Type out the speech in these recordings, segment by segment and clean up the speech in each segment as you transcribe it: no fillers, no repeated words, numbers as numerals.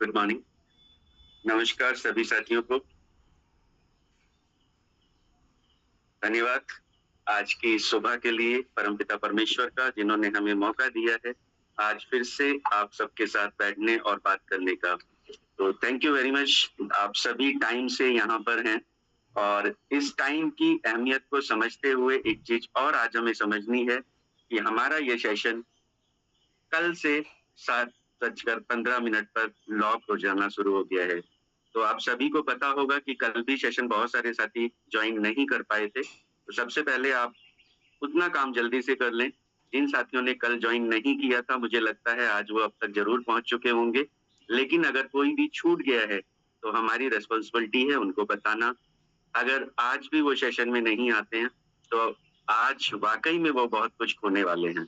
Good morning. नमस्कार सभी साथियों को। धन्यवाद आज की सुबह के लिए परमपिता परमेश्वर का, जिन्होंने हमें मौका दिया है आज फिर से आप सबके साथ बैठने और बात करने का। तो थैंक यू वेरी मच। आप सभी टाइम से यहाँ पर हैं और इस टाइम की अहमियत को समझते हुए एक चीज और आज हमें समझनी है कि हमारा ये सेशन कल से 7:15 पर लॉक हो जाना शुरू हो गया है। तो आप सभी को पता होगा कि कल भी सेशन बहुत सारे साथी ज्वाइन नहीं कर पाए थे। तो सबसे पहले आप उतना काम जल्दी से कर लें। जिन साथियों ने कल ज्वाइन नहीं किया था, मुझे लगता है आज वो अब तक जरूर पहुंच चुके होंगे। लेकिन अगर कोई भी छूट गया है तो हमारी रिस्पॉन्सिबिलिटी है उनको बताना। अगर आज भी वो सेशन में नहीं आते हैं तो आज वाकई में वो बहुत कुछ खोने वाले हैं।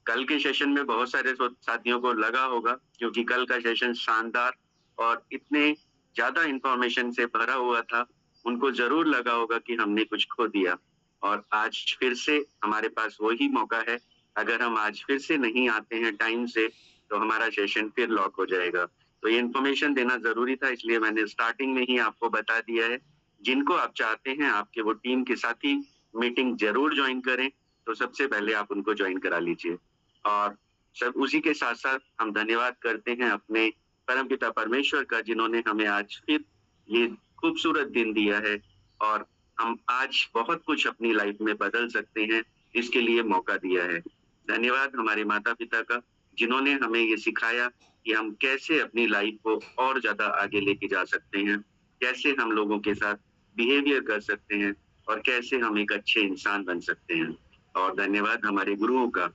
कल के सेशन में बहुत सारे साथियों को लगा होगा, क्योंकि कल का सेशन शानदार और इतने ज्यादा इंफॉर्मेशन से भरा हुआ था, उनको जरूर लगा होगा कि हमने कुछ खो दिया। और आज फिर से हमारे पास वही मौका है। अगर हम आज फिर से नहीं आते हैं टाइम से तो हमारा सेशन फिर लॉक हो जाएगा। तो ये इन्फॉर्मेशन देना जरूरी था, इसलिए मैंने स्टार्टिंग में ही आपको बता दिया है। जिनको आप चाहते हैं आपके वो टीम के साथी मीटिंग जरूर ज्वाइन करें, तो सबसे पहले आप उनको ज्वाइन करा लीजिए। और सब उसी के साथ साथ हम धन्यवाद करते हैं अपने परमपिता परमेश्वर का, जिन्होंने हमें आज फिर ये खूबसूरत दिन दिया है और हम आज बहुत कुछ अपनी लाइफ में बदल सकते हैं, इसके लिए मौका दिया है। धन्यवाद हमारे माता पिता का, जिन्होंने हमें ये सिखाया कि हम कैसे अपनी लाइफ को और ज्यादा आगे लेके जा सकते हैं, कैसे हम लोगों के साथ बिहेवियर कर सकते हैं और कैसे हम एक अच्छे इंसान बन सकते हैं। और धन्यवाद हमारे गुरुओं का,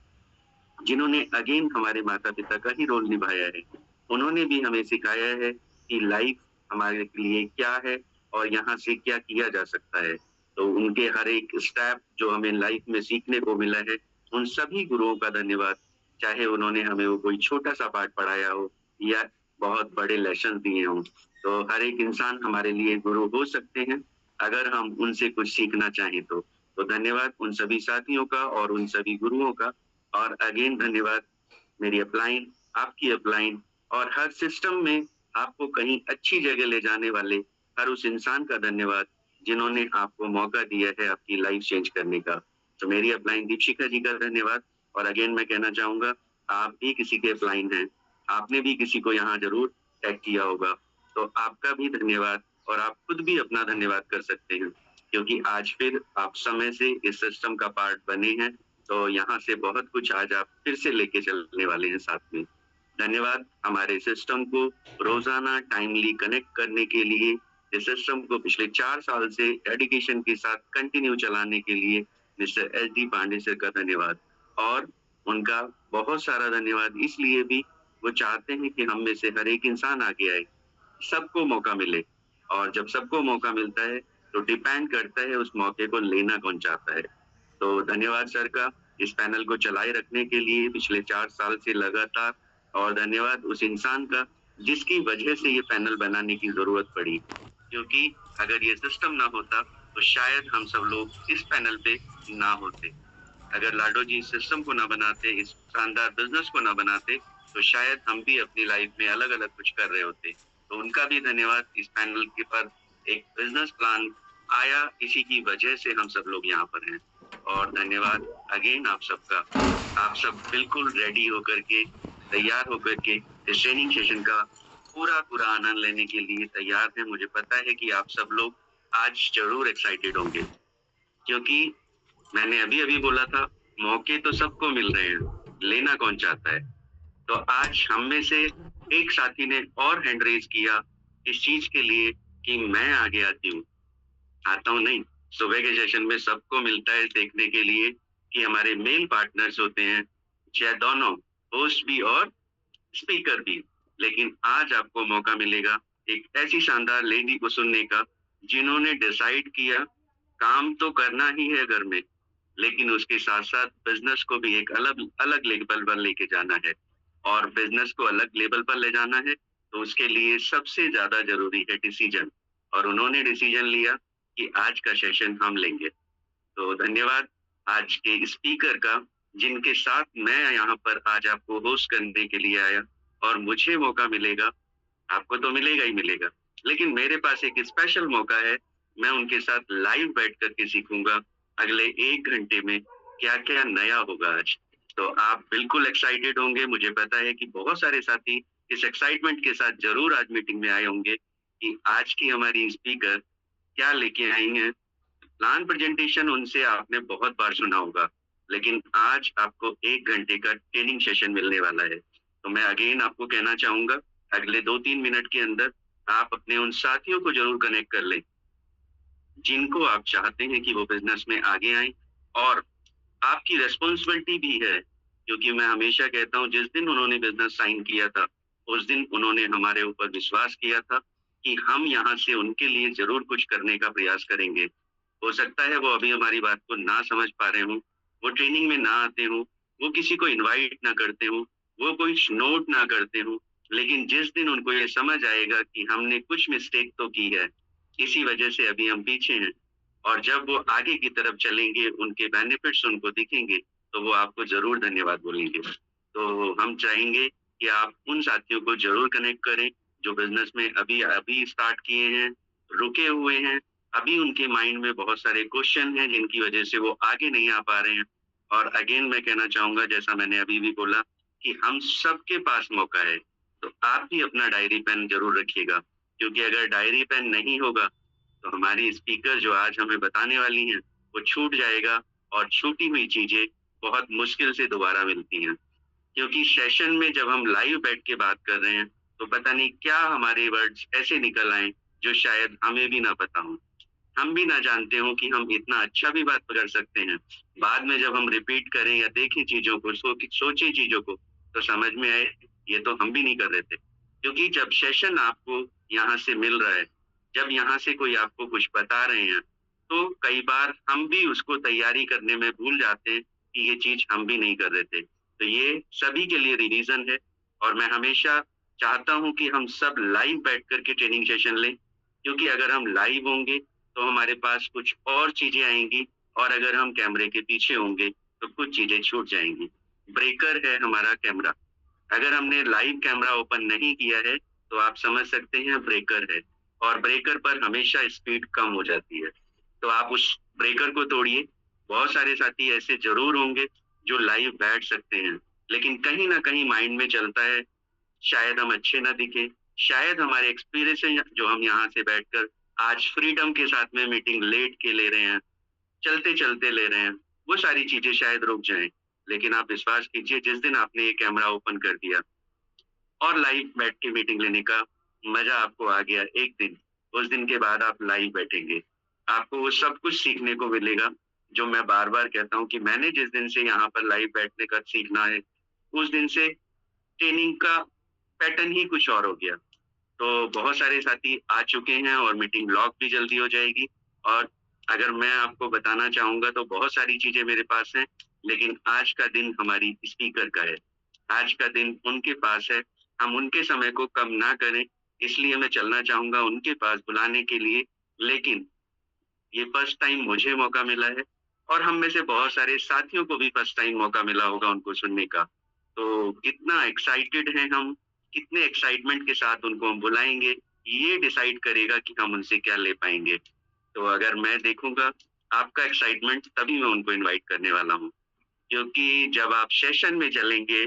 जिन्होंने अगेन हमारे माता पिता का ही रोल निभाया है। उन्होंने भी हमें सिखाया है कि लाइफ हमारे लिए क्या है और यहाँ से क्या किया जा सकता है। तो उनके हर एक स्टेप जो हमें लाइफ में सीखने को मिला है, उन सभी गुरुओं का धन्यवाद। चाहे उन्होंने हमें वो कोई छोटा सा पाठ पढ़ाया हो या बहुत बड़े लेसन दिए हों, तो हर एक इंसान हमारे लिए गुरु हो सकते हैं अगर हम उनसे कुछ सीखना चाहें तो धन्यवाद उन सभी साथियों का और उन सभी गुरुओं का। और अगेन धन्यवाद मेरी अपलाइन, आपकी अपलाइन और हर सिस्टम में आपको कहीं अच्छी जगह ले जाने वाले हर उस इंसान का धन्यवाद, जिन्होंने आपको मौका दिया है आपकी लाइफ चेंज करने का। तो मेरी अपलाइन दीपशिखा जी का धन्यवाद। और अगेन मैं कहना चाहूंगा, आप भी किसी के अपलाइन हैं, आपने भी किसी को यहाँ जरूर टैग किया होगा, तो आपका भी धन्यवाद। और आप खुद भी अपना धन्यवाद कर सकते हैं, क्योंकि आज फिर आप समय से इस सिस्टम का पार्ट बने हैं। तो यहाँ से बहुत कुछ आज आप फिर से लेके चलने वाले हैं साथ में। धन्यवाद हमारे सिस्टम को रोजाना टाइमली कनेक्ट करने के लिए, इस सिस्टम को पिछले 4 साल से डेडिकेशन के साथ कंटिन्यू चलाने के लिए मिस्टर SD पांडे सर का धन्यवाद। और उनका बहुत सारा धन्यवाद इसलिए भी, वो चाहते हैं कि हम में से हर एक इंसान आगे आए, सबको मौका मिले। और जब सबको मौका मिलता है तो डिपेंड करता है उस मौके को लेना कौन चाहता है। तो धन्यवाद सर का इस पैनल को चलाए रखने के लिए पिछले 4 साल से लगातार। और धन्यवाद उस इंसान का जिसकी वजह से ये पैनल बनाने की जरूरत पड़ी, क्योंकि अगर ये सिस्टम ना होता तो शायद हम सब लोग इस पैनल पे ना होते। अगर लाडो जी इस सिस्टम को ना बनाते, इस शानदार बिजनेस को ना बनाते, तो शायद हम भी अपनी लाइफ में अलग अलग कुछ कर रहे होते। तो उनका भी धन्यवाद। इस पैनल के पर एक बिजनेस प्लान आया, इसी की वजह से हम सब लोग यहाँ पर हैं। और धन्यवाद अगेन आप सबका। आप सब बिल्कुल रेडी होकर के, तैयार होकर के इस ट्रेनिंग सेशन का पूरा पूरा आनंद लेने के लिए तैयार हैं। मुझे पता है कि आप सब लोग आज जरूर एक्साइटेड होंगे, क्योंकि मैंने अभी अभी बोला था मौके तो सबको मिल रहे हैं, लेना कौन चाहता है। तो आज हम में से एक साथी ने और हैंड रेज किया इस चीज के लिए कि मैं आगे आती हूँ, आता हूँ नहीं। सुबह के सेशन में सबको मिलता है देखने के लिए कि हमारे मेल पार्टनर्स होते हैं, चाहे दोनों होस्ट भी और स्पीकर भी। लेकिन आज आपको मौका मिलेगा एक ऐसी शानदार लेडी को सुनने का, जिन्होंने डिसाइड किया काम तो करना ही है घर में, लेकिन उसके साथ साथ बिजनेस को भी एक अलग अलग लेवल पर लेके जाना है। और बिजनेस को अलग लेवल पर ले जाना है तो उसके लिए सबसे ज्यादा जरूरी है डिसीजन। और उन्होंने डिसीजन लिया कि आज का सेशन हम लेंगे। तो धन्यवाद आज के स्पीकर का, जिनके साथ मैं यहाँ पर आज आपको होस्ट करने के लिए आया। और मुझे मौका मिलेगा आपको तो मिलेगा ही मिलेगा। लेकिन मेरे पास एक स्पेशल मौका है, मैं उनके साथ लाइव बैठ कर के सीखूँगा, अगले 1 घंटे में क्या-क्या नया होगा आज। तो आप बिल्कुल एक्साइटेड होंगे, मुझे पता है कि बहुत सारे साथी इस एक्साइटमेंट के साथ ज़रूर आज मीटिंग में आए होंगे कि आज की हमारी स्पीकर क्या लेके आई हैं। प्लान प्रेजेंटेशन उनसे आपने बहुत बार सुना होगा, लेकिन आज आपको 1 घंटे का ट्रेनिंग सेशन मिलने वाला है। तो मैं अगेन आपको कहना चाहूँगा, अगले 2-3 मिनट के अंदर आप अपने उन साथियों को ज़रूर कनेक्ट कर लें, जिनको आप चाहते हैं कि वो बिज़नेस में आगे आएँ और आपकी रिस्पॉन्सिबिलिटी भी है, क्योंकि मैं हमेशा कहता हूँ जिस दिन उन्होंने बिज़नेस साइन किया था, उस दिन उन्होंने हमारे ऊपर विश्वास किया था कि हम यहाँ से उनके लिए ज़रूर कुछ करने का प्रयास करेंगे। हो सकता है वो अभी हमारी बात को ना समझ पा रहे हों, वो ट्रेनिंग में ना आते हों, वो किसी को इनवाइट ना करते हों, वो कोई नोट ना करते हों, लेकिन जिस दिन उनको ये समझ आएगा कि हमने कुछ मिस्टेक तो की है, इसी वजह से अभी हम पीछे हैं और जब वो आगे की तरफ चलेंगे, उनके बेनिफिट्स उनको दिखेंगे, तो वो आपको ज़रूर धन्यवाद बोलेंगे। तो हम चाहेंगे कि आप उन साथियों को ज़रूर कनेक्ट करें, जो बिज़नेस में अभी-अभी स्टार्ट किए हैं, रुके हुए हैं, अभी उनके माइंड में बहुत सारे क्वेश्चन हैं जिनकी वजह से वो आगे नहीं आ पा रहे हैं। और अगेन मैं कहना चाहूँगा जैसा मैंने अभी भी बोला कि हम सबके पास मौका है, तो आप भी अपना डायरी पेन ज़रूर रखिएगा, क्योंकि अगर डायरी पेन नहीं होगा तो हमारी स्पीकर जो आज हमें बताने वाली हैं, वो छूट जाएगा और छूटी हुई चीज़ें बहुत मुश्किल से दोबारा मिलती हैं। क्योंकि सेशन में जब हम लाइव बैठ के बात कर रहे हैं, तो पता नहीं क्या हमारे वर्ड्स ऐसे निकल आएँ, जो शायद हमें भी ना पता हों। हम भी ना जानते हों कि हम इतना अच्छा भी बात कर सकते हैं। बाद में जब हम रिपीट करें या देखें चीज़ों को, सोचें चीज़ों को, तो समझ में आए, ये तो हम भी नहीं कर रहे थे। क्योंकि जब सेशन आपको यहाँ से मिल रहा है, जब यहाँ से कोई आपको कुछ बता रहे हैं, तो कई बार हम भी उसको तैयारी करने में भूल जाते हैं कि ये चीज़ हम भी नहीं कर रहे थे। तो ये सभी के लिए रिवीज़न है और मैं हमेशा चाहता हूँ कि हम सब लाइव बैठ कर के ट्रेनिंग सेशन लें, क्योंकि अगर हम लाइव होंगे तो हमारे पास कुछ और चीज़ें आएँगी और अगर हम कैमरे के पीछे होंगे, तो कुछ चीज़ें छूट जाएँगी। ब्रेकर है हमारा कैमरा। अगर हमने लाइव कैमरा ओपन नहीं किया है, तो आप समझ सकते हैं ब्रेकर है और ब्रेकर पर हमेशा स्पीड कम हो जाती है। तो आप उस ब्रेकर को तोड़िए। बहुत सारे साथी ऐसे ज़रूर होंगे जो लाइव बैठ सकते हैं, लेकिन कहीं न कहीं माइंड में चलता है, शायद हम अच्छे ना दिखें, शायद हमारे एक्सपीरियंस है जो हम यहाँ से बैठकर आज फ्रीडम के साथ में मीटिंग लेट के ले रहे हैं, चलते-चलते ले रहे हैं, वो सारी चीज़ें शायद रुक जाएँ। लेकिन आप विश्वास कीजिए जिस दिन आपने ये कैमरा ओपन कर दिया और लाइव बैठ के मीटिंग लेने का मज़ा आपको आ गया एक दिन, उस दिन के बाद आप लाइव बैठेंगे। आपको वो सब कुछ सीखने को मिलेगा, जो मैं बार-बार कहता हूँ कि मैंने जिस दिन से यहाँ पर लाइव बैठने का सीखना है, उस दिन से ट्रेनिंग का पैटर्न ही कुछ और हो गया। तो बहुत सारे साथी आ चुके हैं और मीटिंग लॉक भी जल्दी हो जाएगी और अगर मैं आपको बताना चाहूँगा तो बहुत सारी चीज़ें मेरे पास हैं, लेकिन आज का दिन हमारी स्पीकर का है। आज का दिन उनके पास है, हम उनके समय को कम ना करें, इसलिए मैं चलना चाहूँगा उनके पास बुलाने के लिए। लेकिन ये फर्स्ट टाइम मुझे मौका मिला है और हम में से बहुत सारे साथियों को भी फर्स्ट टाइम मौका मिला होगा उनको सुनने का। तो कितना एक्साइटेड हैं हम, कितने एक्साइटमेंट के साथ उनको हम बुलाएँगे, ये डिसाइड करेगा कि हम उनसे क्या ले पाएँगे। तो अगर मैं देखूँगा आपका एक्साइटमेंट तभी मैं उनको इनवाइट करने वाला हूँ। क्योंकि जब आप सेशन में चलेंगे,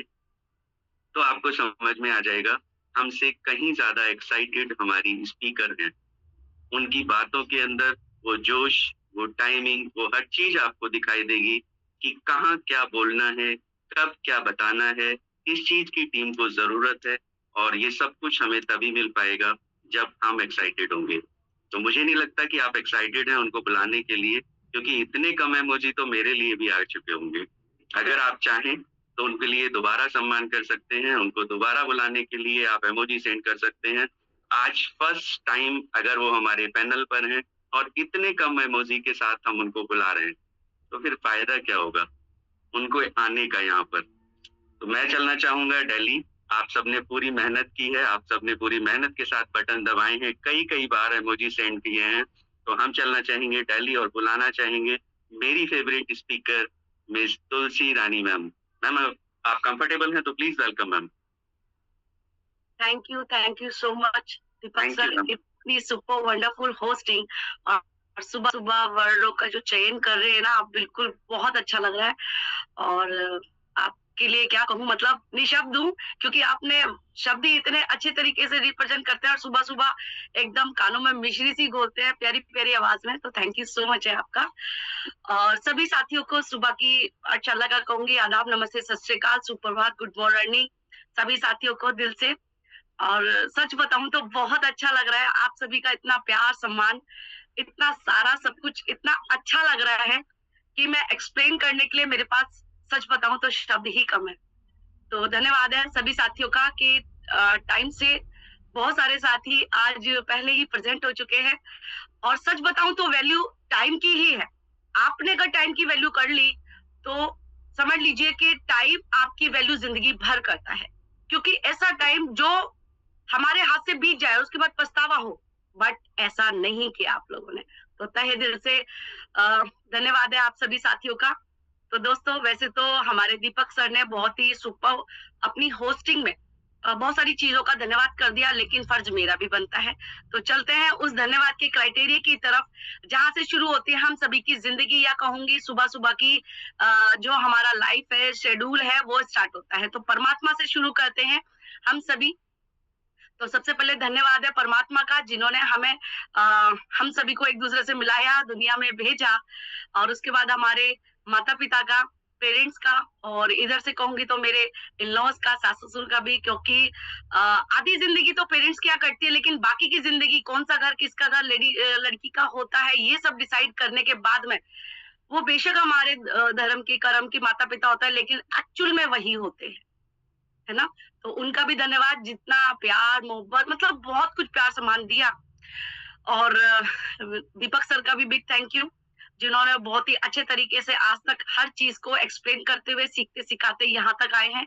तो आपको समझ में आ जाएगा, हमसे कहीं ज़्यादा एक्साइटेड हमारी स्पीकर हैं। उनकी बातों के अंदर वो जोश, वो टाइमिंग, वो हर चीज़ आपको दिखाई देगी कि कहाँ क्या बोलना है, कब क्या बताना है, किस चीज़ की टीम को ज़रूरत है और ये सब कुछ हमें तभी मिल पाएगा जब हम एक्साइटेड होंगे। तो मुझे नहीं लगता कि आप एक्साइटेड हैं उनको बुलाने के लिए, क्योंकि इतने कम इमोजी तो मेरे लिए भी आ चुके होंगे। अगर आप चाहें तो उनके लिए दोबारा सम्मान कर सकते हैं, उनको दोबारा बुलाने के लिए आप इमोजी सेंड कर सकते हैं। आज फर्स्ट टाइम अगर वो हमारे पैनल पर हैं और इतने कम इमोजी के साथ हम उनको बुला रहे हैं, तो फिर फ़ायदा क्या होगा उनको आने का यहाँ पर? तो मैं चलना चाहूँगा दिल्ली। आप सबने पूरी मेहनत की है, आप सबने पूरी मेहनत के साथ बटन दबाए हैं, कई-कई बार इमोजी सेंड किए हैं, तो हम चलना चाहेंगे दिल्ली और बुलाना चाहेंगे मेरी फ़ेवरेट स्पीकर मिस तुलसी रानी मैम। मैम आप कंफर्टेबल हैं तो please welcome ma'am. Thank you so much Deepak thank sir, you. इतनी सुपर वंडरफुल होस्टिंग और सुबह सुबह वर्डों का जो चयन कर रहे हैं ना आप, बिल्कुल बहुत अच्छा लग रहा है। और आपके लिए क्या कहूँ, मतलब निशब्द हूँ, क्योंकि आपने शब्द ही इतने अच्छे तरीके से रिप्रेजेंट करते हैं और सुबह सुबह एकदम कानों में मिश्री सी घोलते हैं प्यारी प्यारी आवाज में। तो थैंक यू सो मच है आपका। और सभी साथियों को सुबह की अच्छा लगा कहूंगी, आदाब, नमस्ते, सत श्री अकाल, सुप्रभात, गुड मॉर्निंग सभी साथियों को दिल से। और सच बताऊं तो बहुत अच्छा लग रहा है, आप सभी का इतना प्यार सम्मान, इतना सारा सब कुछ इतना अच्छा लग रहा है कि मैं एक्सप्लेन करने के लिए मेरे पास सच बताऊं तो शब्द ही कम है। तो धन्यवाद है सभी साथियों का कि टाइम से बहुत सारे साथी आज पहले ही प्रेजेंट हो चुके हैं। और सच बताऊं तो वैल्यू टाइम की ही है। आपने अगर टाइम की वैल्यू कर ली तो समझ लीजिए कि टाइम आपकी वैल्यू जिंदगी भर करता है, क्योंकि ऐसा टाइम जो हमारे हाथ से बीत जाए उसके बाद पछतावा हो, बट ऐसा नहीं किया आप लोगों ने। तो तहे दिल से धन्यवाद है आप सभी साथियों का। तो दोस्तों, वैसे तो हमारे दीपक सर ने बहुत ही सुपर अपनी होस्टिंग में बहुत सारी चीजों का धन्यवाद कर दिया, लेकिन फर्ज मेरा भी बनता है। तो चलते हैं उस धन्यवाद के क्राइटेरिया की तरफ, जहां से शुरू होती है हम सभी की जिंदगी, या कहूंगी सुबह सुबह की जो हमारा लाइफ है, शेड्यूल है, वो स्टार्ट होता है। तो परमात्मा से शुरू करते हैं हम सभी। तो सबसे पहले धन्यवाद है परमात्मा का, जिन्होंने हमें हम सभी को एक दूसरे से मिलाया, दुनिया में भेजा। और उसके बाद हमारे माता पिता का, पेरेंट्स का, और इधर से कहूंगी तो मेरे इन लॉज का, सास ससुर का भी, क्योंकि आधी जिंदगी तो पेरेंट्स क्या करती है, लेकिन बाकी की जिंदगी कौन सा घर किसका घर लड़की का होता है, ये सब डिसाइड करने के बाद में वो बेशक हमारे धर्म की कर्म की माता पिता होता है, लेकिन एक्चुअल में वही होते हैं, है ना। तो उनका भी धन्यवाद, जितना प्यार मोहब्बत, मतलब बहुत कुछ प्यार सम्मान दिया। और दीपक सर का भी बिग थैंक यू, जिन्होंने बहुत ही अच्छे तरीके से आज तक हर चीज को एक्सप्लेन करते हुए, सीखते सिखाते यहाँ तक आए हैं।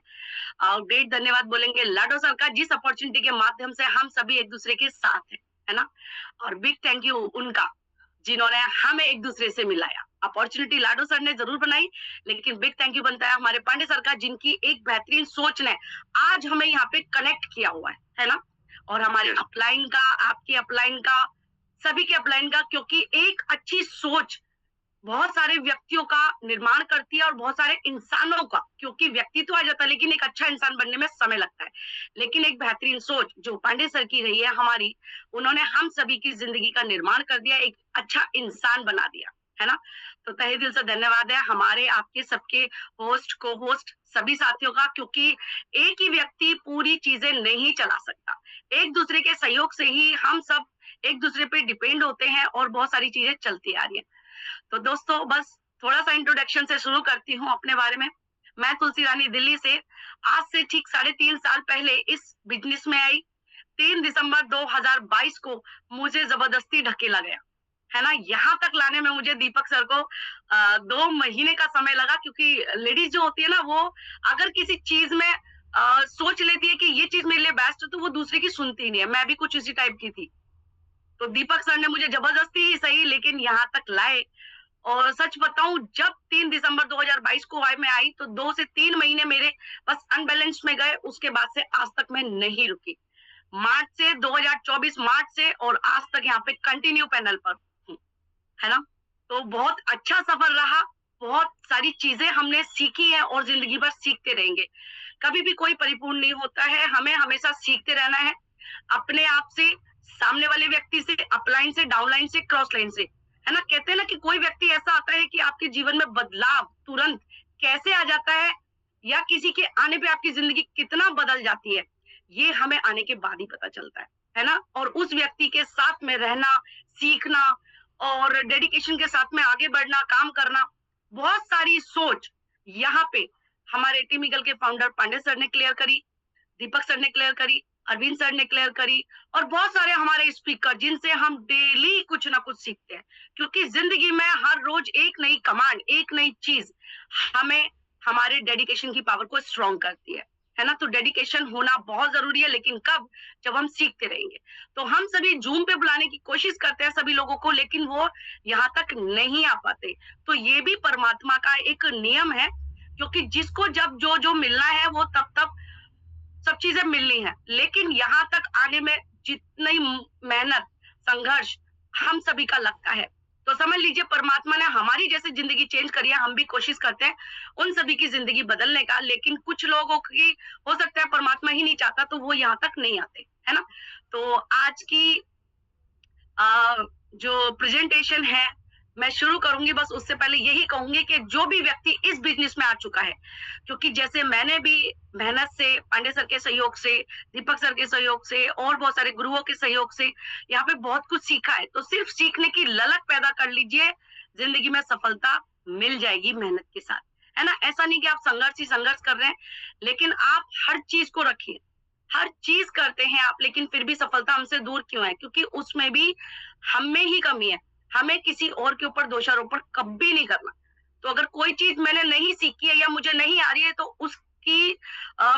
और ग्रेट धन्यवाद बोलेंगे लाडो सर का, जिस अपॉर्चुनिटी के माध्यम से हम सभी एक दूसरे के साथ है ना। और बिग थैंक यू उनका, जिन्होंने हमें एक दूसरे से मिलाया। अपॉर्चुनिटी लाडो सर ने जरूर बनाई, लेकिन बिग थैंक यू बनता है हमारे पांडे सर का, जिनकी एक बेहतरीन सोच ने आज हमें यहाँ पे कनेक्ट किया हुआ है ना। और हमारे अपलाइन का, आपके अपलाइन का, सभी के अपलाइन का, क्योंकि एक अच्छी सोच बहुत सारे व्यक्तियों का निर्माण करती है और बहुत सारे इंसानों का, क्योंकि व्यक्ति तो आ जाता है लेकिन एक अच्छा इंसान बनने में समय लगता है। लेकिन एक बेहतरीन सोच जो पांडे सर की रही है हमारी, उन्होंने हम सभी की जिंदगी का निर्माण कर दिया, एक अच्छा इंसान बना दिया, है ना। तो तहे दिल से धन्यवाद है हमारे, आपके, सबके होस्ट, को होस्ट, सभी साथियों का, क्योंकि एक ही व्यक्ति पूरी चीजें नहीं चला सकता। एक दूसरे के सहयोग से ही हम सब एक दूसरे पे डिपेंड होते हैं और बहुत सारी चीजें चलती आ रही है। तो दोस्तों, बस थोड़ा सा इंट्रोडक्शन से शुरू करती हूँ अपने बारे में। मैं तुलसी रानी दिल्ली से आज से ठीक 3.5 साल पहले इस बिजनेस में आई। 3 दिसंबर 2022 को मुझे जबरदस्ती ढकेला गया, है ना। यहाँ तक लाने में मुझे दीपक सर को 2 महीने का समय लगा, क्योंकि लेडीज जो होती है ना, वो अगर किसी चीज में सोच लेती है कि ये चीज मेरे लिए बेस्ट है, तो वो दूसरे की सुनती नहीं है। मैं भी कुछ इसी टाइप की थी। तो दीपक सर ने मुझे जबरदस्ती ही सही, लेकिन यहाँ तक लाए। और सच बताऊं, जब 3 दिसंबर 2022 को मैं आई तो 2 से 3 महीने मेरे बस अनबैलेंस में गए। उसके बाद से आज तक मैं नहीं रुकी। मार्च से 2024 मार्च से और आज तक यहाँ पे कंटिन्यू पैनल पर हूँ, है ना। तो बहुत अच्छा सफर रहा, बहुत सारी चीजें हमने सीखी है और जिंदगी भर सीखते रहेंगे। कभी भी कोई परिपूर्ण नहीं होता है, हमें हमेशा सीखते रहना है, अपने आप से, सामने वाले व्यक्ति से, अपलाइन से, डाउनलाइन से, क्रॉस लाइन से, है ना। कहते हैं ना कि कोई व्यक्ति ऐसा आता है कि आपके जीवन में बदलाव तुरंत कैसे आ जाता है, या किसी के आने पे आपकी जिंदगी कितना बदल जाती है, ये हमें आने के बाद ही पता चलता है ना। और उस व्यक्ति के साथ में रहना, सीखना और डेडिकेशन के साथ में आगे बढ़ना, काम करना, बहुत सारी सोच यहाँ पे हमारे टीम ईगल के फाउंडर पांडे सर ने क्लियर करी, दीपक सर ने क्लियर करी, अरविंद सर ने क्लियर करी, और बहुत सारे हमारे स्पीकर, जिनसे हम डेली कुछ ना कुछ सीखते हैं। क्योंकि जिंदगी में हर रोज एक नई कमांड, एक नई चीज हमें हमारे डेडिकेशन की पावर को स्ट्रॉन्ग करती है ना। तो डेडिकेशन होना बहुत जरूरी है, लेकिन कब? जब हम सीखते रहेंगे। तो हम सभी जूम पे बुलाने की कोशिश करते हैं सभी लोगों को, लेकिन वो यहाँ तक नहीं आ पाते। तो ये भी परमात्मा का एक नियम है, क्योंकि जिसको जब जो जो मिलना है वो तब तब सब चीजें मिलनी है, लेकिन यहाँ तक आने में जितनी मेहनत, संघर्ष हम सभी का लगता है, तो समझ लीजिए परमात्मा ने हमारी जैसे जिंदगी चेंज करी है, हम भी कोशिश करते हैं उन सभी की जिंदगी बदलने का, लेकिन कुछ लोगों की हो सकता है परमात्मा ही नहीं चाहता तो वो यहाँ तक नहीं आते, है ना। तो आज की जो प्रेजेंटेशन है मैं शुरू करूंगी, बस उससे पहले यही कहूंगी कि जो भी व्यक्ति इस बिजनेस में आ चुका है, क्योंकि जैसे मैंने भी मेहनत से, पांडे सर के सहयोग से, दीपक सर के सहयोग से और बहुत सारे गुरुओं के सहयोग से यहाँ पे बहुत कुछ सीखा है, तो सिर्फ सीखने की ललक पैदा कर लीजिए, जिंदगी में सफलता मिल जाएगी मेहनत के साथ, है ना। ऐसा नहीं कि आप संघर्ष ही संघर्ष कर रहे हैं, लेकिन आप हर चीज को रखिए, हर चीज करते हैं आप, लेकिन फिर भी सफलता हमसे दूर क्यों है, क्योंकि उसमें भी हम में ही कमी है। हमें किसी और के ऊपर दोषारोपण कभी नहीं करना। तो अगर कोई चीज मैंने नहीं सीखी है या मुझे नहीं आ रही है, तो उसकी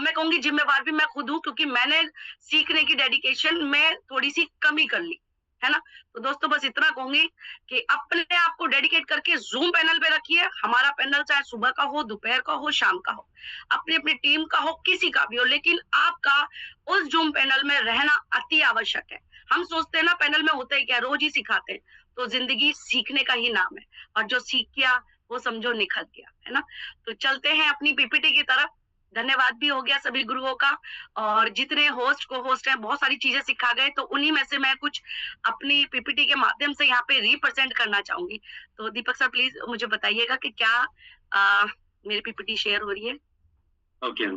मैं कहूंगी जिम्मेवार भी मैं खुद हूँ, क्योंकि मैंने सीखने की डेडिकेशन में थोड़ी सी कमी कर ली, है ना। तो दोस्तों बस इतना कहूंगी कि अपने आप को डेडिकेट करके जूम पैनल पे रखिए। हमारा पैनल चाहे सुबह का हो, दोपहर का हो, शाम का हो, अपनी अपनी टीम का हो, किसी का भी हो, लेकिन आपका उस जूम पैनल में रहना अति आवश्यक है। हम सोचते हैं ना पैनल में होता है क्या, रोज ही सिखाते हैं, तो जिंदगी सीखने का ही नाम है, और जो सीख गया वो समझो निखर गया, है ना। तो चलते हैं अपनी पीपीटी की तरफ। धन्यवाद भी हो गया सभी गुरुओं का, और जितने होस्ट को होस्ट हैं बहुत सारी चीजें सिखा गए, तो उन्हीं में से मैं कुछ अपनी पीपीटी के माध्यम से यहाँ पे रिप्रेजेंट करना चाहूंगी। तो दीपक सर प्लीज मुझे बताइएगा कि क्या मेरी पीपीटी शेयर हो रही है। ओके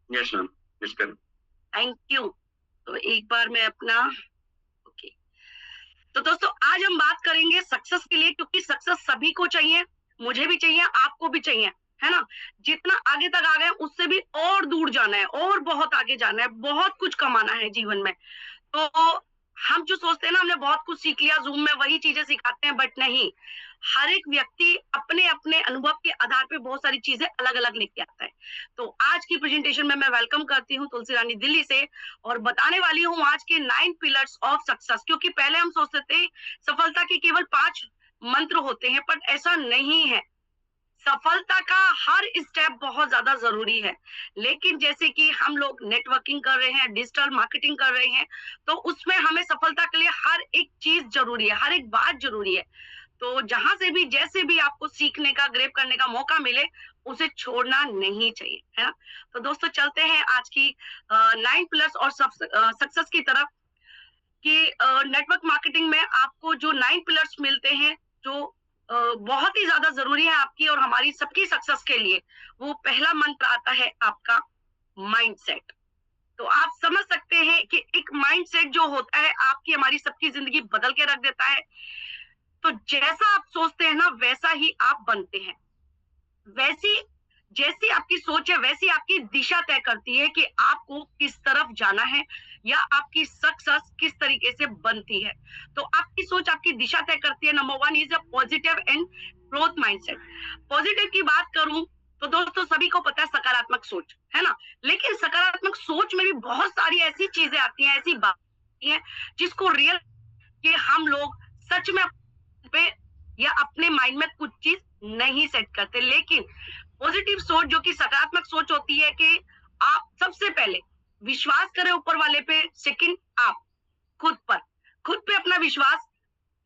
यस मैम, यस कर। Thank you. तो एक बार मैं अपना ओके। तो दोस्तों आज हम बात करेंगे सक्सेस के लिए, क्योंकि सक्सेस सभी को चाहिए, मुझे भी चाहिए, आपको भी चाहिए, है ना। जितना आगे तक आ गए उससे भी और दूर जाना है, और बहुत आगे जाना है, बहुत कुछ कमाना है जीवन में। तो हम जो सोचते हैं ना हमने बहुत कुछ सीख लिया, जूम में वही चीजें सिखाते हैं, बट नहीं, हर एक व्यक्ति अपने अपने अनुभव के आधार पे बहुत सारी चीजें अलग अलग लेके आता है। तो आज की प्रेजेंटेशन में मैं वेलकम करती हूँ तुलसी रानी दिल्ली से, और बताने वाली हूँ आज के 9 पिलर्स ऑफ सक्सेस। क्योंकि पहले हम सोचते थे सफलता के केवल 5 मंत्र होते हैं, पर ऐसा नहीं है। सफलता का हर स्टेप बहुत ज्यादा जरूरी है, लेकिन जैसे कि हम लोग नेटवर्किंग कर रहे हैं, डिजिटल मार्केटिंग कर रहे हैं, तो उसमें हमें सफलता के लिए हर एक चीज जरूरी है, हर एक बात जरूरी है। तो जहां से भी जैसे भी आपको सीखने का, ग्रेप करने का मौका मिले, उसे छोड़ना नहीं चाहिए, है ना। तो दोस्तों चलते हैं आज की 9 पिलर्स और सक्सेस की तरफ। कि नेटवर्क मार्केटिंग में आपको जो 9 पिलर्स मिलते हैं, जो बहुत ही ज्यादा जरूरी है आपकी और हमारी सबकी सक्सेस के लिए, वो पहला मंत्र आता है आपका माइंडसेट। तो आप समझ सकते हैं कि एक माइंडसेट जो होता है आपकी हमारी सबकी जिंदगी बदल के रख देता है। तो जैसा आप सोचते हैं ना वैसा ही आप बनते हैं, वैसी जैसी आपकी सोच है वैसी आपकी दिशा तय करती है कि आपको किस तरफ जाना है या आपकी सक्सेस किस तरीके से बनती है। तो आपकी सोच आपकी दिशा तय करती है। Number 1 is a positive and growth mindset. Positive की बात करूं तो दोस्तों सभी को पता है सकारात्मक सोच, है ना। लेकिन सकारात्मक सोच में भी बहुत सारी ऐसी चीजें आती हैं, ऐसी बातें हैं जिसको रियल कि हम लोग सच में पे या अपने माइंड में कुछ चीज नहीं सेट करते। लेकिन पॉजिटिव सोच जो कि सकारात्मक सोच होती है कि आप सबसे पहले विश्वास करें ऊपर वाले पे, सेकंड आप खुद पे अपना विश्वास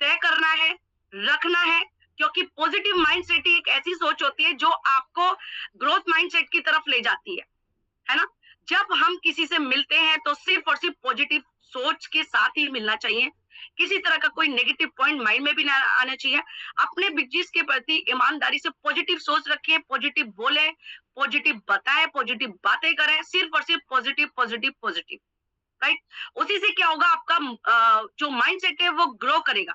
तय करना है, रखना है, क्योंकि पॉजिटिव माइंडसेट ही एक ऐसी सोच होती है जो आपको ग्रोथ माइंडसेट की तरफ ले जाती है ना। जब हम किसी से मिलते हैं तो सिर्फ और सिर्फ पॉजिटिव सोच के साथ ही मिलना चाहिए, किसी तरह का कोई नेगेटिव पॉइंट माइंड में भी ना आना चाहिए। अपने बिजनेस के प्रति ईमानदारी से पॉजिटिव सोच रखें, पॉजिटिव बोलें, पॉजिटिव बताएं, पॉजिटिव बातें करें, सिर्फ और सिर्फ पॉजिटिव पॉजिटिव पॉजिटिव, राइट। उसी से क्या होगा, आपका जो माइंडसेट है वो ग्रो करेगा,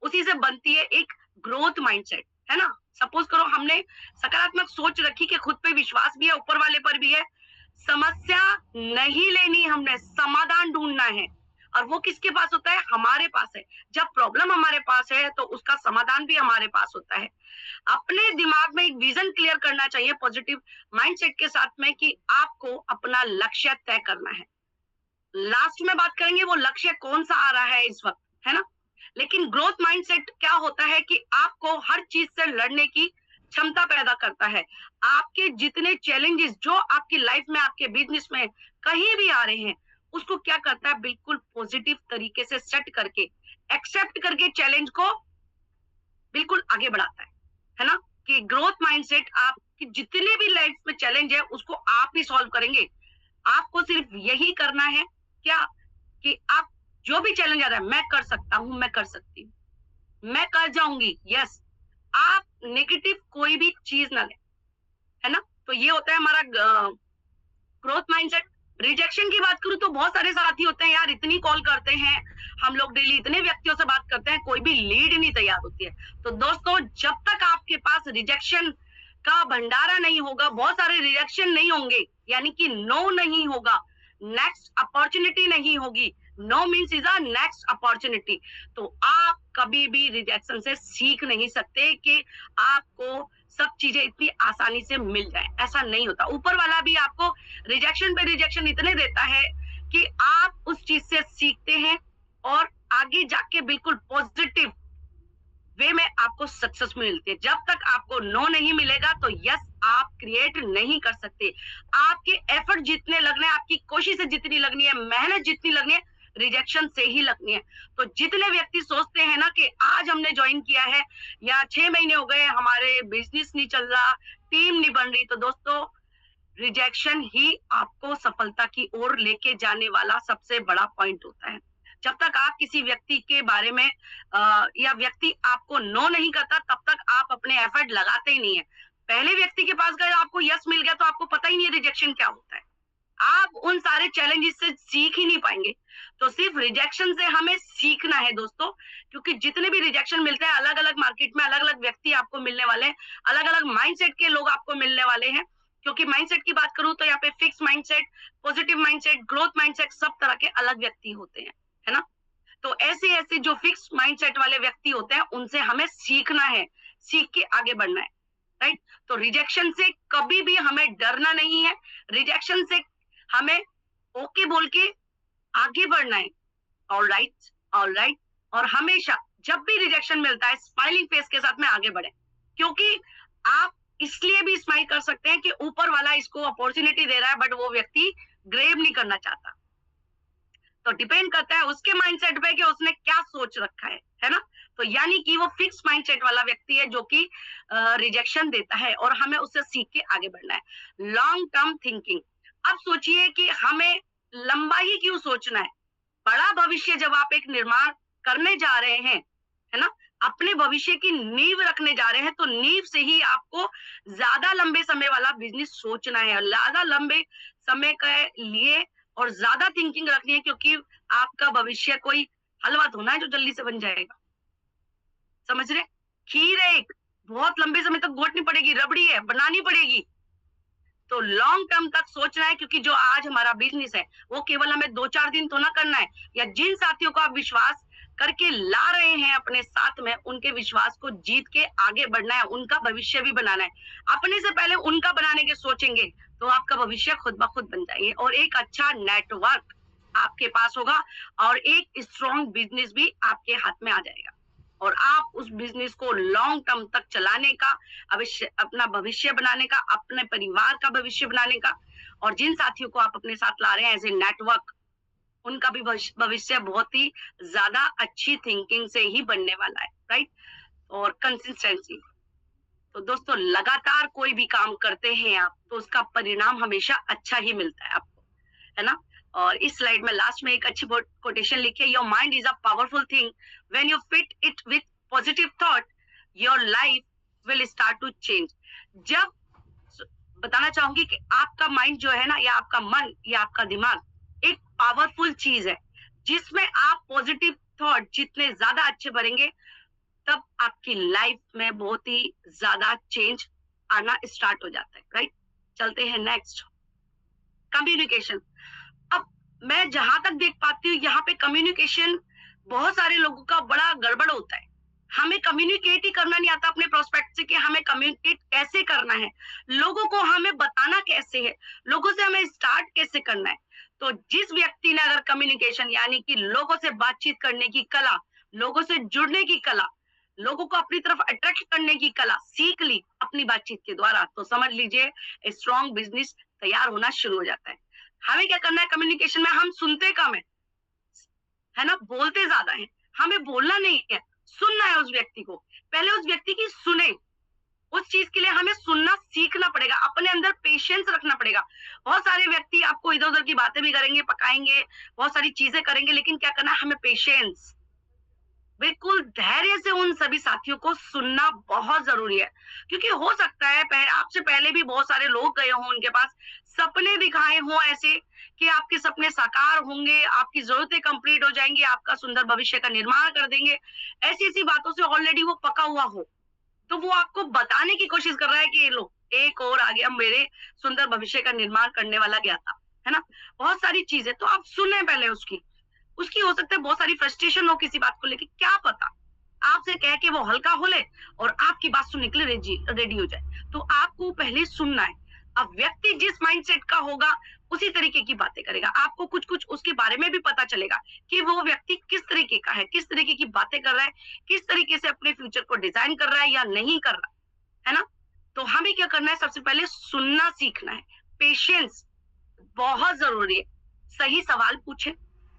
उसी से बनती है एक ग्रोथ माइंडसेट, है ना। सपोज करो हमने सकारात्मक सोच रखी कि खुद पे विश्वास भी है, ऊपर वाले पर भी है, समस्या नहीं लेनी, हमने समाधान ढूंढना है, और वो किसके पास होता है, हमारे पास है। जब प्रॉब्लम हमारे पास है तो उसका समाधान भी हमारे पास होता है। अपने दिमाग में एक विजन क्लियर करना चाहिए पॉजिटिव माइंडसेट के साथ में कि आपको अपना लक्ष्य तय करना है। लास्ट में बात करेंगे वो लक्ष्य कौन सा आ रहा है इस वक्त, है ना। लेकिन ग्रोथ माइंडसेट क्या होता है कि आपको हर चीज से लड़ने की क्षमता पैदा करता है। आपके जितने चैलेंजेस जो आपकी लाइफ में, आपके बिजनेस में कहीं भी आ रहे हैं, उसको क्या करता है, बिल्कुल पॉजिटिव तरीके से सेट करके, एक्सेप्ट करके चैलेंज को बिल्कुल आगे बढ़ाता है ना? कि ग्रोथ माइंडसेट, आपकी जितने भी लाइफ में चैलेंज है उसको आप ही सॉल्व करेंगे। आपको सिर्फ यही करना है क्या, कि आप जो भी चैलेंज आ रहा है, मैं कर सकता हूँ, मैं कर सकती हूँ, मैं कर जाऊंगी, यस। आप नेगेटिव कोई भी चीज ना लें, है ना? तो ये होता है हमारा ग्रोथ माइंडसेट। रिजेक्शन की बात करूं तो बहुत सारे साथी होते हैं यार, इतनी कॉल करते हैं हम लोग, डेली इतने व्यक्तियों से बात करते हैं, कोई भी लीड नहीं तैयार होती है। तो दोस्तों, जब तक आपके पास रिजेक्शन का भंडारा नहीं होगा, बहुत सारे रिजेक्शन नहीं होंगे, यानी कि नो नहीं होगा, नेक्स्ट अपॉर्चुनिटी नहीं होगी, no means is a next opportunity, तो आप कभी भी रिजेक्शन से सीख नहीं सकते कि आपको सब चीजें इतनी आसानी से मिल जाए। ऐसा नहीं होता। ऊपर वाला भी आपको रिजेक्शन पे रिजेक्शन इतने देता है कि आप उस चीज से सीखते हैं और आगे जाके बिल्कुल पॉजिटिव वे में आपको सक्सेस मिलती है। जब तक आपको नो नहीं मिलेगा तो यस आप क्रिएट नहीं कर सकते। आपके एफर्ट जितने लगने हैं, आपकी कोशिशें जितनी लगनी है, मेहनत जितनी लगनी है, रिजेक्शन से ही लगनी है। तो जितने व्यक्ति सोचते हैं ना कि आज हमने ज्वाइन किया है या 6 महीने हो गए, हमारे बिजनेस नहीं चल रहा, टीम नहीं बन रही, तो दोस्तों रिजेक्शन ही आपको सफलता की ओर लेके जाने वाला सबसे बड़ा पॉइंट होता है। जब तक आप किसी व्यक्ति के बारे में या व्यक्ति आपको नो नहीं करता, तब तक आप अपने एफर्ट लगाते ही नहीं है। पहले व्यक्ति के पास गए, आपको यस मिल गया, तो आपको पता ही नहीं है रिजेक्शन क्या होता है। आप उन सारे चैलेंजेस से सीख ही नहीं पाएंगे। तो सिर्फ रिजेक्शन से हमें सीखना है दोस्तों, क्योंकि जितने भी रिजेक्शन मिलते हैं, अलग अलग मार्केट में अलग अलग व्यक्ति आपको मिलने वाले हैं, अलग अलग माइंडसेट के लोग आपको मिलने वाले हैं। क्योंकि माइंडसेट की बात करूं तो यहाँ पे fix mindset, positive mindset, growth mindset, सब तरह के अलग व्यक्ति होते हैं, है ना? तो ऐसे ऐसे जो फिक्स माइंडसेट वाले व्यक्ति होते हैं, उनसे हमें सीखना है, सीख के आगे बढ़ना है, राइट? तो रिजेक्शन से कभी भी हमें डरना नहीं है, रिजेक्शन से हमें ओके बोल के आगे बढ़ना है। Alright, alright. और हमेशा जब भी रिजेक्शन मिलता है, स्माइलिंग फेस के साथ में आगे बढ़े, क्योंकि आप इसलिए भी स्माइल कर सकते हैं कि ऊपर वाला इसको अपॉर्चुनिटी दे रहा है, बट वो व्यक्ति ग्रेब नहीं करना चाहता। तो डिपेंड करता है उसके माइंडसेट पे कि उसने क्या सोच रखा है ना? तो यानी कि वो फिक्स माइंडसेट वाला व्यक्ति है जो कि रिजेक्शन देता है, और हमें उससे सीख के आगे बढ़ना है। Long term thinking. अब सोचिए कि हमें लंबा ही क्यों सोचना है? बड़ा भविष्य जब आप एक निर्माण करने जा रहे हैं, है ना, अपने भविष्य की नींव रखने जा रहे हैं, तो नींव से ही आपको ज्यादा लंबे समय वाला बिजनेस सोचना है, ज्यादा लंबे समय के लिए और ज्यादा थिंकिंग रखनी है, क्योंकि आपका भविष्य कोई हलवा थोड़ा है जो जल्दी से बन जाएगा। समझ रहे? खीर है एक, बहुत लंबे समय तक घोटनी पड़ेगी, रबड़ी है, बनानी पड़ेगी। तो लॉन्ग टर्म तक सोचना है, क्योंकि जो आज हमारा बिजनेस है वो केवल हमें 2-4 दिन तो ना करना है। या जिन साथियों को आप विश्वास करके ला रहे हैं अपने साथ में, उनके विश्वास को जीत के आगे बढ़ना है, उनका भविष्य भी बनाना है। अपने से पहले उनका बनाने के सोचेंगे तो आपका भविष्य खुद ब खुद बन जाएंगे, और एक अच्छा नेटवर्क आपके पास होगा, और एक स्ट्रॉन्ग बिजनेस भी आपके हाथ में आ जाएगा, और आप उस बिजनेस को लॉन्ग टर्म तक चलाने का, अपना भविष्य बनाने का, अपने परिवार का भविष्य बनाने का, और जिन साथियों को आप अपने साथ ला रहे हैं एज ए नेटवर्क, उनका भी भविष्य बहुत ही ज्यादा अच्छी थिंकिंग से ही बनने वाला है, राइट? और कंसिस्टेंसी। तो दोस्तों, लगातार कोई भी काम करते हैं आप, तो उसका परिणाम हमेशा अच्छा ही मिलता है आपको, है ना? और इस स्लाइड में लास्ट में एक अच्छी कोटेशन लिखी है, your mind is a powerful thing, when you fit it with positive thought, your life will start to change. जब बताना चाहूंगी कि आपका माइंड जो है ना, या आपका मन या आपका दिमाग एक पावरफुल चीज है, जिसमें आप पॉजिटिव थॉट जितने ज्यादा अच्छे भरेंगे, तब आपकी लाइफ में बहुत ही ज्यादा चेंज आना स्टार्ट हो जाता है, राइट? चलते हैं नेक्स्ट, कम्युनिकेशन। अब मैं जहां तक देख पाती हूँ, यहाँ पे कम्युनिकेशन बहुत सारे लोगों का बड़ा गड़बड़ होता है। हमें कम्युनिकेट ही करना नहीं आता अपने प्रोस्पेक्ट से कि हमें कम्युनिकेट कैसे करना है, लोगों को हमें बताना कैसे है, लोगों से हमें स्टार्ट कैसे करना है। तो जिस व्यक्ति ने अगर कम्युनिकेशन यानी कि लोगों से बातचीत करने की कला, लोगों से जुड़ने की कला लोगों को अपनी तरफ अट्रैक्ट करने की कला सीख ली अपनी बातचीत के द्वारा, तो समझ लीजिए स्ट्रॉन्ग बिजनेस तैयार होना शुरू हो जाता है। हमें क्या करना है कम्युनिकेशन में, हम सुनते कम है ना, बोलते ज्यादा है। हमें बोलना नहीं है, सुनना है उस व्यक्ति को, पहले उस व्यक्ति की सुने। उस चीज के लिए हमें सुनना सीखना पड़ेगा, अपने अंदर पेशेंस रखना पड़ेगा। बहुत सारे व्यक्ति आपको इधर उधर की बातें भी करेंगे, पकाएंगे, बहुत सारी चीजें करेंगे, लेकिन क्या करना है हमें, पेशेंस, बिल्कुल धैर्य से उन सभी साथियों को सुनना बहुत जरूरी है। क्योंकि हो सकता है आपसे पहले भी बहुत सारे लोग गए हों, उनके पास सपने दिखाए हों ऐसे कि आपके सपने साकार होंगे, आपकी जरूरतें कंप्लीट हो जाएंगी, आपका सुंदर भविष्य का निर्माण कर देंगे, ऐसी ऐसी बातों से ऑलरेडी वो पका हुआ हो, तो वो आपको बताने की कोशिश कर रहा है कि ये लो एक और आ गया, मेरे सुंदर भविष्य का निर्माण करने वाला गया था, है ना। बहुत सारी चीजें तो आप सुने पहले उसकी। उसकी हो सकता है बहुत सारी फ्रस्ट्रेशन हो किसी बात को लेके, क्या पता आपसे कह के वो हल्का हो ले और आपकी बात सुनने के लिए रेडी हो जाए। तो आपको पहले सुनना है। अब व्यक्ति जिस माइंडसेट का होगा उसी तरीके की बातें करेगा। आपको कुछ कुछ उसके बारे में भी पता चलेगा कि वो व्यक्ति किस तरीके का है, किस तरीके की बातें कर रहा है, किस तरीके से अपने फ्यूचर को डिजाइन कर रहा है या नहीं कर रहा है ना। तो हमें क्या करना है, सबसे पहले सुनना सीखना है। पेशेंस बहुत जरूरी है। सही सवाल पूछे,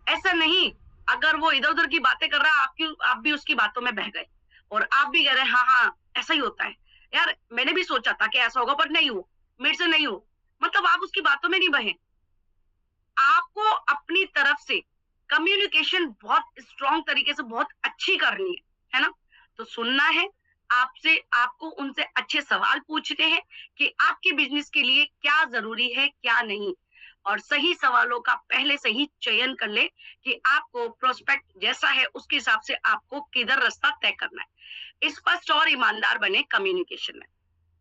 ऐसा नहीं अगर वो इधर उधर की बातें कर रहा है, आप भी उसकी बातों में बह गए और आप भी कह रहे हैं हाँ हाँ ऐसा ही होता है, यार मैंने भी सोचा था कि ऐसा होगा पर नहीं हो, मेरे से नहीं हो, मतलब आप उसकी बातों में नहीं बहे। आपको अपनी तरफ से कम्युनिकेशन बहुत स्ट्रॉन्ग तरीके से बहुत अच्छी करनी है ना। तो सुनना है, आपसे आपको उनसे अच्छे सवाल पूछने हैं कि आपके बिजनेस के लिए क्या जरूरी है क्या नहीं, और सही सवालों का पहले से ही चयन कर ले कि आपको प्रोस्पेक्ट जैसा है उसके हिसाब से आपको किधर रास्ता तय करना है। स्पष्ट और ईमानदार बने कम्युनिकेशन में।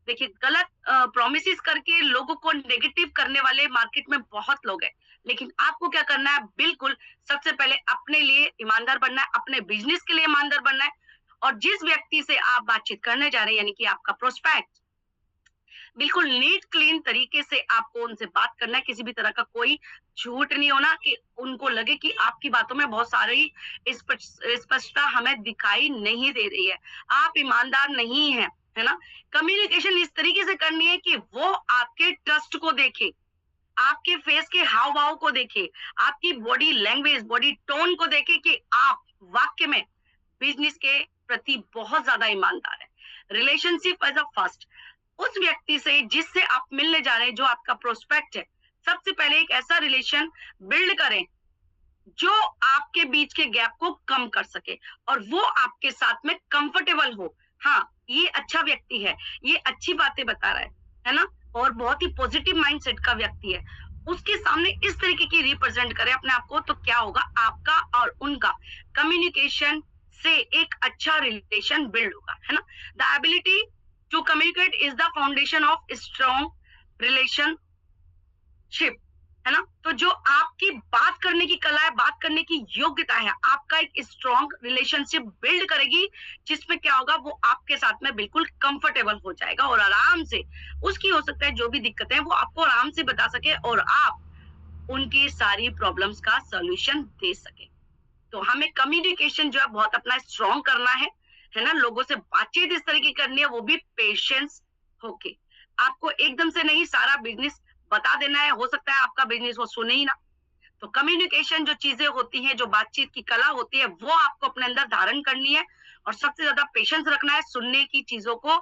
देखिए गलत प्रोमिसेस करके लोगों को नेगेटिव करने वाले मार्केट में बहुत लोग हैं, लेकिन आपको क्या करना है, बिल्कुल सबसे पहले अपने लिए ईमानदार बनना है, अपने बिजनेस के लिए ईमानदार बनना है। और जिस व्यक्ति से आप बातचीत करने जा रहे हैं यानी कि आपका प्रोस्पेक्ट, बिल्कुल नीट क्लीन तरीके से आपको उनसे बात करना है। किसी भी तरह का कोई झूठ नहीं होना कि उनको लगे कि आपकी बातों में बहुत सारी स्पष्टता हमें दिखाई नहीं दे रही है, आप ईमानदार नहीं है, है ना। कम्युनिकेशन इस तरीके से करनी है कि वो आपके ट्रस्ट को देखे, आपके फेस के हाव भाव को देखे, आपकी बॉडी लैंग्वेज बॉडी टोन को देखे कि आप वाक्य में बिजनेस के प्रति बहुत ज्यादा ईमानदार है। रिलेशनशिप एज अ फर्स्ट, उस व्यक्ति से जिससे आप मिलने जा रहे हैं, जो आपका प्रोस्पेक्ट है, सबसे पहले एक ऐसा रिलेशन बिल्ड करें जो आपके बीच के गैप को कम कर सके और वो आपके साथ में कंफर्टेबल हो। हाँ, ये अच्छा व्यक्ति है, ये अच्छी बातें बता रहा है ना, और बहुत ही पॉजिटिव माइंडसेट का व्यक्ति है, उसके सामने इस तरीके की रिप्रेजेंट करें अपने आप को, तो क्या होगा, आपका और उनका कम्युनिकेशन से एक अच्छा रिलेशन बिल्ड होगा, है ना। The ability to communicate is the foundation of strong relationship, है ना। तो जो आपकी बात करने की कला है, बात करने की योग्यता है, आपका एक स्ट्रॉन्ग रिलेशनशिप बिल्ड करेगी, जिसमें क्या होगा, वो आपके साथ में बिल्कुल कंफर्टेबल हो जाएगा और आराम से उसकी हो सकता है जो भी दिक्कतें हैं वो आपको आराम से बता सके और आप उनकी सारी प्रॉब्लम्स का सॉल्यूशन दे सके। तो हमें कम्युनिकेशन जो है बहुत अपना स्ट्रॉन्ग करना है ना। लोगों से बातचीत इस तरह की करनी है, वो भी पेशेंस होके। आपको एकदम से नहीं सारा बिजनेस बता देना है, हो सकता है आपका बिजनेस वो सुने ही ना। तो कम्युनिकेशन जो चीजें होती हैं, जो बातचीत की कला होती है, वो आपको अपने अंदर धारण करनी है और सबसे ज्यादा पेशेंस रखना है। सुनने की चीजों को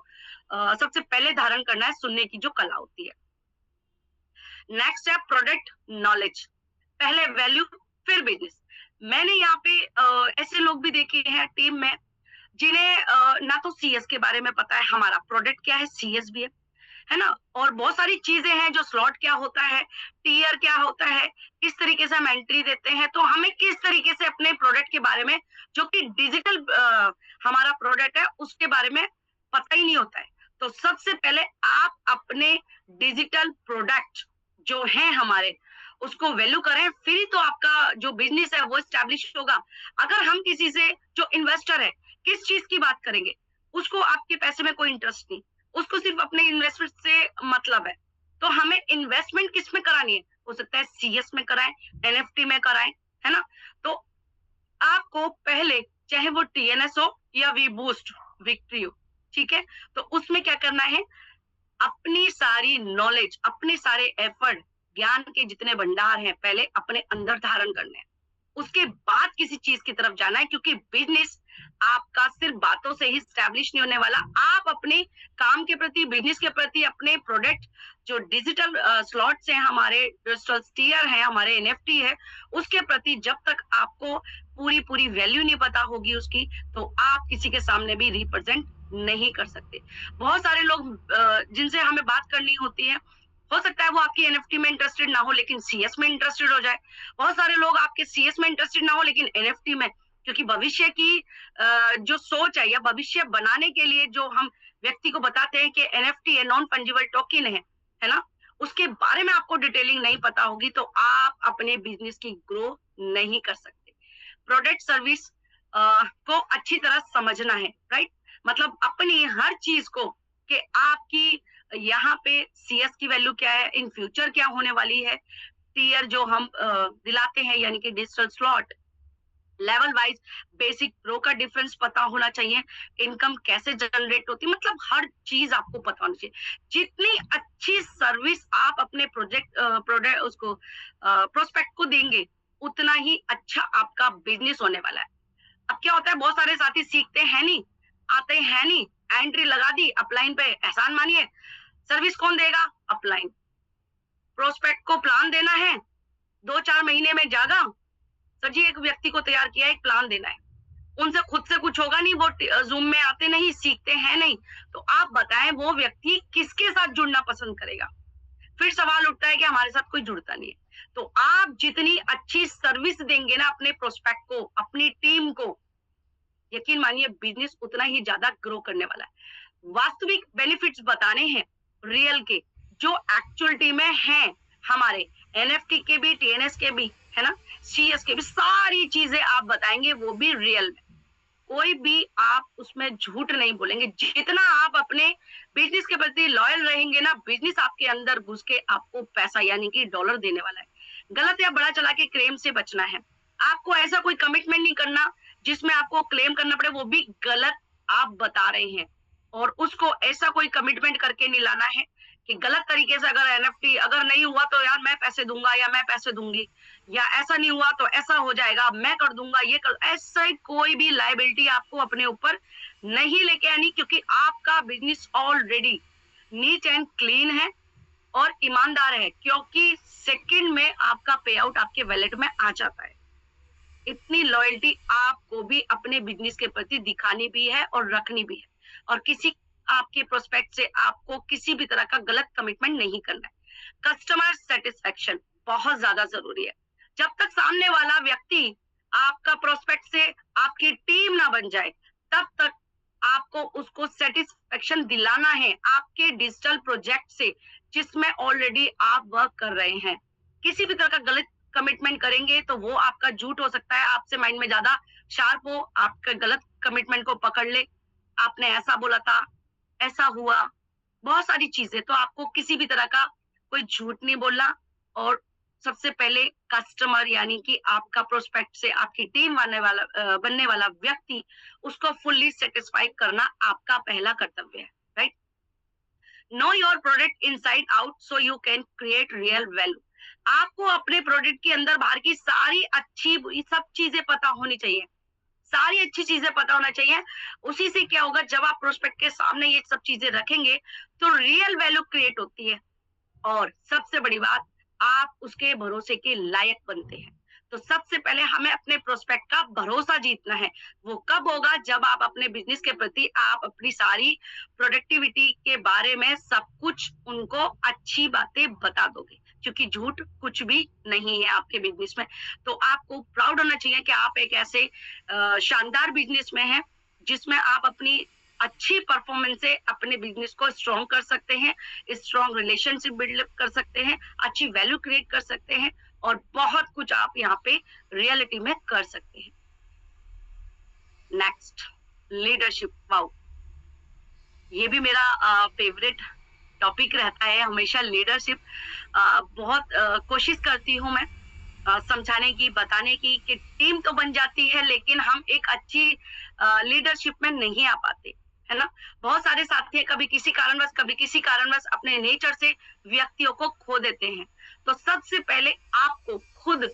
सबसे पहले धारण करना है, सुनने की जो कला होती है। नेक्स्ट है प्रोडक्ट नॉलेज, पहले वैल्यू फिर बिजनेस। मैंने यहाँ पे ऐसे लोग भी देखे हैं टीम में जिन्हें ना तो सीएस के बारे में पता है, हमारा प्रोडक्ट क्या है, सीएस भी है ना, और बहुत सारी चीजें हैं, जो स्लॉट क्या होता है, टीयर क्या होता है, किस तरीके से हम एंट्री देते हैं। तो हमें किस तरीके से अपने प्रोडक्ट के बारे में, जो कि डिजिटल हमारा प्रोडक्ट है, उसके बारे में पता ही नहीं होता है। तो सबसे पहले आप अपने डिजिटल प्रोडक्ट जो है हमारे, उसको वैल्यू करें, फिर ही तो आपका जो बिजनेस है वो स्टैब्लिश होगा। अगर हम किसी से, जो इन्वेस्टर है, किस चीज की बात करेंगे, उसको आपके पैसे में कोई इंटरेस्ट नहीं, उसको सिर्फ अपने इन्वेस्टमेंट से मतलब है, तो हमें इन्वेस्टमेंट किस में करानी है, हो सकता है सीएस में कराएं, एनएफटी में कराएं, है ना। तो आपको पहले, चाहे वो टीएनएस हो या वी बूस्ट, विक्ट्री हो, ठीक है? तो उसमें क्या करना है, अपनी सारी नॉलेज, अपने सारे एफर्ट, ज्ञान के जितने भंडार हैं, पहले अपने अंदर धारण करने हैं। उसके बाद किसी चीज की तरफ जाना है, क्योंकि बिजनेस आपका सिर्फ बातों से ही स्टैब्लिश नहीं होने वाला। आप अपने काम के प्रति, बिजनेस के प्रति, अपने प्रोडक्ट जो डिजिटल स्लॉट्स हैं, हमारे डिजिटल स्टीयर है, हमारे एनएफटी है, उसके प्रति जब तक आपको पूरी पूरी वैल्यू नहीं पता होगी उसकी, तो आप किसी के सामने भी रिप्रेजेंट नहीं कर सकते। बहुत सारे लोग जिनसे हमें बात करनी होती है, हो सकता है वो आपकी एनएफटी में इंटरेस्टेड ना हो लेकिन सीएस में इंटरेस्टेड हो जाए। बहुत सारे लोग आपके सीएस में इंटरेस्टेड ना हो लेकिन एनएफटी में, क्योंकि भविष्य की जो सोच है या भविष्य बनाने के लिए जो हम व्यक्ति को बताते हैं कि एनएफटी है, नॉन फंजिबल टोकन है ना, उसके बारे में आपको डिटेलिंग नहीं पता होगी तो आप अपने बिजनेस की ग्रो नहीं कर सकते। प्रोडक्ट सर्विस को अच्छी तरह समझना है, राइट? मतलब अपनी हर चीज को कि आपकी यहाँ पे सीएस की वैल्यू क्या है, इन फ्यूचर क्या होने वाली है, टीयर जो हम दिलाते हैं यानी कि digital slot, level wise basic pro का डिफरेंस पता होना चाहिए, इनकम कैसे जनरेट होती है, मतलब हर चीज आपको पता होनी चाहिए। जितनी अच्छी सर्विस आप अपने प्रोडक्ट उसको प्रोस्पेक्ट को देंगे, उतना ही अच्छा आपका बिजनेस होने वाला है। अब क्या होता है, बहुत सारे साथी सीखते हैं नहीं, आते हैं नहीं, एंट्री लगा दी अपलाइन पे, एहसान मानिए, सर्विस कौन देगा? अपलाइन। प्रोस्पेक्ट को प्लान देना है, 2-4 महीने में जागा, सर जी एक व्यक्ति को तैयार किया, एक प्लान देना है, उनसे खुद से कुछ होगा नहीं, वो जूम में आते नहीं, सीखते हैं नहीं, तो आप बताएं वो व्यक्ति किसके साथ जुड़ना पसंद करेगा? फिर सवाल उठता है कि हमारे साथ कोई जुड़ता नहीं है। तो आप जितनी अच्छी सर्विस देंगे ना अपने प्रोस्पेक्ट को, अपनी टीम को, यकीन मानिए बिजनेस उतना ही ज्यादा ग्रो करने वाला है। वास्तविक बेनिफिट्स बताने हैं रियल के, जो एक्चुअलिटी में हैं, हमारे एनएफटी के भी, टीएनएस के भी, है ना, सीएस के भी, सारी चीजें आप बताएंगे, वो भी रियल में। कोई भी आप उसमें झूठ नहीं बोलेंगे। जितना आप अपने बिजनेस के प्रति लॉयल रहेंगे ना, बिजनेस आपके अंदर घुस के आपको पैसा यानी कि डॉलर देने वाला है। गलत या बड़ा चला के क्लेम से बचना है। आपको ऐसा कोई कमिटमेंट नहीं करना जिसमें आपको क्लेम करना पड़े, वो भी गलत आप बता रहे हैं, और उसको ऐसा कोई कमिटमेंट करके नहीं लाना है कि गलत तरीके से अगर एनएफटी अगर नहीं हुआ तो यार मैं पैसे दूंगा या मैं पैसे दूंगी, या ऐसा नहीं हुआ तो ऐसा हो जाएगा, मैं कर दूंगा, ये कर, ऐसा कोई भी लायबिलिटी आपको अपने ऊपर नहीं लेके आनी, क्योंकि आपका business already neat and clean है और ईमानदार है, क्योंकि सेकंड में आपका पे आउट आपके वैलेट में आ जाता है। इतनी लॉयल्टी आपको भी अपने बिजनेस के प्रति दिखानी भी है और रखनी भी है, और किसी आपके प्रोस्पेक्ट से आपको किसी भी तरह का गलत कमिटमेंट नहीं करना है। कस्टमर सेटिस्फेक्शन बहुत ज्यादा जरूरी है। जब तक सामने वाला व्यक्ति आपका प्रोस्पेक्ट से आपकी टीम ना बन जाए, तब तक आपको उसको सेटिस्फेक्शन दिलाना है आपके डिजिटल प्रोजेक्ट से, जिसमें ऑलरेडी आप वर्क कर रहे हैं। किसी भी तरह का गलत कमिटमेंट करेंगे तो वो आपका झूठ हो सकता है, आपसे माइंड में ज्यादा शार्प हो, आपके गलत कमिटमेंट को पकड़ ले, आपने ऐसा बोला था, ऐसा हुआ, बहुत सारी चीजें। तो आपको किसी भी तरह का कोई झूठ नहीं बोलना, और सबसे पहले कस्टमर यानी कि आपका प्रोस्पेक्ट से आपकी टीम बनने वाला व्यक्ति, उसको फुल्ली सेटिस्फाई करना आपका पहला कर्तव्य है, right? Know your product inside out so you can create real value. आपको अपने प्रोडक्ट के अंदर बाहर की सारी अच्छी सब चीजें पता होनी चाहिए, सारी अच्छी चीजें पता होना चाहिए। उसी से क्या होगा, जब आप प्रोस्पेक्ट के सामने ये सब चीजें रखेंगे तो रियल वैल्यू क्रिएट होती है, और सबसे बड़ी बात, आप उसके भरोसे के लायक बनते हैं। तो सबसे पहले हमें अपने प्रोस्पेक्ट का भरोसा जीतना है। वो कब होगा, जब आप अपने बिजनेस के प्रति आप अपनी सारी प्रोडक्टिविटी के बारे में सब कुछ उनको अच्छी बातें बता दोगे, क्योंकि झूठ कुछ भी नहीं है आपके बिजनेस में। तो आपको प्राउड होना चाहिए कि आप एक ऐसे शानदार बिजनेस में हैं जिसमें आप अपनी अच्छी परफॉर्मेंस से अपने बिजनेस को स्ट्रॉन्ग कर सकते हैं, स्ट्रॉन्ग रिलेशनशिप बिल्ड कर सकते हैं, अच्छी वैल्यू क्रिएट कर सकते हैं, और बहुत कुछ आप यहाँ पे रियलिटी में कर सकते हैं। Next, leadership. वाओ, ये भी मेरा फेवरेट टॉपिक रहता है हमेशा, लीडरशिप। बहुत कोशिश करती हूँ मैं समझाने की, बताने की कि टीम तो बन जाती है लेकिन हम एक अच्छी लीडरशिप में नहीं आ पाते। है ना? बहुत सारे साथी हैं, कभी किसी कारणवश अपने नेचर से व्यक्तियों को खो देते हैं। तो सबसे पहले आपको खुद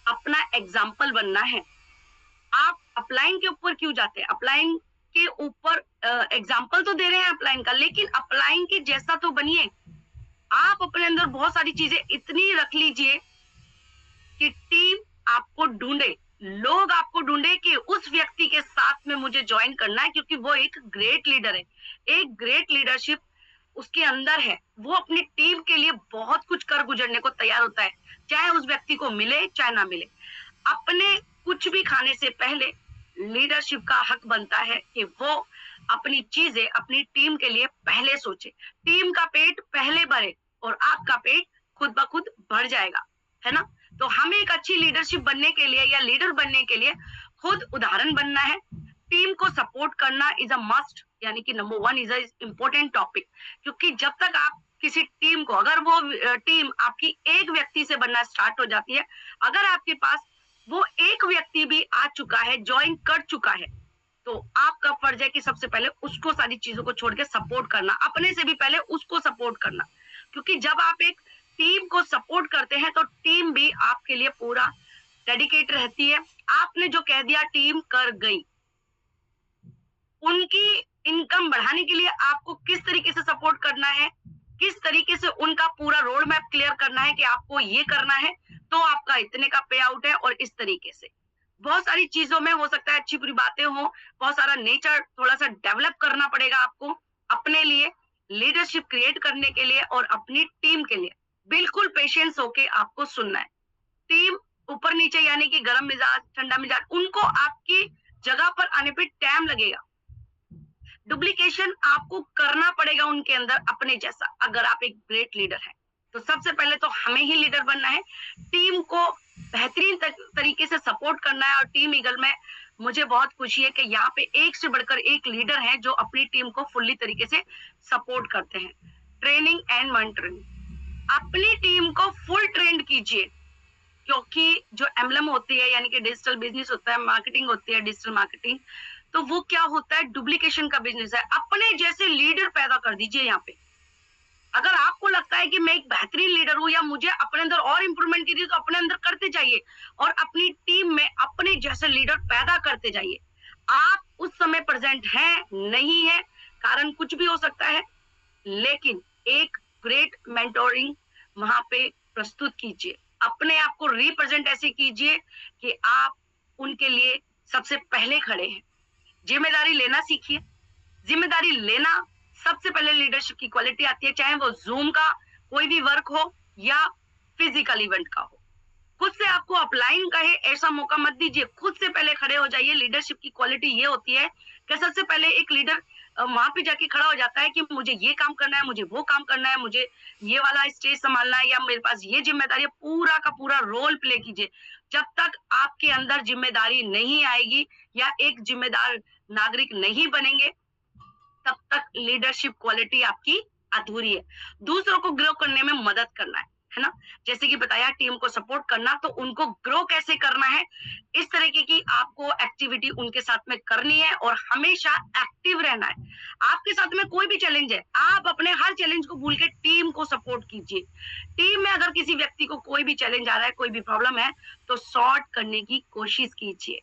अपना एग्जाम्पल बनना है। आप अपलाइन के ऊपर क्यों जाते हैं? अपलाइन के ऊपर एग्जाम्पल तो दे रहे हैं अपलाइन का, लेकिन अपलाइन के जैसा तो बनिए। आप अपने अंदर बहुत सारी चीजें इतनी रख लीजिए कि टीम आपको ढूंढे, लोग आपको ढूंढे कि उस व्यक्ति के साथ में मुझे ज्वाइन करना है, क्योंकि वो एक ग्रेट लीडर है। एक ग्रेट लीडरशिप उसके अंदर है। वो अपनी टीम के लिए बहुत कुछ कर गुजरने को तैयार होता है, चाहे उस व्यक्ति को मिले चाहे ना मिले। अपने कुछ भी खाने से पहले लीडरशिप का हक बनता है कि वो अपनी चीजें अपनी टीम के लिए पहले सोचे। टीम का पेट पहले भरे और आपका पेट खुद ब खुद भर जाएगा, है ना? तो हमें एक अच्छी लीडरशिप बनने के लिए या लीडर बनने के लिए खुद उदाहरण बनना है। टीम को सपोर्ट करना इज अ मस्ट, यानी कि number 1 is a important topic. क्योंकि जब तक आप किसी टीम को, अगर वो टीम आपकी एक व्यक्ति से बनना स्टार्ट हो जाती है, अगर आपके पास वो एक व्यक्ति भी आ चुका है, ज्वाइन कर चुका है, तो आपका फर्ज है कि सबसे पहले उसको सारी चीजों को छोड़ के सपोर्ट करना, अपने से भी पहले उसको सपोर्ट करना। क्योंकि जब आप एक टीम को सपोर्ट करते हैं तो टीम भी आपके लिए पूरा डेडिकेट रहती है। आपने जो कह दिया टीम कर गई। उनकी इनकम बढ़ाने के लिए आपको किस तरीके से सपोर्ट करना है, किस तरीके से उनका पूरा रोड मैप क्लियर करना है कि आपको ये करना है तो आपका इतने का पे आउट है, और इस तरीके से बहुत सारी चीजों में हो सकता है अच्छी बुरी बातें हो, बहुत सारा नेचर थोड़ा सा डेवलप करना पड़ेगा आपको अपने लिए, लीडरशिप क्रिएट करने के लिए और अपनी टीम के लिए। बिल्कुल पेशेंस होके आपको सुनना है। टीम ऊपर नीचे यानी कि गर्म मिजाज ठंडा मिजाज, उनको आपकी जगह पर आने पे टाइम लगेगा। डुप्लीकेशन आपको करना पड़ेगा उनके अंदर अपने जैसा, अगर आप एक ग्रेट लीडर हैं। तो सबसे पहले तो हमें ही लीडर बनना है, टीम को बेहतरीन तरीके से सपोर्ट करना है। और टीम ईगल में मुझे बहुत खुशी है कि यहाँ पे एक से बढ़कर एक लीडर है जो अपनी टीम को फुल्ली तरीके से सपोर्ट करते हैं। ट्रेनिंग एंड मेंटरिंग, अपनी टीम को फुल ट्रेंड कीजिए, क्योंकि जो एमएलएम होती है यानी कि डिजिटल बिजनेस होता है, मार्केटिंग होती है, डिजिटल मार्केटिंग, तो वो क्या होता है, डुप्लीकेशन का बिजनेस है। अपने जैसे लीडर पैदा कर दीजिए यहाँ पे। अगर आपको लगता है कि मैं एक बेहतरीन लीडर हूं या मुझे अपने अंदर और इंप्रूवमेंट कीजिए, तो अपने अंदर करते जाइए और अपनी टीम में अपने जैसे लीडर पैदा करते जाइए। आप उस समय प्रेजेंट हैं नहीं है, कारण कुछ भी हो सकता है, लेकिन एक ग्रेट मेंटोरिंग वहां पे प्रस्तुत कीजिए। अपने आप को रिप्रेजेंट ऐसे कीजिए कि आप उनके लिए सबसे पहले खड़े हैं। जिम्मेदारी लेना सीखिए। जिम्मेदारी लेना सबसे पहले लीडरशिप की क्वालिटी आती है, चाहे वो जूम का कोई भी वर्क हो या फिजिकल इवेंट का हो। खुद से आपको अपलाइन कहे ऐसा मौका मत दीजिए, खुद से पहले खड़े हो जाइए। लीडरशिप की क्वालिटी ये होती है कि सबसे पहले एक लीडर वहां पे जाके खड़ा हो जाता है कि मुझे ये काम करना है, मुझे वो काम करना है, मुझे ये वाला स्टेज संभालना है, या मेरे पास ये जिम्मेदारी है। पूरा का पूरा रोल प्ले कीजिए। जब तक आपके अंदर जिम्मेदारी नहीं आएगी या एक जिम्मेदार नागरिक नहीं बनेंगे, तब तक लीडरशिप क्वालिटी आपकी अधूरी है। दूसरों को ग्रो करने में मदद करना है ना, जैसे कि बताया टीम को सपोर्ट करना, तो उनको ग्रो कैसे करना है, इस तरीके की आपको एक्टिविटी उनके साथ में करनी है और हमेशा एक्टिव रहना है। आपके साथ में कोई भी चैलेंज है, आप अपने हर चैलेंज को भूल के टीम को सपोर्ट कीजिए। टीम में अगर किसी व्यक्ति को कोई भी चैलेंज आ रहा है, कोई भी प्रॉब्लम है, तो सॉर्ट करने की कोशिश कीजिए।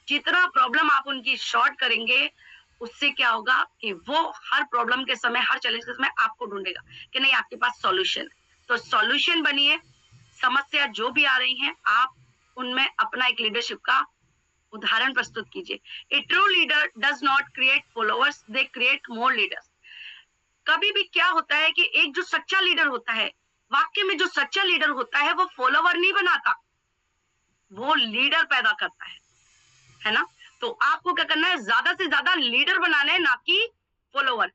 जितना प्रॉब्लम आप उनकी शॉर्ट करेंगे, उससे क्या होगा कि वो हर प्रॉब्लम के समय, हर चैलेंज के समय आपको ढूंढेगा कि नहीं आपके पास सॉल्यूशन है। तो सॉल्यूशन बनिए। समस्या जो भी आ रही हैं, आप उनमें अपना एक लीडरशिप का उदाहरण प्रस्तुत कीजिए। A true leader does not create followers, they create more leaders. कभी भी क्या होता है कि एक जो सच्चा लीडर होता है, वाकई में जो सच्चा लीडर होता है, वो फॉलोवर नहीं बनाता, वो लीडर पैदा करता है ना। तो आपको क्या करना है, ज्यादा से ज्यादा लीडर बनाना है, ना कि फॉलोवर।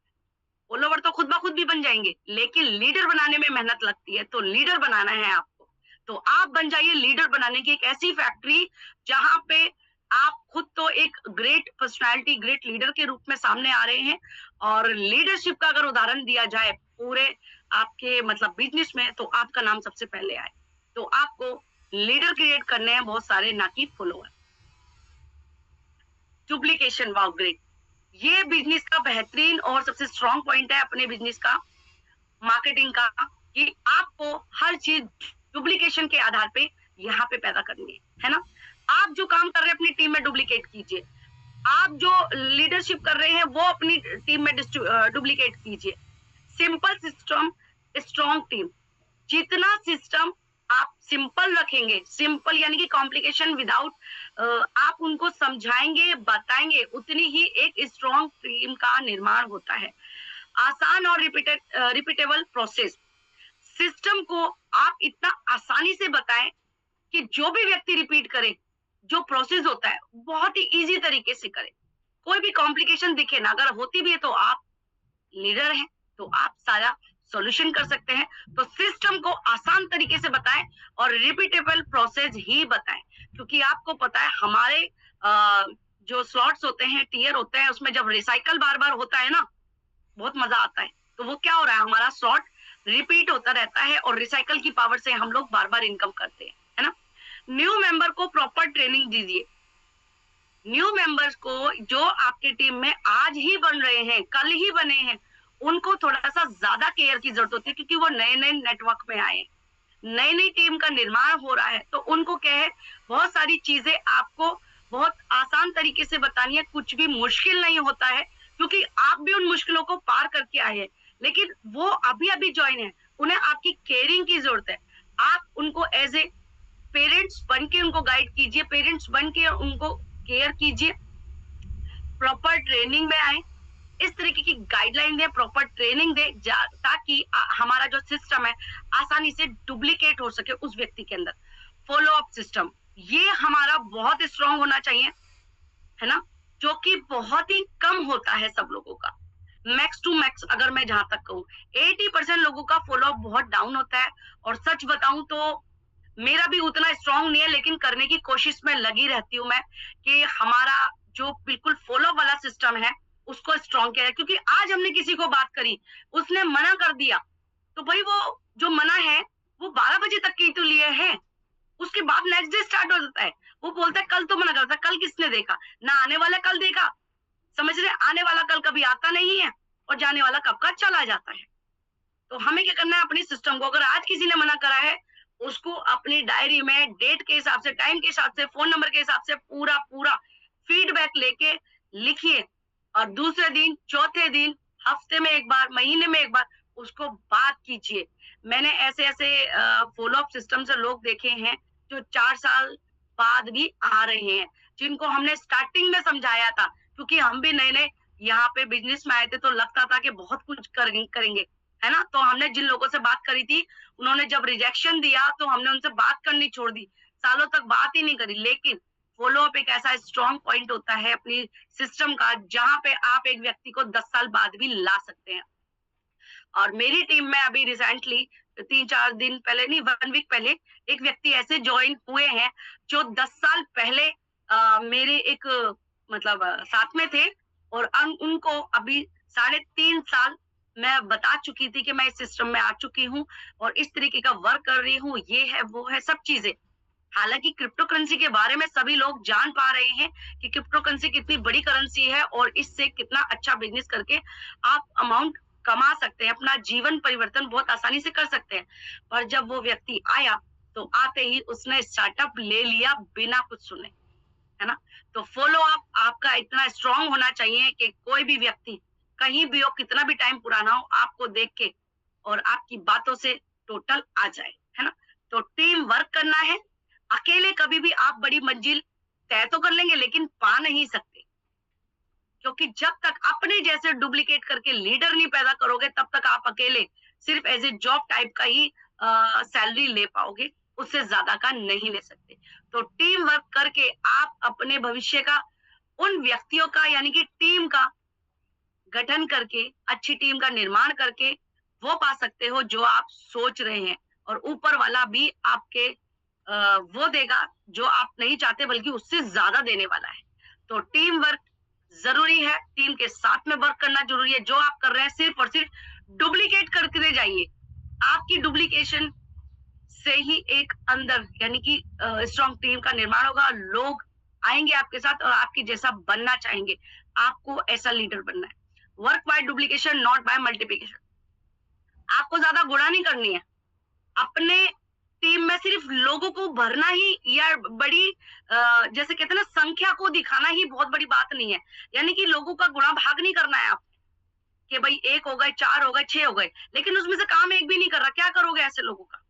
फॉलोवर तो खुद ब खुद भी बन जाएंगे, लेकिन लीडर बनाने में मेहनत लगती है, तो लीडर बनाना है आपको। तो आप बन जाइए लीडर बनाने की एक ऐसी फैक्ट्री जहां पे आप खुद तो एक ग्रेट पर्सनालिटी, ग्रेट लीडर के रूप में सामने आ रहे हैं, और लीडरशिप का अगर उदाहरण दिया जाए पूरे आपके मतलब बिजनेस में, तो आपका नाम सबसे पहले आए। तो आपको लीडर क्रिएट करने हैं बहुत सारे, ना कि फॉलोवर। Duplication, wow great. ये बिजनेस का बेहतरीन और सबसे स्ट्रॉन्ग पॉइंट है अपने बिजनेस का, मार्केटिंग का, कि आपको हर चीज डुप्लीकेशन के आधार पे यहाँ पे पैदा करनी है ना। आप जो काम कर रहे हैं अपनी टीम में डुप्लीकेट कीजिए, आप जो लीडरशिप कर रहे हैं वो अपनी टीम में डुप्लीकेट कीजिए। Simple system, strong team. जितना सिस्टम आप सिंपल रखेंगे, सिंपल यानी कि कॉम्प्लिकेशन विदाउट, आप उनको समझाएंगे, बताएंगे, उतनी ही एक स्ट्रॉन्ग टीम का निर्माण होता है। आसान और रिपीटेबल प्रोसेस। सिस्टम को आप इतना आसानी से बताएं कि जो भी व्यक्ति रिपीट करे, जो प्रोसेस होता है बहुत ही इजी तरीके से करे। कोई भी कॉम्प्लिकेशन दिखे ना, अगर होती भी है तो आप लीडर हैं, तो आप सारा सॉल्यूशन कर सकते हैं। तो सिस्टम को आसान तरीके से बताएं और रिपीटेबल प्रोसेस ही बताएं, क्योंकि आपको पता है हमारे जो स्लॉट्स होते हैं, टीयर होते हैं, उसमें जब रिसाइकल बार बार होता है ना, बहुत मजा आता है। तो वो क्या हो रहा है, हमारा स्लॉट रिपीट होता रहता है और रिसाइकल की पावर से हम लोग बार बार इनकम करते हैं, है ना। न्यू मेंबर को प्रॉपर ट्रेनिंग दीजिए। न्यू मेंबर्स को जो आपके टीम में आज ही बन रहे हैं, कल ही बने हैं, उनको थोड़ा सा ज्यादा केयर की जरूरत होती है, क्योंकि वो नए नए नेटवर्क में आए, नई नई टीम का निर्माण हो रहा है। तो उनको क्या है, बहुत सारी चीजें आपको बहुत आसान तरीके से बतानी है। कुछ भी मुश्किल नहीं होता है, क्योंकि आप भी उन मुश्किलों को पार करके आए हैं, लेकिन वो अभी अभी ज्वाइन है, उन्हें आपकी केयरिंग की जरूरत है। आप उनको एज ए पेरेंट्स बन के उनको गाइड कीजिए, पेरेंट्स बन के उनको केयर कीजिए, प्रॉपर ट्रेनिंग में आए, इस तरीके की गाइडलाइन दे, प्रॉपर ट्रेनिंग दे, ताकि हमारा जो सिस्टम है आसानी से डुप्लीकेट हो सके उस व्यक्ति के अंदर। फॉलो अप सिस्टम, ये हमारा बहुत स्ट्रांग होना चाहिए, है ना, जो कि बहुत ही कम होता है सब लोगों का। मैक्स टू मैक्स अगर मैं जहां तक कहूँ, 80% लोगों का फॉलो अप बहुत डाउन होता है। और सच बताऊं तो मेरा भी उतना स्ट्रांग नहीं है, लेकिन करने की कोशिश में लगी रहती हूँ मैं, कि हमारा जो बिल्कुल फॉलो वाला सिस्टम है उसको स्ट्रांग किया है। क्योंकि आज हमने किसी को बात करी, उसने मना कर दिया, तो भाई वो जो मना है वो 12 बजे तक की तो लिए है, उसके बाद नेक्स्ट डे स्टार्ट हो जाता है। वो बोलता है कल तो मना करता है, कल किसने देखा ना, आने वाला कल देखा। समझ रहे, आने वाला कल कभी आता नहीं है और जाने वाला कब का चला जाता है। तो हमें क्या करना है, अपनी सिस्टम को, अगर आज किसी ने मना करा है, उसको अपनी डायरी में डेट के हिसाब से, टाइम के हिसाब से, फोन नंबर के हिसाब से पूरा पूरा फीडबैक लेके लिखिए, और दूसरे दिन, चौथे दिन, हफ्ते में एक बार, महीने में एक बार उसको बात कीजिए। मैंने ऐसे ऐसे फॉलो अप सिस्टम से लोग देखे हैं जो 4 साल बाद भी आ रहे हैं, जिनको हमने स्टार्टिंग में समझाया था, क्योंकि हम भी नए नए यहाँ पे बिजनेस में आए थे, तो लगता था कि बहुत कुछ करेंगे, है ना। तो हमने जिन लोगों से बात करी थी, उन्होंने जब रिजेक्शन दिया तो हमने उनसे बात करनी छोड़ दी, सालों तक बात ही नहीं करी। लेकिन फॉलो अप एक ऐसा स्ट्रॉन्ग पॉइंट होता है अपनी सिस्टम का, जहां पे आप एक व्यक्ति को 10 साल बाद भी ला सकते हैं। और मेरी टीम में अभी रिसेंटली 3-4 दिन पहले, नहीं 1 वीक पहले, एक व्यक्ति ऐसे ज्वाइन हुए हैं जो 10 साल पहले मेरे एक मतलब साथ में थे, और उनको अभी 3.5 साल मैं बता चुकी थी कि मैं इस सिस्टम में आ चुकी हूँ और इस तरीके का वर्क कर रही हूँ, ये है वो है सब चीजें। हालांकि क्रिप्टो करेंसी के बारे में सभी लोग जान पा रहे हैं कि क्रिप्टो करेंसी कितनी बड़ी करेंसी है और इससे कितना अच्छा बिजनेस करके आप अमाउंट कमा सकते हैं, अपना जीवन परिवर्तन बहुत आसानी से कर सकते हैं। पर जब वो व्यक्ति आया तो आते ही उसने स्टार्टअप ले लिया बिना कुछ सुने, है ना। तो फॉलो अप आपका इतना स्ट्रांग होना चाहिए कि कोई भी व्यक्ति कहीं भी हो, कितना भी टाइम पुराना हो, आपको देख के और आपकी बातों से टोटल आ जाए, है ना। तो टीम वर्क करना है। अकेले कभी भी आप बड़ी मंजिल तय तो कर लेंगे, लेकिन पा नहीं सकते, क्योंकि जब तक अपने जैसे डुप्लीकेट करके लीडर नहीं पैदा करोगे, तब तक आप अकेले सिर्फ एज ए जॉब टाइप का ही सैलरी ले पाओगे, उससे ज्यादा का नहीं ले सकते। तो टीम वर्क करके आप अपने भविष्य का, उन व्यक्तियों का यानी कि टीम का गठन करके, अच्छी टीम का निर्माण करके वो पा सकते हो जो आप सोच रहे हैं, और ऊपर वाला भी आपके वो देगा जो आप नहीं चाहते, बल्कि उससे ज्यादा देने वाला है। तो टीम वर्क जरूरी है, टीम के साथ में वर्क करना जरूरी है। जो आप कर रहे हैं सिर्फ और सिर्फ डुप्लीकेट करते जाइए, आपकी डुप्लीकेशन से ही एक अंदर यानी कि स्ट्रॉन्ग टीम का निर्माण होगा। लोग आएंगे आपके साथ और आपकी जैसा बनना चाहेंगे। आपको ऐसा लीडर बनना है। Work by duplication, not by multiplication. आपको ज्यादा गुणा नहीं करनी है, अपने टीम में सिर्फ लोगों को भरना ही या बड़ी जैसे कहते हैं ना, संख्या को दिखाना ही बहुत बड़ी बात नहीं है। यानी कि लोगों का गुणा भाग नहीं करना है आप, कि भाई 1 हो गए, 4 हो गए, 6 हो गए, लेकिन उसमें से काम एक भी नहीं कर रहा, क्या करोगे ऐसे लोगों का?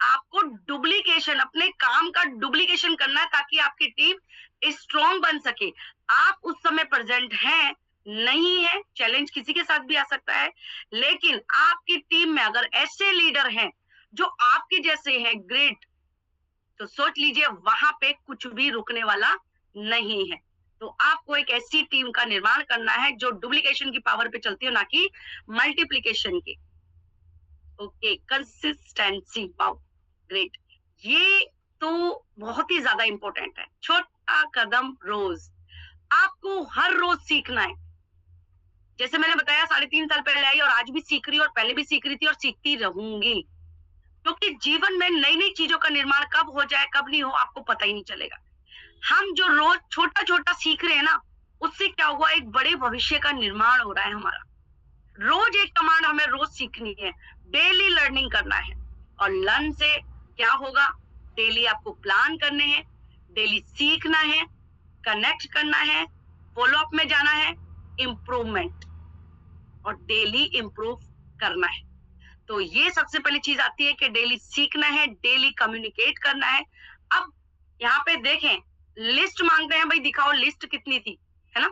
आपको डुप्लीकेशन, अपने काम का डुप्लीकेशन करना है ताकि आपकी टीम स्ट्रॉन्ग बन सके। आप उस समय प्रेजेंट हैं, नहीं है, चैलेंज किसी के साथ भी आ सकता है, लेकिन आपकी टीम में अगर ऐसे लीडर हैं जो आपके जैसे हैं ग्रेट, तो सोच लीजिए वहां पे कुछ भी रुकने वाला नहीं है। तो आपको एक ऐसी टीम का निर्माण करना है जो डुप्लीकेशन की पावर पे चलती हो, ना कि मल्टीप्लिकेशन की। ओके, कंसिस्टेंसी, वाओ ग्रेट, ये तो बहुत ही ज्यादा इंपॉर्टेंट है। छोटा कदम रोज, आपको हर रोज सीखना है। जैसे मैंने बताया 3.5 साल पहले आई और आज भी सीख रही हूँ, और पहले भी सीख रही थी और सीखती रहूंगी, क्योंकि जीवन में नई नई चीजों का निर्माण कब हो जाए कब नहीं हो आपको पता ही नहीं चलेगा। हम जो रोज छोटा छोटा सीख रहे हैं ना, उससे क्या हुआ, एक बड़े भविष्य का निर्माण हो रहा है हमारा। रोज एक कमांड हमें रोज सीखनी है, डेली लर्निंग करना है। और लर्न से क्या होगा, डेली आपको प्लान करने हैं, डेली सीखना है, कनेक्ट करना है, फॉलो अप में जाना है, इम्प्रूवमेंट, और डेली इम्प्रूव करना है। तो ये सबसे पहली चीज आती है कि डेली सीखना है, डेली कम्युनिकेट करना है। अब यहाँ पे देखें, लिस्ट मांगते हैं, भाई दिखाओ लिस्ट कितनी थी, है ना?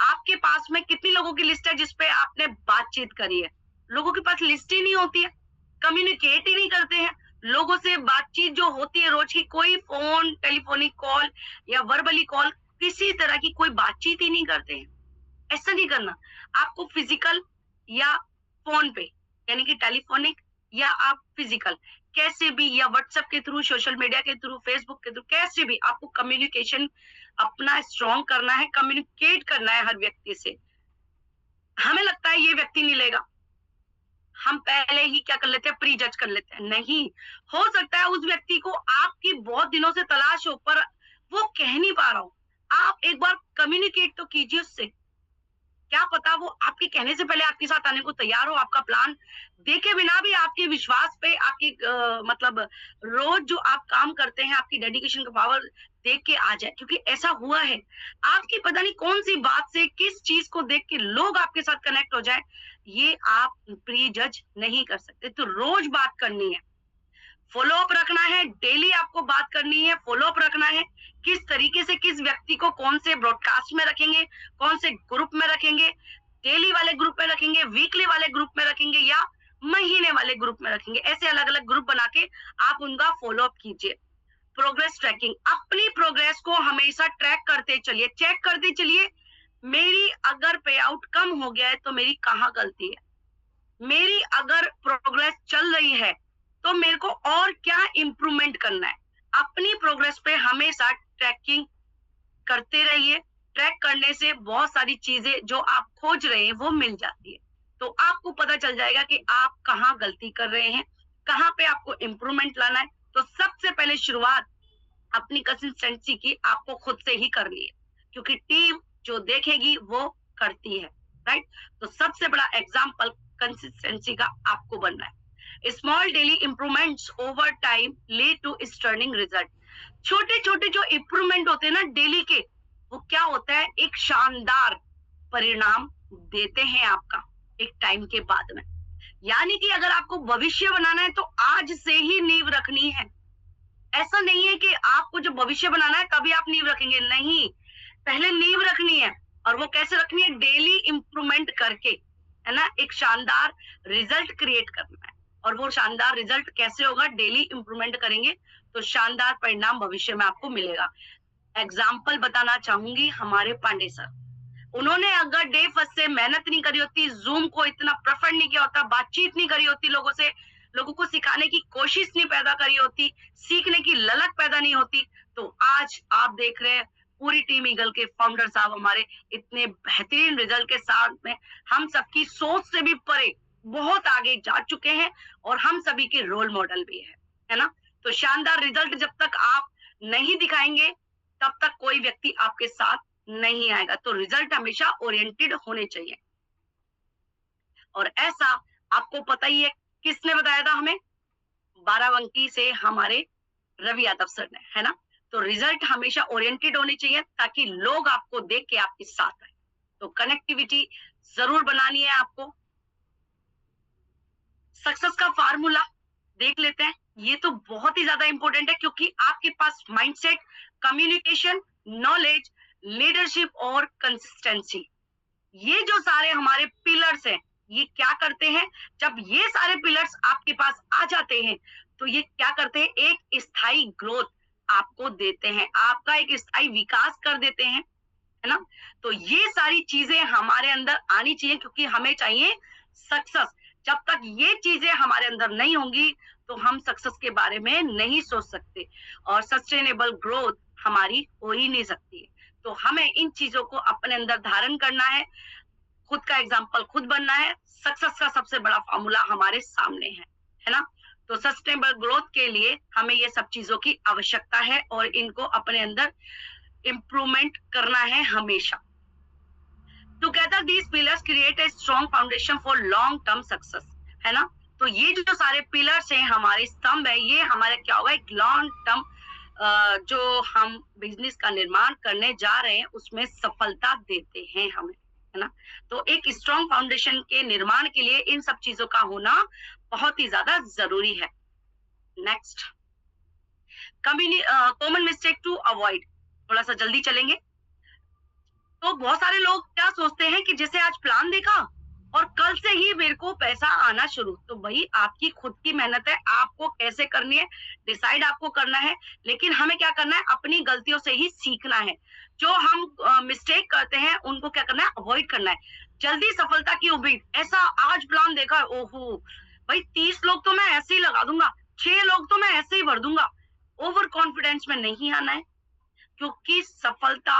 आपके पास में कितनी लोगों की लिस्ट है जिसपे आपने बातचीत करी है? लोगों के पास लिस्ट ही नहीं होती है, कम्युनिकेट ही नहीं करते हैं लोगों से। बातचीत जो होती है रोज की, कोई फोन, टेलीफोनिक कॉल या वर्बली कॉल, किसी तरह की कोई बातचीत ही नहीं करते हैं। ऐसा नहीं करना, आपको फिजिकल या फोन पे, यानी कि टेलीफोनिक या आप फिजिकल, कैसे भी, या व्हाट्सएप के थ्रू, सोशल मीडिया के थ्रू, फेसबुक के थ्रू, कैसे भी आपको कम्युनिकेशन अपना स्ट्रॉन्ग करना है, कम्युनिकेट करना है हर व्यक्ति से। हमें लगता है ये व्यक्ति नहीं लेगा, हम पहले ही क्या कर लेते हैं, प्री जज कर लेते हैं। नहीं, हो सकता है उस व्यक्ति को आपकी बहुत दिनों से तलाश हो, पर वो कह नहीं पा रहा हो। आप एक बार कम्युनिकेट तो कीजिए उससे, क्या पता वो आपके कहने से पहले आपके साथ आने को तैयार हो, आपका प्लान देखे बिना भी आपके विश्वास पे, आपकी मतलब रोज जो आप काम करते हैं, आपकी डेडिकेशन का पावर देख के आ जाए। क्योंकि ऐसा हुआ है, आपकी पता नहीं कौन सी बात से, किस चीज को देख के लोग आपके साथ कनेक्ट हो जाए, ये आप प्री जज नहीं कर सकते। तो रोज बात करनी है, फॉलो अप रखना है, डेली आपको बात करनी है, फॉलो अप रखना है, किस तरीके से किस व्यक्ति को कौन से ब्रॉडकास्ट में रखेंगे, कौन से ग्रुप में रखेंगे, डेली वाले ग्रुप में रखेंगे, वीकली वाले ग्रुप में रखेंगे, या महीने वाले ग्रुप में रखेंगे। ऐसे अलग अलग ग्रुप बना के आप उनका फॉलो अप कीजिए। प्रोग्रेस ट्रैकिंग, अपनी प्रोग्रेस को हमेशा ट्रैक करते चलिए, चेक करते चलिए। मेरी अगर पे आउट कम हो गया है तो मेरी कहाँ गलती है, मेरी अगर प्रोग्रेस चल रही है तो मेरे को और क्या इंप्रूवमेंट करना है। अपनी प्रोग्रेस पे हमेशा ट्रैकिंग करते रहिए। ट्रैक करने से बहुत सारी चीजें जो आप खोज रहे हैं वो मिल जाती है, तो आपको पता चल जाएगा कि आप कहाँ गलती कर रहे हैं, कहाँ पे आपको इंप्रूवमेंट लाना है। तो सबसे पहले शुरुआत अपनी कंसिस्टेंसी की आपको खुद से ही करनी है, क्योंकि टीम जो देखेगी वो करती है, राइट? तो सबसे बड़ा एग्जाम्पल कंसिस्टेंसी का आपको बनना है। Small daily improvements over time lead to stunning result. छोटे छोटे जो इंप्रूवमेंट होते हैं ना डेली के, वो क्या होता है, एक शानदार परिणाम देते हैं आपका एक टाइम के बाद में। यानी कि अगर आपको भविष्य बनाना है तो आज से ही नींव रखनी है। ऐसा नहीं है कि आपको जो भविष्य बनाना है तभी आप नींव रखेंगे, नहीं, पहले नींव रखनी है। और वो कैसे रखनी है, डेली इंप्रूवमेंट करके, है ना, एक शानदार रिजल्ट क्रिएट करना है। और वो शानदार रिजल्ट कैसे होगा, डेली इंप्रूवमेंट करेंगे तो शानदार परिणाम भविष्य में आपको मिलेगा। एग्जाम्पल बताना चाहूंगी, हमारे पांडे सर, उन्होंने अगर डे फर्स्ट से मेहनत नहीं करी होती, जूम को इतना प्रेफर नहीं किया होता, बातचीत नहीं करी होती लोगों से, लोगों को सिखाने की कोशिश नहीं पैदा करी होती, सीखने की ललक पैदा नहीं होती, तो आज आप देख रहे हैं पूरी टीम ईगल के फाउंडर साहब हमारे इतने बेहतरीन रिजल्ट के साथ में हम सबकी सोच से भी परे बहुत आगे जा चुके हैं, और हम सभी के रोल मॉडल भी है ना। तो शानदार रिजल्ट जब तक आप नहीं दिखाएंगे तब तक कोई व्यक्ति आपके साथ नहीं आएगा। तो रिजल्ट हमेशा ओरिएंटेड होने चाहिए। और ऐसा आपको पता ही है, किसने बताया था हमें? बाराबंकी से हमारे रवि यादव सर ने, है ना? तो रिजल्ट हमेशा ओरिएंटेड होने चाहिए ताकि लोग आपको देख के आपके साथ आए। तो कनेक्टिविटी जरूर बनानी है आपको। सक्सेस का फार्मूला देख लेते हैं। ये तो बहुत ही ज्यादा इंपॉर्टेंट है, क्योंकि आपके पास माइंडसेट, कम्युनिकेशन, नॉलेज, लीडरशिप और कंसिस्टेंसी, ये जो सारे हमारे पिलर्स हैं, ये क्या करते हैं? जब ये सारे पिलर्स आपके पास आ जाते हैं, तो ये क्या करते हैं? एक स्थायी ग्रोथ आपको देते हैं, आपका एक स्थायी विकास कर देते हैं, है ना? तो ये सारी चीजें हमारे अंदर आनी चाहिए, क्योंकि हमें चाहिए सक्सेस। जब तक ये चीजें हमारे अंदर नहीं होंगी, तो हम सक्सेस के बारे में नहीं सोच सकते, और सस्टेनेबल ग्रोथ हमारी हो ही नहीं सकती है। तो हमें इन चीजों को अपने अंदर धारण करना है, खुद का एग्जाम्पल खुद बनना है। सक्सेस का सबसे बड़ा फॉर्मूला हमारे सामने है ना? तो सस्टेनेबल ग्रोथ के लिए हमें ये सब चीजों की आवश्यकता है, और इनको अपने अंदर इम्प्रूवमेंट करना है हमेशा। Together these pillars create a strong foundation for long term success, है ना? तो ये जो सारे पिलर्स हैं, हमारे स्तंभ है, ये हमारे क्या होगा? एक लॉन्ग टर्म जो हम बिजनेस का निर्माण करने जा रहे हैं, उसमें सफलता देते हैं हमें, है ना? तो एक स्ट्रॉन्ग फाउंडेशन के निर्माण के लिए इन सब चीजों का होना बहुत ही ज्यादा जरूरी है। Next, common mistake to avoid, थोड़ा सा जल्दी चलेंगे। तो बहुत सारे लोग क्या सोचते हैं कि जैसे आज प्लान देखा और कल से ही मेरे को पैसा आना शुरू। तो भाई आपकी खुद की मेहनत है, आपको कैसे करनी है डिसाइड आपको करना है, लेकिन हमें क्या करना है? अपनी गलतियों से ही सीखना है। जो हम मिस्टेक करते हैं उनको क्या करना है? अवॉइड करना है। जल्दी सफलता की उम्मीद, ऐसा आज प्लान देखा है, ओहो भाई 30 लोग तो मैं ऐसे ही लगा दूंगा, 6 लोग तो मैं ऐसे ही भर दूंगा। ओवर कॉन्फिडेंस में नहीं आना है, क्योंकि सफलता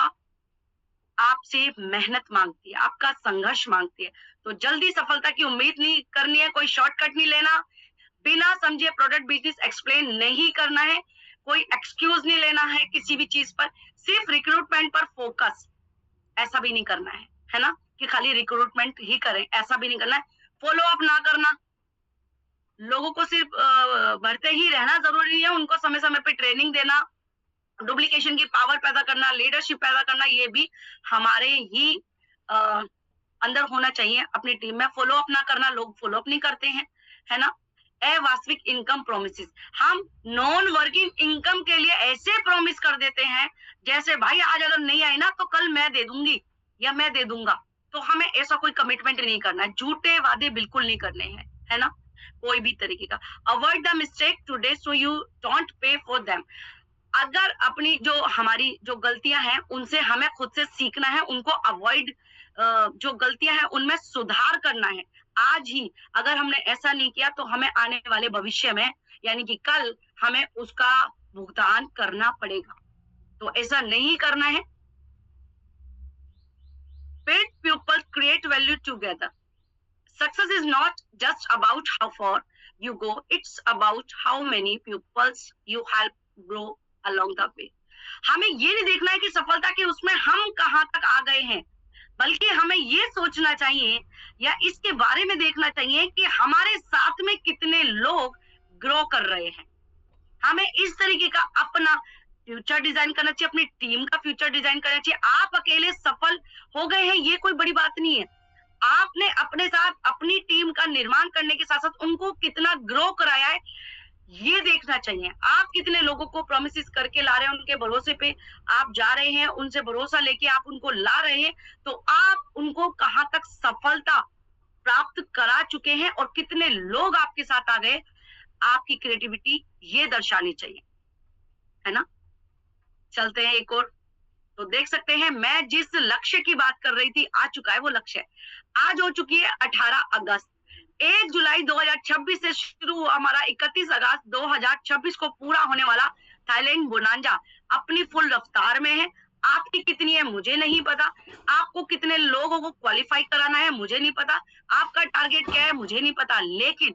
आपसे मेहनत मांगती है, आपका संघर्ष मांगती है। तो जल्दी सफलता की उम्मीद नहीं करनी है, कोई शॉर्टकट नहीं लेना, बिना समझे प्रोडक्ट बिजनेस एक्सप्लेन नहीं करना है, कोई एक्सक्यूज नहीं लेना है किसी भी चीज पर, सिर्फ रिक्रूटमेंट पर फोकस, ऐसा भी नहीं करना है ना? कि खाली रिक्रूटमेंट ही करें, ऐसा भी नहीं करना है। फॉलो अप ना करना, लोगों को सिर्फ भरते ही रहना जरूरी नहीं है, उनको समय समय पे ट्रेनिंग देना, डुप्लीकेशन की पावर पैदा करना, लीडरशिप पैदा करना, ये भी हमारे ही अंदर होना चाहिए अपनी टीम में। फॉलो अप ना करना, लोग फॉलो अप नहीं करते हैं, है ना? अवास्तविक इनकम प्रोमिसेस, हम नॉन वर्किंग इनकम के लिए ऐसे प्रॉमिस कर देते हैं जैसे भाई आज अगर नहीं आई ना तो कल मैं दे दूंगी या मैं दे दूंगा। तो हमें ऐसा कोई कमिटमेंट नहीं करना है, झूठे वादे बिल्कुल नहीं करने हैं, है ना? कोई भी तरीके का। Avoid the mistake today so you don't pay for them. अगर अपनी जो हमारी जो गलतियां हैं उनसे हमें खुद से सीखना है, उनको अवॉइड, जो गलतियां हैं उनमें सुधार करना है आज ही। अगर हमने ऐसा नहीं किया तो हमें आने वाले भविष्य में, यानी कि कल, हमें उसका भुगतान करना पड़ेगा। तो ऐसा नहीं करना है। Paid people create value together. Success is not just about how far you go, it's about how many pupils you help grow along the way. हमें ये नहीं देखना है कि सफलता के उसमें हम कहाँ तक आ गए हैं, बल्कि हमें ये सोचना चाहिए या इसके बारे में देखना चाहिए कि हमारे साथ में कितने लोग ग्रो कर रहे हैं। हमें इस तरीके का अपना फ्यूचर डिजाइन करना चाहिए, अपनी टीम का फ्यूचर डिजाइन करना चाहिए। आप अकेले सफल हो गए हैं ये कोई बड़ी बात नहीं है, आपने अपने साथ अपनी टीम का निर्माण करने के साथ साथ उनको कितना ग्रो कराया है ये देखना चाहिए। आप कितने लोगों को प्रोमिस करके ला रहे हैं, उनके भरोसे पे आप जा रहे हैं, उनसे भरोसा लेके आप उनको ला रहे हैं, तो आप उनको कहां तक सफलता प्राप्त करा चुके हैं और कितने लोग आपके साथ आ गए, आपकी क्रिएटिविटी ये दर्शानी चाहिए, है ना? चलते हैं एक और। तो देख सकते हैं मैं जिस लक्ष्य की बात कर रही थी आ चुका है वो लक्ष्य। आज हो चुकी है 18 अगस्त, 1 जुलाई 2026 से शुरू हुआ हमारा 31 अगस्त 2026 को पूरा होने वाला थाईलैंड बोनांजा अपनी फुल रफ्तार में है। आपकी कितनी है मुझे नहीं पता, आपको कितने लोगों को क्वालिफाई कराना है मुझे नहीं पता, आपका टारगेट क्या है मुझे नहीं पता, लेकिन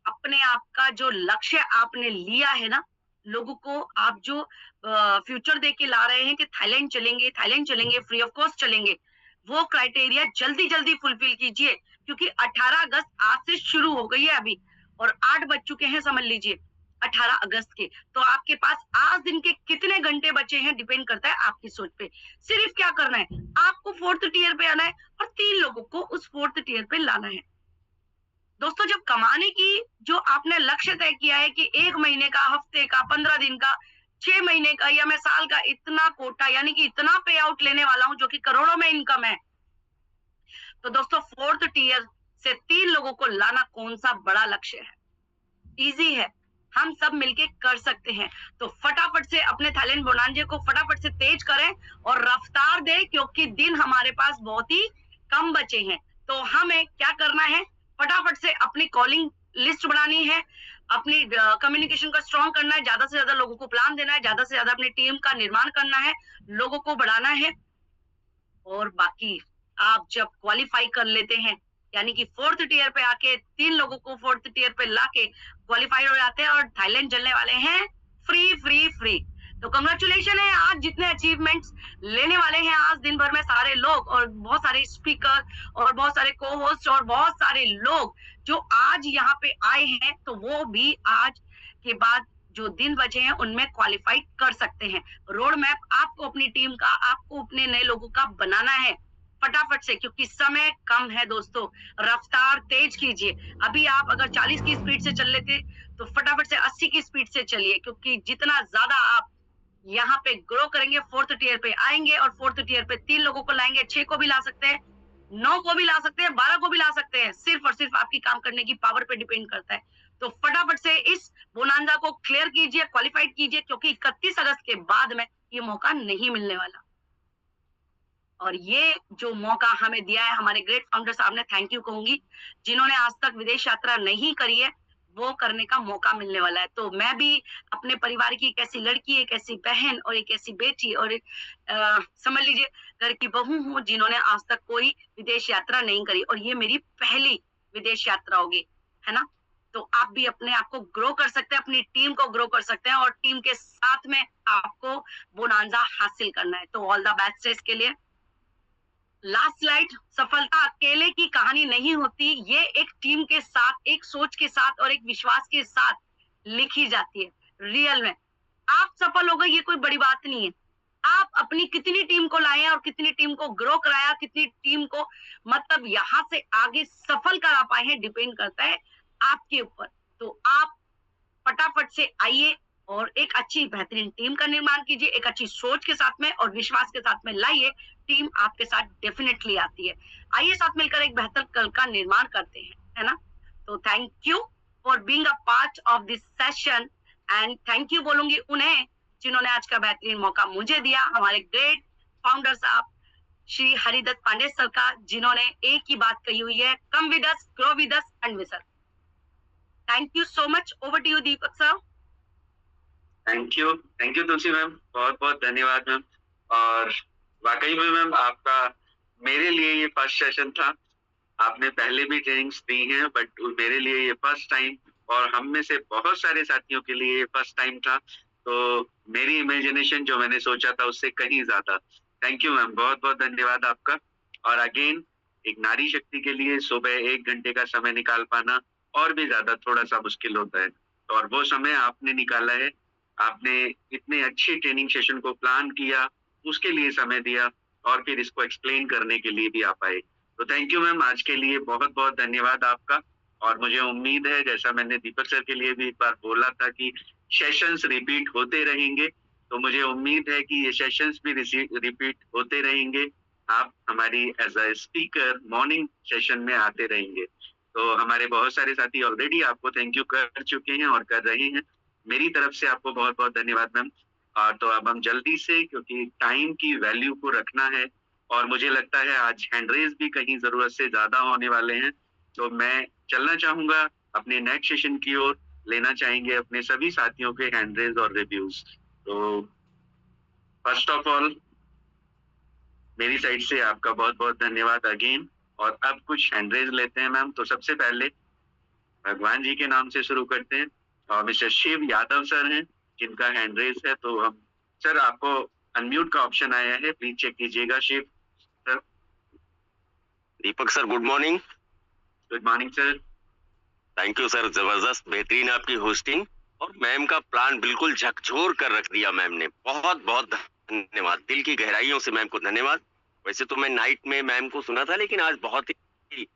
अपने आप का जो लक्ष्य आपने लिया है ना, लोगों को आप जो फ्यूचर दे के ला रहे हैं कि थाईलैंड चलेंगे, फ्री ऑफ कॉस्ट चलेंगे, वो क्राइटेरिया जल्दी-जल्दी फुलफिल कीजिए, क्योंकि 18 अगस्त आज से शुरू हो गई है अभी और 8 बज चुके हैं समझ लीजिए 18 अगस्त के। तो आपके पास आज दिन के कितने घंटे बचे हैं डिपेंड करता है आपकी सोच पे। सिर्फ क्या करना है, आपको 4th टियर पे आना है और 3 लोगों को उस 4th टियर पे लाना है। दोस्तों, जब कमाने की जो आपने लक्ष्य तय किया है कि 1 महीने का, हफ्ते का, 15 दिन का, 6 महीने का या मैं साल का इतना कोटा यानी कि इतना पे आउट लेने वाला हूँ जो कि करोड़ों में इनकम है, तो दोस्तों 4th टियर से 3 लोगों को लाना कौन सा बड़ा लक्ष्य है? इजी है, हम सब मिलके कर सकते हैं। तो फटाफट से अपने थाईलैंड बोनांजे को फटाफट से तेज करें और रफ्तार दें, क्योंकि दिन हमारे पास बहुत ही कम बचे हैं। तो हमें क्या करना है, फटाफट से अपनी कॉलिंग लिस्ट बनानी है, अपनी कम्युनिकेशन को स्ट्रॉन्ग करना है, ज्यादा से ज्यादा लोगों को प्लान देना है, ज्यादा से ज्यादा अपनी टीम का निर्माण करना है, लोगों को बढ़ाना है। और बाकी आप जब क्वालिफाई कर लेते हैं, यानी कि 4th टियर पे आके 3 लोगों को 4th टियर पे लाके क्वालिफाई हो जाते हैं और थाईलैंड चलने वाले हैं फ्री फ्री फ्री। तो कंग्रेचुलेशन है, आज जितने अचीवमेंट्स लेने वाले हैं आज दिन भर में सारे लोग, और बहुत सारे स्पीकर और बहुत सारे को होस्ट और बहुत सारे लोग जो आज यहाँ पे आए हैं, तो वो भी आज के बाद जो दिन बचे हैं उनमें क्वालिफाई कर सकते हैं। रोड मैप आपको अपनी टीम का, आपको अपने नए लोगों का बनाना है फटाफट से, क्योंकि समय कम है दोस्तों। रफ्तार तेज कीजिए। अभी आप अगर 40 की स्पीड से चल लेते तो फटाफट से 80 की स्पीड से चलिए, क्योंकि जितना ज्यादा आप यहाँ पे ग्रो करेंगे 4th टियर पे आएंगे और 4th टियर पे 3 लोगों को लाएंगे, 6 को भी ला सकते हैं, 9 को भी ला सकते हैं, 12 को भी ला सकते हैं, सिर्फ और सिर्फ आपकी काम करने की पावर पे डिपेंड करता है। तो फटाफट से इस बोनांजा को क्लियर कीजिए, क्वालिफाइड कीजिए, क्योंकि 31 अगस्त के बाद में ये मौका नहीं मिलने वाला। और ये जो मौका हमें दिया है हमारे ग्रेट फाउंडर साहब ने, थैंक यू कहूंगी, जिन्होंने आज तक विदेश यात्रा नहीं करी है, वो करने का मौका मिलने वाला है। तो मैं भी अपने परिवार की एक ऐसी लड़की, एक ऐसी बहन और एक ऐसी बेटी और एक समझ लीजिए घर की बहू हूँ जिन्होंने आज तक कोई विदेश यात्रा नहीं करी, और ये मेरी पहली विदेश यात्रा होगी, है ना। तो आप भी अपने आप को ग्रो कर सकते हैं, अपनी टीम को ग्रो कर सकते हैं, और टीम के साथ में आपको बोनांजा हासिल करना है। तो ऑल द बेस्ट है इसके लिए। लास्ट स्लाइड, सफलता अकेले की कहानी नहीं होती, ये एक टीम के साथ, एक सोच के साथ और एक विश्वास के साथ लिखी जाती है। रियल में आप सफल हो गए, ये कोई बड़ी बात नहीं है। आप अपनी कितनी टीम को लाए और कितनी टीम को ग्रो कराया, कितनी टीम को मतलब यहाँ से आगे सफल करा पाए हैं, डिपेंड करता है आपके ऊपर। तो आप फटाफट से आइए और एक अच्छी बेहतरीन टीम का निर्माण कीजिए, एक अच्छी सोच के साथ में और विश्वास के साथ में लाइए, टीम आपके साथ डेफिनेटली आती है। आइए साथ मिलकर एक बेहतर कल का निर्माण करते हैं, है ना। तो thank you for being a part of this session, and thank you बोलूंगी उन्हें जिन्होंने आज का बेहतरीन मौका मुझे दिया, हमारे ग्रेट फाउंडर साहब श्री हरिदत्त पांडे सर का, जिन्होंने एक ही बात कही हुई है, come with us, grow with us and with us. Thank you so much. Over to you Deepak sir. Thank you Tulsi ma'am, बहुत बहुत धन्यवाद मैम। और वाकई में मैम आपका मेरे लिए ये फर्स्ट सेशन था। आपने पहले भी ट्रेनिंग्स दी हैं, बट मेरे लिए ये फर्स्ट टाइम, और हम में से बहुत सारे साथियों के लिए ये फर्स्ट टाइम था। तो मेरी इमेजिनेशन जो मैंने सोचा था उससे कहीं ज्यादा। थैंक यू मैम, बहुत बहुत धन्यवाद आपका। और अगेन, एक नारी शक्ति के लिए सुबह 1 घंटे का समय निकाल पाना और भी ज्यादा थोड़ा सा मुश्किल होता है, और वो समय आपने निकाला है। आपने इतने अच्छे ट्रेनिंग सेशन को प्लान किया, उसके लिए समय दिया, और फिर इसको एक्सप्लेन करने के लिए भी आप आए। तो थैंक यू मैम, आज के लिए बहुत बहुत धन्यवाद आपका। और मुझे उम्मीद है, जैसा मैंने दीपक सर के लिए भी एक बार बोला था कि सेशंस रिपीट होते रहेंगे, तो मुझे उम्मीद है कि ये सेशंस भी रिपीट होते रहेंगे। आप हमारी as a speaker morning session में आते रहेंगे। तो हमारे बहुत सारे साथी ऑलरेडी आपको थैंक यू कर चुके हैं और कर रहे हैं। मेरी तरफ से आपको बहुत बहुत धन्यवाद मैम। तो अब हम जल्दी से, क्योंकि टाइम की वैल्यू को रखना है, और मुझे लगता है आज हैंडरेज भी कहीं जरूरत से ज्यादा होने वाले हैं, तो मैं चलना चाहूंगा अपने नेक्स्ट सेशन की ओर। लेना चाहेंगे अपने सभी साथियों के हैंडरेज और रिव्यूज। तो फर्स्ट ऑफ ऑल मेरी साइड से आपका बहुत बहुत धन्यवाद अगेन। और अब कुछ हैंडरेज लेते हैं मैम। तो सबसे पहले भगवान जी के नाम से शुरू करते हैं, और मिस्टर शिव यादव सर हैं, जिनका हैंड रेस है, तो हम सर आपको अनम्यूट का ऑप्शन आया है, प्लीज चेक कीजिएगा Shiv sir. Deepak sir good morning. Good morning sir. Thank you sir, जबरदस्त बेहतरीन आपकी होस्टिंग और मैम का प्लान बिल्कुल झकझोर कर रख दिया मैम ने। बहुत बहुत धन्यवाद, दिल की गहराइयों से मैम को धन्यवाद। वैसे तो मैं नाइट में मैम को सुना था, लेकिन आज बहुत ही,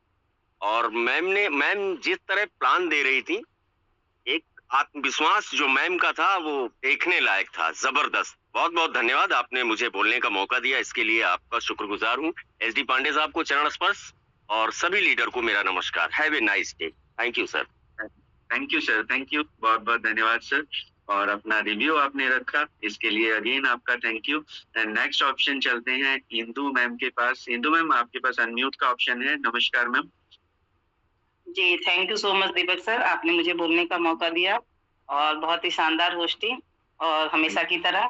और मैम जिस तरह प्लान दे रही थी, एक आत्मविश्वास जो मैम का था वो देखने लायक था, जबरदस्त। बहुत बहुत धन्यवाद, आपने मुझे बोलने का मौका दिया, इसके लिए आपका शुक्रगुजार हूँ। SD पांडे साहब को चरण स्पर्श और सभी लीडर को मेरा नमस्कार। Have a nice day. Thank you sir. Thank you sir, thank you, बहुत बहुत धन्यवाद सर। और अपना रिव्यू आपने रखा, इसके लिए अगेन आपका thank you. And next option चलते हैं इंदू मैम के पास। इंदू मैम, आपके पास अनम्यूट का ऑप्शन है। नमस्कार मैम। जी thank you so much Deepak sir, आपने मुझे बोलने का मौका दिया और बहुत ही शानदार होस्टिंग और हमेशा की तरह।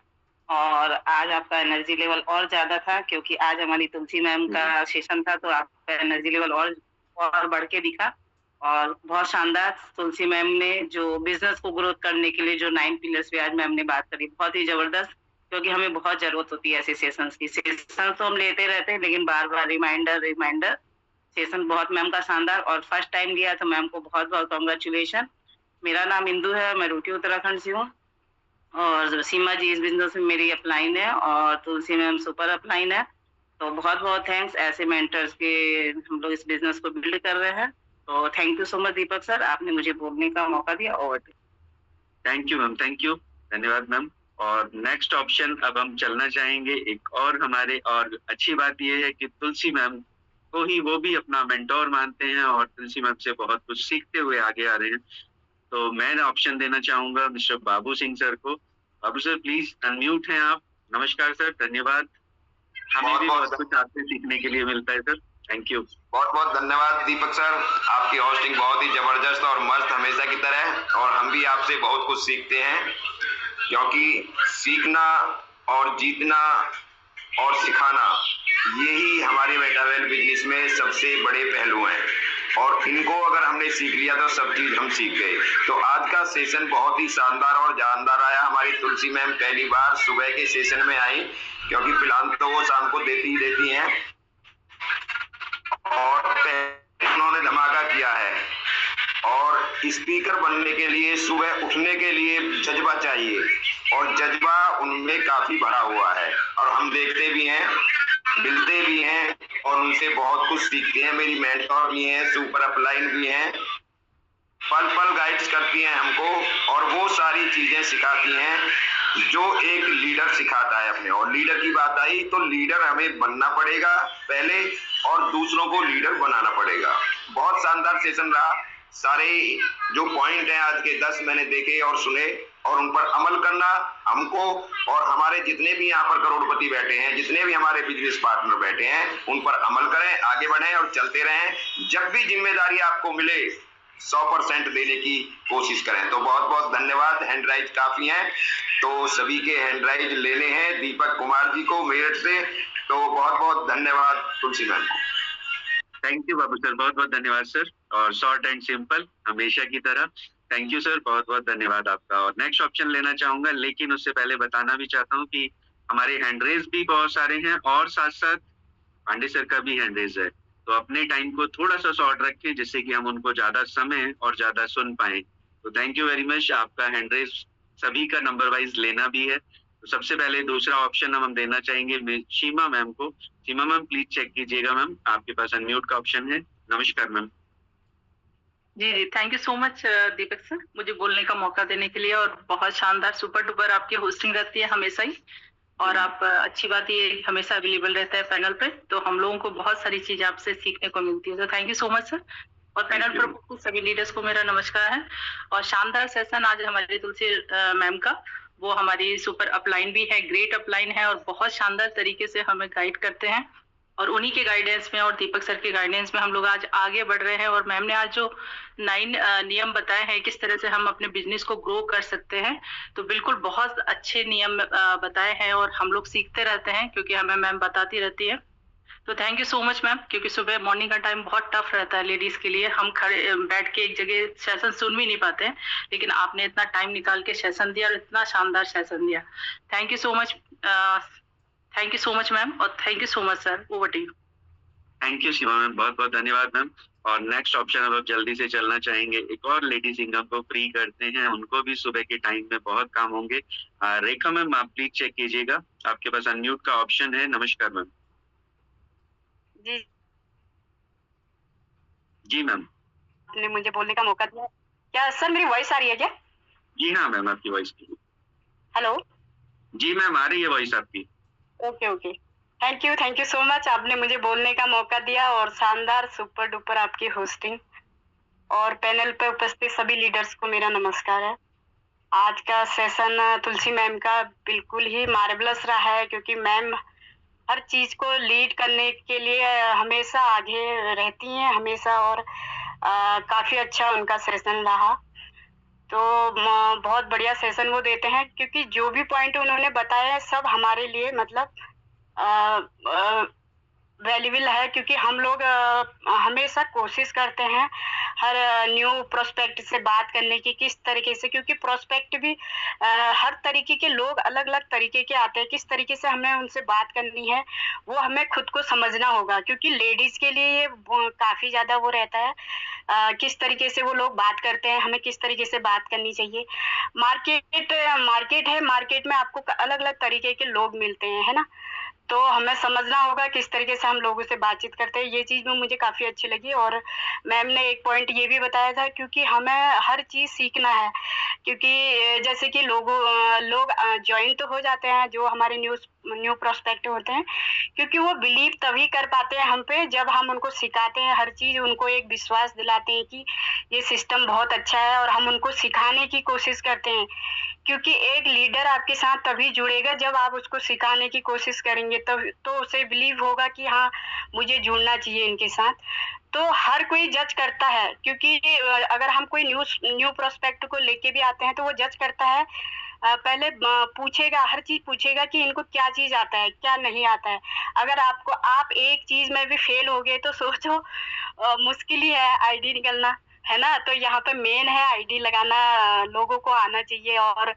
और आज आपका एनर्जी लेवल और ज्यादा था, क्योंकि आज हमारी तुलसी मैम का सेशन था, तो आपका एनर्जी लेवल और बढ़ के दिखा। और बहुत शानदार तुलसी मैम ने जो बिजनेस को ग्रोथ करने के लिए जो 9 पिलर्स पे आज मैम ने बात करी, बहुत ही जबरदस्त। क्योंकि हमें बहुत जरूरत होती है ऐसे सेशंस की। सेशन तो हम लेते रहते हैं, लेकिन बार बार रिमाइंडर सेशन बहुत मैम का शानदार। और फर्स्ट टाइम लिया तो मैम को बहुत बहुत कॉन्ग्रेचुलेशन। मेरा नाम इंदू है, मैं रूटी उत्तराखंड से हूँ और सीमा जी इस बिजनेस में मेरी अपलाइन है और तुलसी मैम सुपर अपलाइन है। तो बहुत बहुत थैंक्स, ऐसे मेंटर्स के हम लोग इस बिजनेस को बिल्ड कर रहे हैं। तो thank you so much Deepak sir, आपने मुझे बोलने का मौका दिया। Over. Thank you ma'am, thank you, धन्यवाद मैम। और नेक्स्ट ऑप्शन अब हम चलना चाहेंगे एक और हमारे, और अच्छी बात यह है कि तुलसी मैम को ही वो भी अपना मेंटोर मानते हैं और तुलसी मैम से बहुत कुछ सीखते हुए आगे आ रहे हैं। तो मैं ऑप्शन देना चाहूंगा मिस्टर बाबू सिंह सर को। बाबू सर प्लीज अनम्यूट हैं आप। नमस्कार सर, धन्यवाद, हमें भी बहुत कुछ आपसे सीखने के लिए मिलता है सर। Thank you. बहुत बहुत धन्यवाद दीपक सर, आपकी होस्टिंग बहुत ही जबरदस्त और मस्त हमेशा की तरह। और हम भी आपसे बहुत कुछ सीखते हैं, क्योंकि सीखना और जीतना और सिखाना, यही हमारे मेटावेल बिजनेस में सबसे बड़े पहलू हैं। और इनको अगर हमने सीख लिया तो सब चीज हम सीख गए। तो आज का सेशन बहुत ही शानदार और जानदार आया। हमारी तुलसी मैम पहली बार सुबह के सेशन में आई, क्योंकि फिलहाल तो वो शाम को देती ही देती हैं, और उन्होंने धमाका किया है। और स्पीकर बनने के लिए सुबह उठने के लिए जज्बा चाहिए, और जज्बा उनमें काफी भरा हुआ है। और हम देखते भी हैं, मिलते भी हैं और उनसे बहुत कुछ सीखते हैं। मेरी मेंटोर भी हैं, सुपर अपलाइन भी हैं, पल पल गाइड्स करती हैं हमको, और वो सारी चीजें सिखाती हैं जो एक लीडर सिखाता है अपने। और लीडर की बात आई तो लीडर हमें बनना पड़ेगा पहले, और दूसरों को लीडर बनाना पड़ेगा। बहुत शानदार सेशन रहा। सारे जो पॉइंट हैं आज के 10 मैंने देखे और सुने, और उन पर अमल करना हमको, और हमारे जितने भी यहाँ पर करोड़पति बैठे हैं, जितने भी हमारे बिजनेस पार्टनर बैठे हैं, उन पर अमल करें, आगे बढ़ें और चलते रहें। जब भी जिम्मेदारी आपको मिले 100% देने की कोशिश करें। तो बहुत बहुत धन्यवाद। हैंड राइज काफी हैं, तो सभी के हैंड राइज लेने हैं दीपक कुमार जी को मेरठ से। तो बहुत बहुत धन्यवाद तुलसी मैम को। थैंक यू बाबू सर, बहुत बहुत धन्यवाद सर। और शॉर्ट एंड सिंपल हमेशा की तरह। थैंक यू सर, बहुत बहुत धन्यवाद आपका। और नेक्स्ट ऑप्शन लेना चाहूंगा, लेकिन उससे पहले बताना भी चाहता हूँ कि हमारे हैंड रेज भी बहुत सारे हैं, और साथ साथ पांडे सर का भी हैंड रेज है। तो अपने टाइम को थोड़ा सा शॉर्ट रखें, जिससे कि हम उनको ज्यादा समय और ज्यादा सुन पाए। तो थैंक यू वेरी मच। आपका हैंड रेज सभी का नंबर वाइज लेना भी है। तो सबसे पहले दूसरा ऑप्शन हम देना चाहेंगे सीमा मैम को। सीमा मैम प्लीज चेक कीजिएगा मैम, आपके पास अनम्यूट का ऑप्शन है। नमस्कार मैम। जी जी thank you so much Deepak sir, मुझे बोलने का मौका देने के लिए। और बहुत शानदार सुपर डुपर आपकी होस्टिंग रहती है हमेशा ही, और आप अच्छी बात ये हमेशा अवेलेबल रहता है पैनल पे, तो हम लोगों को बहुत सारी चीज आपसे सीखने को मिलती है। तो thank you so much sir. और पैनल पर सभी लीडर्स को मेरा नमस्कार है। और शानदार सेशन आज हमारी तुलसी मैम का, वो हमारी सुपर अपलाइन भी है, ग्रेट अपलाइन है, और बहुत शानदार तरीके से हमें गाइड करते हैं। और उन्हीं के गाइडेंस में और दीपक सर के गाइडेंस में हम लोग आज आगे बढ़ रहे हैं। और मैम ने आज जो 9 नियम बताए हैं किस तरह से हम अपने बिजनेस को ग्रो कर सकते हैं, तो बिल्कुल बहुत अच्छे नियम बताए हैं, और हम लोग सीखते रहते हैं क्योंकि हमें मैम बताती रहती है। तो thank you so much ma'am, क्योंकि सुबह मॉर्निंग का टाइम बहुत टफ रहता है लेडीज के लिए, हम खड़े बैठ के एक जगह सेशन सुन भी नहीं पाते हैं, लेकिन आपने इतना टाइम निकाल के सेशन दिया और इतना शानदार सेशन दिया। Thank you so much, thank you so much ma'am, और thank you so much sir. Over to you. Thank you Shiva ma'am, बहुत बहुत धन्यवाद मैम। और नेक्स्ट ऑप्शन अब जल्दी से चलना चाहेंगे, एक और लेडी सिंगर को फ्री करते हैं, उनको भी सुबह के टाइम में बहुत काम होंगे। रेखा मैम, आप प्लीज चेक कीजिएगा, आपके पास अनम्यूट का ऑप्शन है। नमस्कार मैम। जी जी मैम। आपने मुझे बोलने का मौका दिया। क्या सर मेरी वॉइस आ रही है क्या? जी हाँ मैम, आपकी वॉइस। हेलो। जी मैम, आ रही है वॉइस आपकी। Okay okay, thank you so much, आपने मुझे बोलने का मौका दिया और शानदार सुपर डुपर आपकी होस्टिंग। और पैनल पे उपस्थित सभी लीडर्स को मेरा नमस्कार है। आज का सेशन तुलसी मैम का बिल्कुल ही मार्वलस रहा है, क्योंकि मैम हर चीज को लीड करने के लिए हमेशा आगे रहती हैं हमेशा, और काफी अच्छा उनका सेशन रहा। तो बहुत बढ़िया सेशन वो देते हैं, क्योंकि जो भी पॉइंट उन्होंने बताया है सब हमारे लिए मतलब वैल्यूबल है, क्योंकि हम लोग हमेशा कोशिश करते हैं हर न्यू प्रोस्पेक्ट से बात करने की, किस तरीके से, क्योंकि प्रोस्पेक्ट भी हर तरीके के लोग अलग अलग तरीके के आते हैं, किस तरीके से हमें उनसे बात करनी है वो हमें खुद को समझना होगा, क्योंकि लेडीज के लिए ये काफी ज्यादा वो रहता है किस तरीके से वो लोग बात करते हैं, हमें किस तरीके से बात करनी चाहिए। मार्केट है, मार्केट में आपको अलग अलग तरीके के लोग मिलते हैं, है ना, तो हमें समझना होगा किस तरीके से हम लोगों से बातचीत करते हैं। ये चीज में मुझे काफी अच्छी लगी। और मैम ने एक पॉइंट ये भी बताया था, क्योंकि हमें हर चीज सीखना है, क्योंकि जैसे कि लोग ज्वाइन तो हो जाते हैं जो हमारे न्यू प्रोस्पेक्ट होते हैं, क्योंकि वो बिलीव तभी कर पाते हैं हम पे जब हम उनको सिखाते हैं हर चीज, उनको एक विश्वास दिलाते हैं कि ये सिस्टम बहुत अच्छा है, और हम उनको सिखाने की कोशिश करते हैं, क्योंकि एक लीडर आपके साथ तभी जुड़ेगा जब आप उसको सिखाने की कोशिश करेंगे, तब तो उसे बिलीव होगा कि हाँ मुझे जुड़ना चाहिए इनके साथ। तो हर कोई जज करता है, क्योंकि अगर हम कोई न्यू प्रोस्पेक्ट को लेके भी आते हैं तो वो जज करता है, पहले पूछेगा, हर चीज पूछेगा कि इनको क्या चीज आता है क्या नहीं आता है। अगर आप एक चीज में भी फेल हो गए तो सोचो मुश्किल ही है आईडी निकलना, है ना। तो यहाँ पे मेन है आईडी लगाना, लोगों को आना चाहिए। और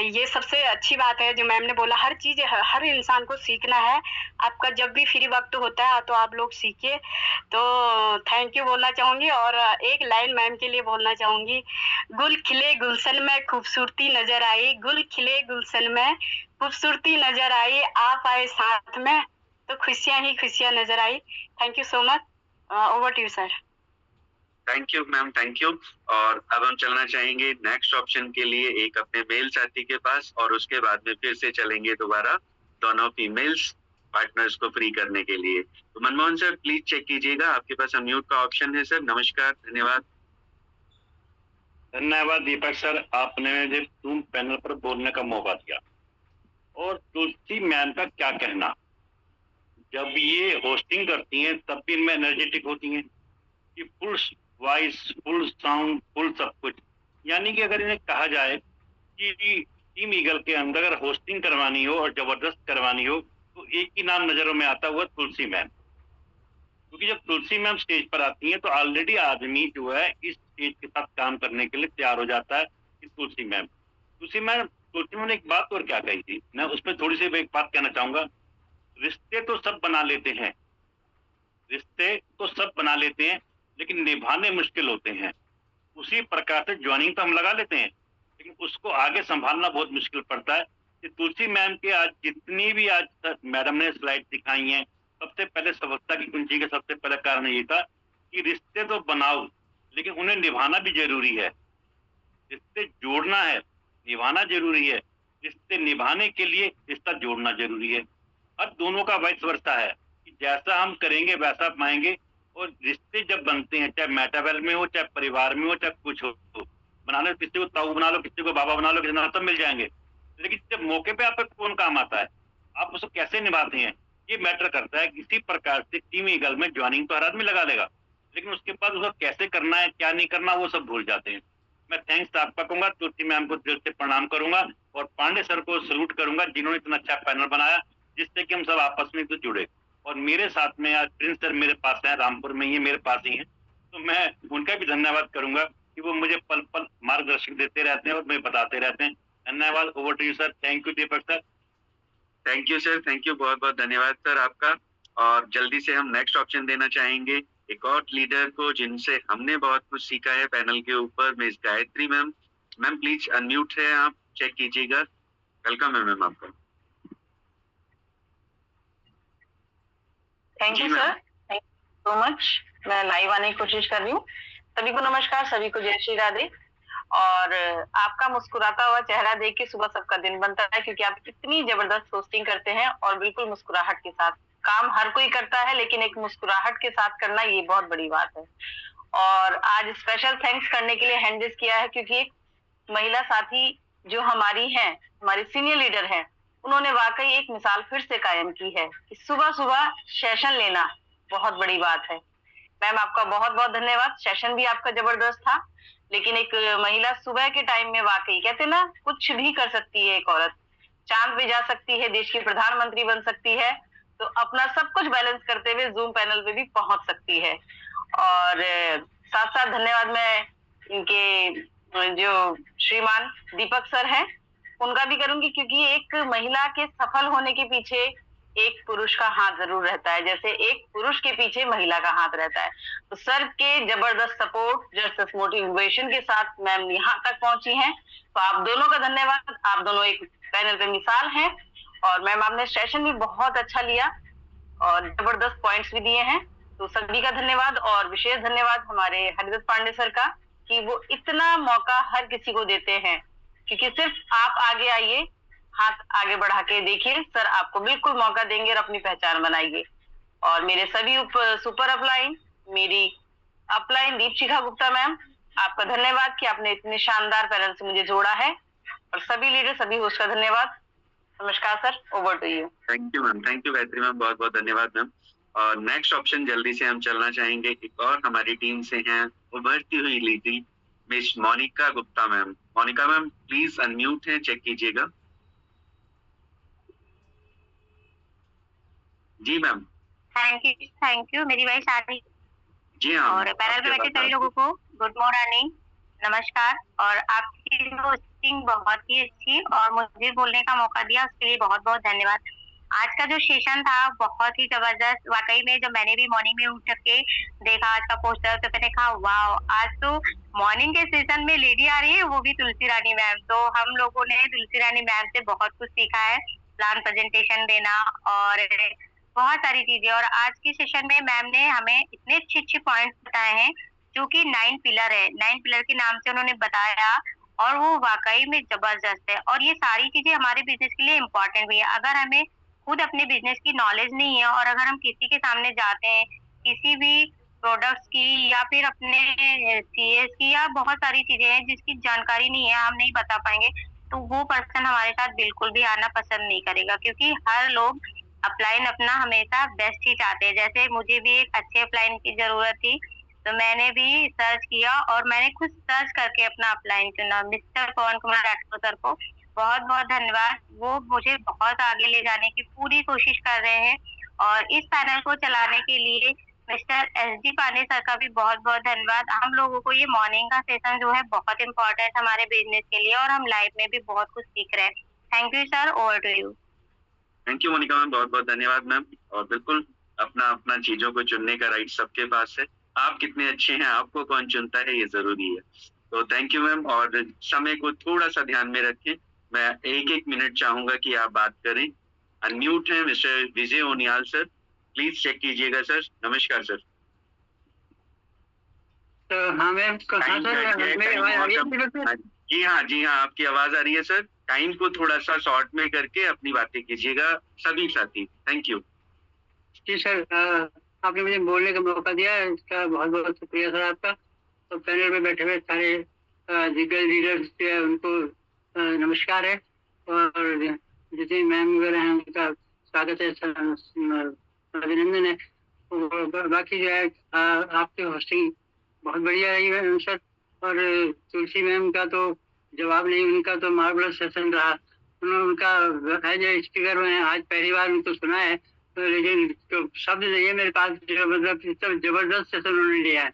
ये सबसे अच्छी बात है जो मैम ने बोला, हर चीज हर इंसान को सीखना है। आपका जब भी फ्री वक्त होता है तो आप लोग सीखिए। तो थैंक यू बोलना चाहूंगी। और एक लाइन मैम के लिए बोलना चाहूंगी, गुल खिले गुलशन में खूबसूरती नजर आई, गुल खिले गुलशन में खूबसूरती नजर आई, आप आए साथ में तो खुशियां ही खुशियां नजर आई। Thank you so much. Over to you sir. Thank you ma'am, thank you. और अब हम चलना चाहेंगे नेक्स्ट ऑप्शन के लिए एक अपने मेल साथी के पास, और उसके बाद में फिर से चलेंगे दोबारा दोनों फीमेल्स पार्टनर्स को फ्री करने के लिए। तो मनमोहन सर प्लीज चेक कीजिएगा, आपके पास अनम्यूट का ऑप्शन है सर। नमस्कार, धन्यवाद। धन्यवाद दीपक सर, आपने मुझे जूम पैनल पर बोलने का मौका दिया। और तुलसी मैम का क्या कहना, जब ये होस्टिंग करती हैं तब भी इनमें एनर्जेटिक होती हैं कि full voice, full sound, full सब कुछ। यानी कि अगर इन्हें कहा जाए कि टीम ईगल के अंदर अगर होस्टिंग करवानी हो और जबरदस्त करवानी हो तो एक ही नाम नजरों में आता हुआ तुलसी मैम, क्योंकि जब तुलसी मैम स्टेज पर आती हैं तो ऑलरेडी आदमी जो है इस स्टेज के साथ काम करने के लिए तैयार हो जाता है कि तुलसी मैम ने एक बात और क्या कही थी, मैं उस पर थोड़ी सी एक बात कहना चाहूंगा। रिश्ते तो सब बना लेते हैं, रिश्ते तो सब बना लेते हैं, लेकिन निभाने मुश्किल होते हैं। उसी प्रकार से ज्वाइनिंग तो हम लगा लेते हैं, लेकिन उसको आगे संभालना बहुत मुश्किल पड़ता है। कि तुलसी मैम के आज जितनी भी आज मैडम ने स्लाइड दिखाई हैं, सबसे पहले सफलता की कुंजी का सबसे पहला कारण ये था कि रिश्ते तो बनाओ, लेकिन उन्हें निभाना भी जरूरी है। रिश्ते जोड़ना है, निभाना जरूरी है। रिश्ते निभाने के लिए रिश्ता जोड़ना जरूरी है। अब दोनों का वाइस वर्सा है कि जैसा हम करेंगे वैसा पाएंगे। और रिश्ते जब बनते हैं, चाहे मेटावेल में हो, चाहे परिवार में हो, चाहे कुछ हो, बना लो, किसी को ताऊ बना लो, किसी को बाबा बना लो, किसी सब मिल जाएंगे। लेकिन जब मौके पे आपका कौन काम आता है, आप उसको कैसे निभाते हैं, ये मैटर करता है। इसी प्रकार से टीम ईगल में ज्वाइनिंग तो हर आदमी लगा लेगा, लेकिन उसके बाद उसको कैसे करना है, क्या नहीं करना, वो सब भूल जाते हैं। मैं थैंक्स आपका कहूंगा, तुलसी मैम को दिल से प्रणाम करूंगा और पांडे सर को सल्यूट करूंगा, जिन्होंने इतना अच्छा पैनल बनाया जिससे कि हम सब आपस में तो जुड़े। और मेरे साथ में आज प्रिंस सर मेरे पास है, रामपुर में ही मेरे पास ही है, तो मैं उनका भी धन्यवाद करूंगा कि वो मुझे पल पल मार्गदर्शन देते रहते हैं और मुझे बताते रहते हैं। धन्यवाद। Over to you sir. Thank you Deepak sir. Thank you sir, thank you, बहुत बहुत धन्यवाद सर आपका। और जल्दी से हम नेक्स्ट ऑप्शन देना चाहेंगे एक और लीडर को जिनसे हमने बहुत कुछ सीखा है पैनल के ऊपर, miss Gayatri ma'am. Ma'am please unmute है, आप चेक कीजिएगा। वेलकम है मैम आपका। Thank you sir, thank you so much. मैं लाइव आने की कोशिश कर रही हूँ। सभी को नमस्कार, सभी को जय श्री राधे। और आपका मुस्कुराता हुआ चेहरा देख के सुबह सबका दिन बनता है, क्योंकि आप इतनी जबरदस्त होस्टिंग करते हैं और बिल्कुल मुस्कुराहट के साथ। काम हर कोई करता है, लेकिन एक मुस्कुराहट के साथ करना ये बहुत बड़ी बात है। और आज स्पेशल थैंक्स करने के लिए हैंड रेज किया है, क्योंकि एक महिला साथी जो हमारी हैं, हमारी सीनियर लीडर हैं, उन्होंने वाकई एक मिसाल फिर से कायम की है कि सुबह सुबह सेशन लेना बहुत बड़ी बात है। मैम आपका बहुत बहुत धन्यवाद। सेशन भी आपका जबरदस्त था, लेकिन एक महिला सुबह के टाइम में वाकई कहते ना, कुछ भी कर सकती है एक औरत। चांद पे जा सकती है, देश की प्रधानमंत्री बन सकती है, तो अपना सब कुछ बैलेंस करते हुए जूम पैनल पे भी पहुंच सकती है। और साथ साथ धन्यवाद मैं इनके जो श्रीमान दीपक सर हैं उनका भी करूंगी, क्योंकि एक महिला के सफल होने के पीछे एक पुरुष का हाथ जरूर रहता है, जैसे एक पुरुष के पीछे महिला का हाथ रहता है। तो सर के जबरदस्त सपोर्ट, जबरदस्त मोटिवेशन के साथ मैम यहाँ तक पहुंची हैं, तो आप दोनों का धन्यवाद। आप दोनों एक पैनल पे मिसाल हैं। और मैम आपने सेशन भी बहुत अच्छा लिया और जबरदस्त पॉइंट्स भी दिए हैं, तो सभी का धन्यवाद। और विशेष धन्यवाद हमारे हरिदत्त पांडे सर का कि वो इतना मौका हर किसी को देते हैं, क्योंकि सिर्फ आप आगे आइए, हाथ आगे बढ़ा के देखिए, सर आपको बिल्कुल मौका देंगे और अपनी पहचान बनाइए। और मेरे सभी सुपर अपलाइन, मेरी अपलाइन दीपशिखा गुप्ता मैम, आपका धन्यवाद कि आपने इतने शानदार पैनल से मुझे जोड़ा है। और सभी लीडर, सभी होस्ट का धन्यवाद। नमस्कार sir, over to you. Thank you ma'am, thank you Gayatri ma'am, बहुत बहुत धन्यवाद मैम। और नेक्स्ट ऑप्शन जल्दी से हम चलना चाहेंगे, एक और हमारी टीम से हैं उभरती हुई लीडी Miss Monika Gupta ma'am. Monika ma'am please unmute है, चेक कीजिएगा। जी मैम। थैंक यू मेरी वॉइस आ रही? जी हाँ। और पैनल पे बैठे सभी लोगों को गुड मॉर्निंग, नमस्कार। और आपकी होस्टिंग बहुत ही अच्छी और मुझे बोलने का मौका दिया, उसके लिए बहुत बहुत धन्यवाद। आज का जो सेशन था बहुत ही जबरदस्त, वाकई में जब मैंने भी मॉर्निंग में उठ के देखा आज का पोस्टर, तो मैंने कहा वाह, आज तो मॉर्निंग के सेशन में लेडी आ रही है, वो भी तुलसी रानी मैम। तो हम लोगों ने तुलसी रानी मैम से बहुत कुछ सीखा है, प्लान प्रेजेंटेशन देना और बहुत सारी चीजें। और आज के सेशन में मैम ने हमें इतने अच्छे अच्छे पॉइंट्स बताए हैं, जो कि 9 पिलर है, 9 पिलर के नाम से उन्होंने बताया, और वो वाकई में जबरदस्त है। और ये सारी चीजें हमारे बिजनेस के लिए इम्पोर्टेंट भी है। अगर हमें खुद अपने बिजनेस की नॉलेज नहीं है और अगर हम किसी के सामने जाते हैं, किसी भी प्रोडक्ट्स की या फिर अपने सीएस की या बहुत सारी चीजें हैं जिसकी जानकारी नहीं है, हम नहीं बता पाएंगे, तो वो पर्सन हमारे साथ बिल्कुल भी आना पसंद नहीं करेगा, क्योंकि हर लोग अपलाइन अपना हमेशा बेस्ट ही चाहते हैं। जैसे मुझे भी एक अच्छे अपलाइन की जरूरत थी, तो मैंने भी सर्च किया और मैंने खुद सर्च करके अपना अपलाइन चुना। मिस्टर पवन कुमार राठौर सर को बहुत बहुत धन्यवाद, वो मुझे बहुत आगे ले जाने की पूरी कोशिश कर रहे हैं। और इस पैनल को चलाने के लिए मिस्टर एसडी पांडे सर का भी बहुत बहुत धन्यवाद। हम लोगों को ये मॉर्निंग का सेशन जो है बहुत इम्पोर्टेंट हमारे बिजनेस के लिए, और हम लाइफ में भी बहुत कुछ सीख रहे हैं। Thank you sir, over to you. Thank you Monika ma'am, बहुत बहुत धन्यवाद मैम। और बिल्कुल अपना अपना चीजों को चुनने का राइट सबके पास है, आप कितने अच्छे हैं, आपको कौन चुनता है, ये जरूरी है। तो थैंक यू मैम। और समय को थोड़ा सा ध्यान में रखें, मैं 1-1 मिनट चाहूंगा कि आप बात करें। अनम्यूट है Mister Vijay Oniyal sir, please check कीजिएगा सर। नमस्कार सर। तो हाँ मैम, जी हाँ आपकी आवाज आ रही है सर। टाइम को थोड़ा सा शॉर्ट में करके अपनी बातें कीजिएगा सभी साथी। Thank you. जी सर, आपने मुझे बोलने का मौका दिया, इसका बहुत बहुत शुक्रिया सर आपका। तो पैनल में बैठे हुए सारे दिग्गज लीडर्स उनको नमस्कार है, और जितने मैम वगैरह हैं उनका स्वागत है, अभिनंदन है। बाकी जो है आपकी होस्टिंग बहुत बढ़िया रही है सर। और तुलसी मैम का तो जवाब नहीं, उनका तो मार्वलस सेशन रहा। उनका एज ए स्पीकर में आज पहली बार उनको सुना है, लेकिन तो शब्द नहीं है मेरे पास जो मतलब सब जबरदस्त सेशन उन्होंने लिया है,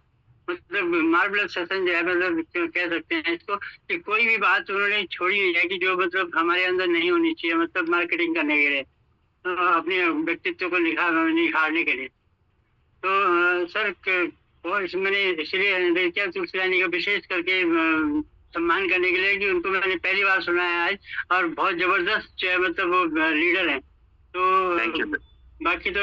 मतलब मार्वलस सेशन जो है, मतलब कह सकते हैं इसको कि कोई भी बात उन्होंने छोड़ी नहीं है कि जो मतलब हमारे अंदर नहीं होनी चाहिए, मतलब मार्केटिंग करने के लिए, अपने व्यक्तित्व को निखारने के लिए। तो सर वो मैंने इसलिए किया तुलसी रानी का विशेष करके सम्मान करने के लिए कि उनको मैंने पहली बार सुना है आज, और बहुत जबरदस्त मतलब वो लीडर है। तो बाकी तो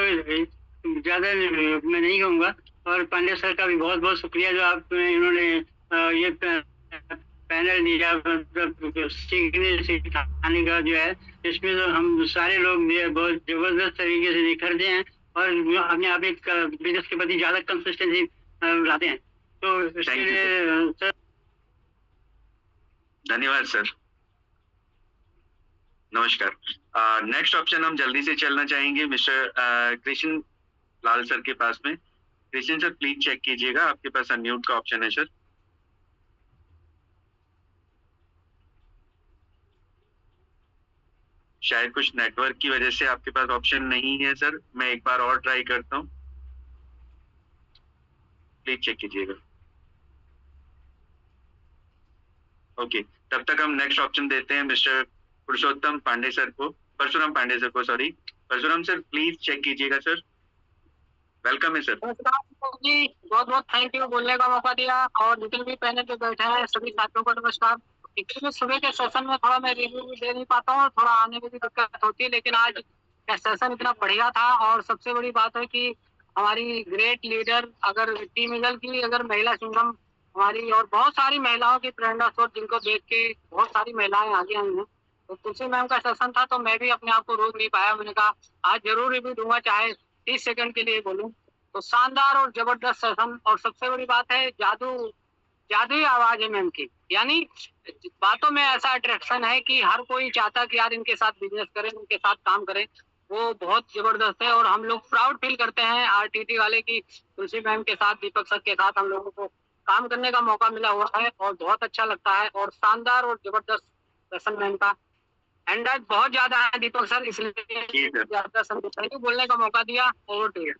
ज्यादा मैं नहीं कहूँगा। और पांडे सर का भी बहुत बहुत शुक्रिया जो आप इन्होंने ये पैनल दिया, मतलब सीखने सिखाने का जो है, इसमें तो हम सारे लोग बहुत जबरदस्त तरीके से निखरते हैं और अपने आप एक बिजनेस के प्रति ज्यादा कंसिस्टेंसी लाते हैं। तो इसके लिए सर धन्यवाद सर, नमस्कार। नेक्स्ट ऑप्शन हम जल्दी से चलना चाहेंगे मिस्टर कृष्ण लाल सर के पास में। कृष्ण सर प्लीज चेक कीजिएगा, आपके पास अनम्यूट का ऑप्शन है सर। शायद कुछ नेटवर्क की वजह से आपके पास ऑप्शन नहीं है सर, मैं एक बार और ट्राई करता हूँ, प्लीज चेक कीजिएगा। ओके, तब तक हम नेक्स्ट ऑप्शन देते हैं मिस्टर पुरुषोत्तम पांडे सर को, परशुराम पांडे सर को, sorry Parshuram sir please check कीजिएगा सर। वेलकम है सर जी, बहुत बहुत थैंक यू बोलने का मौका दिया, और जितने भी पैनल पे बैठे हैं सभी साथियों को नमस्कार। एक्चुअली सुबह के सेशन में थोड़ा मैं रिव्यू भी दे नहीं पाता हूँ, थोड़ा आने में भी दिक्कत होती है, लेकिन आज का सेशन इतना बढ़िया था। और सबसे बड़ी बात है कि हमारी ग्रेट लीडर, अगर टीम ईगल की अगर महिला संगम हमारी, और बहुत सारी महिलाओं की प्रेरणा स्रोत जिनको देख के बहुत सारी महिलाएं आगे आई हैं। तो तुलसी मैम का सेशन था तो मैं भी अपने आप को रोक नहीं पाया, मैंने कहा आज जरूर रिव्यू दूंगा, चाहे 30 सेकंड के लिए बोलूं। तो शानदार और जबरदस्त सेशन, और सबसे बड़ी बात है जादुई आवाज है मैम की, यानी बातों में ऐसा अट्रैक्शन है कि हर कोई चाहता कि यार इनके साथ बिजनेस करें, इनके साथ काम करें, वो बहुत जबरदस्त है। और हम लोग प्राउड फील करते हैं आरटीटी वाले की तुलसी मैम के साथ, दीपक सर के साथ हम लोगों को काम करने का मौका मिला हुआ है, और बहुत अच्छा लगता है। और शानदार और जबरदस्त सेशन मैम का एंड बहुत ज्यादा है दीपक सर, इसलिए ज्यादा बोलने का मौका दिया। Over to you.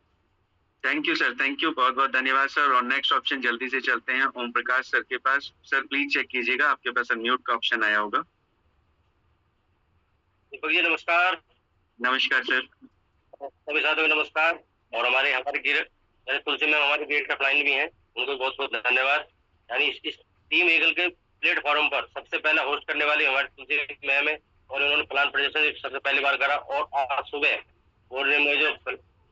Thank you sir, thank you, बहुत बहुत धन्यवाद सर। और नेक्स्ट ऑप्शन जल्दी से चलते हैं ओम प्रकाश सर के पास। सर प्लीज चेक कीजिएगा, आपके पास अनम्यूट का ऑप्शन आया होगा। दीपक जी नमस्कार। नमस्कार सर। सभी साथियों को नमस्कार। और हमारे तुलसी मैम हमारे गेट का क्लाइंट भी हैं, उनको बहुत बहुत धन्यवाद। यानी इस टीम ईगल के प्लेटफॉर्म पर सबसे पहला होस्ट करने वाली हमारी तुलसी मैम है, और उन्होंने प्लान प्रेजेंटेशन सबसे पहली बार करा, और आज सुबह बोर्ड में जो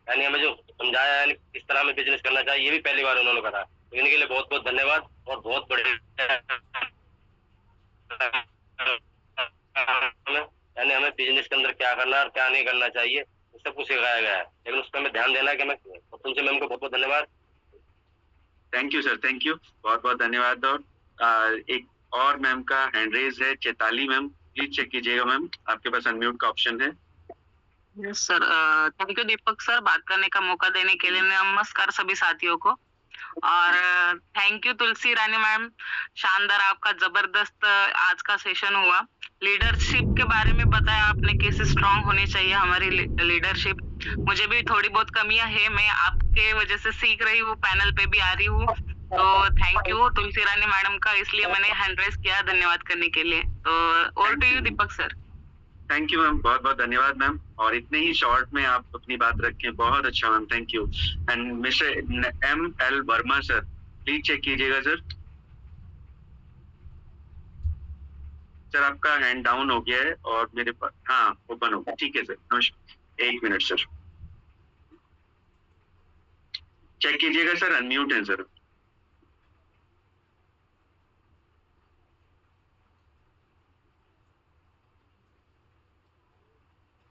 यानी हमें जो समझाया यानी किस तरह में बिजनेस करना चाहिए, ये भी पहली बार उन्होंने करा। तो इनके लिए बहुत बहुत धन्यवाद। और बहुत बड़े यानी हमें बिजनेस के अंदर क्या करना और क्या नहीं करना चाहिए सब कुछ सिखाया गया है, लेकिन उस पर हमें ध्यान देना है कि हमें। तुलसी मैम को बहुत बहुत धन्यवाद। Thank you sir, thank you, बहुत बहुत धन्यवाद। और एक और मैम का हैंड रेज है, चैताली मैम, प्लीज चेक कीजिएगा मैम, आपके पास अनम्यूट का ऑप्शन है। Yes sir, thank you Deepak sir बात करने का मौका देने के लिए। नमस्कार सभी साथियों को, और thank you Tulsi Rani ma'am, शानदार आपका जबरदस्त आज का सेशन हुआ। लीडरशिप के बारे में बताया आपने, कैसे स्ट्रांग होनी चाहिए हमारी लीडरशिप। मुझे भी थोड़ी बहुत कमियां है, मैं आपके वजह से सीख रही हूँ, पैनल पे भी आ रही हूँ। तो thank you Tulsi Rani madam का, इसलिए मैंने हैंड रेज किया, धन्यवाद करने के लिए। तो over to you Deepak sir. Thank you ma'am, बहुत बहुत धन्यवाद मैम, और इतने ही शॉर्ट में आप अपनी बात रखें, बहुत अच्छा ma'am, thank you. And mister ML Verma sir, please check कीजिएगा सर। सर आपका हैंड डाउन हो गया है और मेरे पास, हाँ ओपन हो गया, ठीक है सर, नमस्कार। 1 मिनट सर, चेक कीजिएगा सर, अनम्यूट है सर।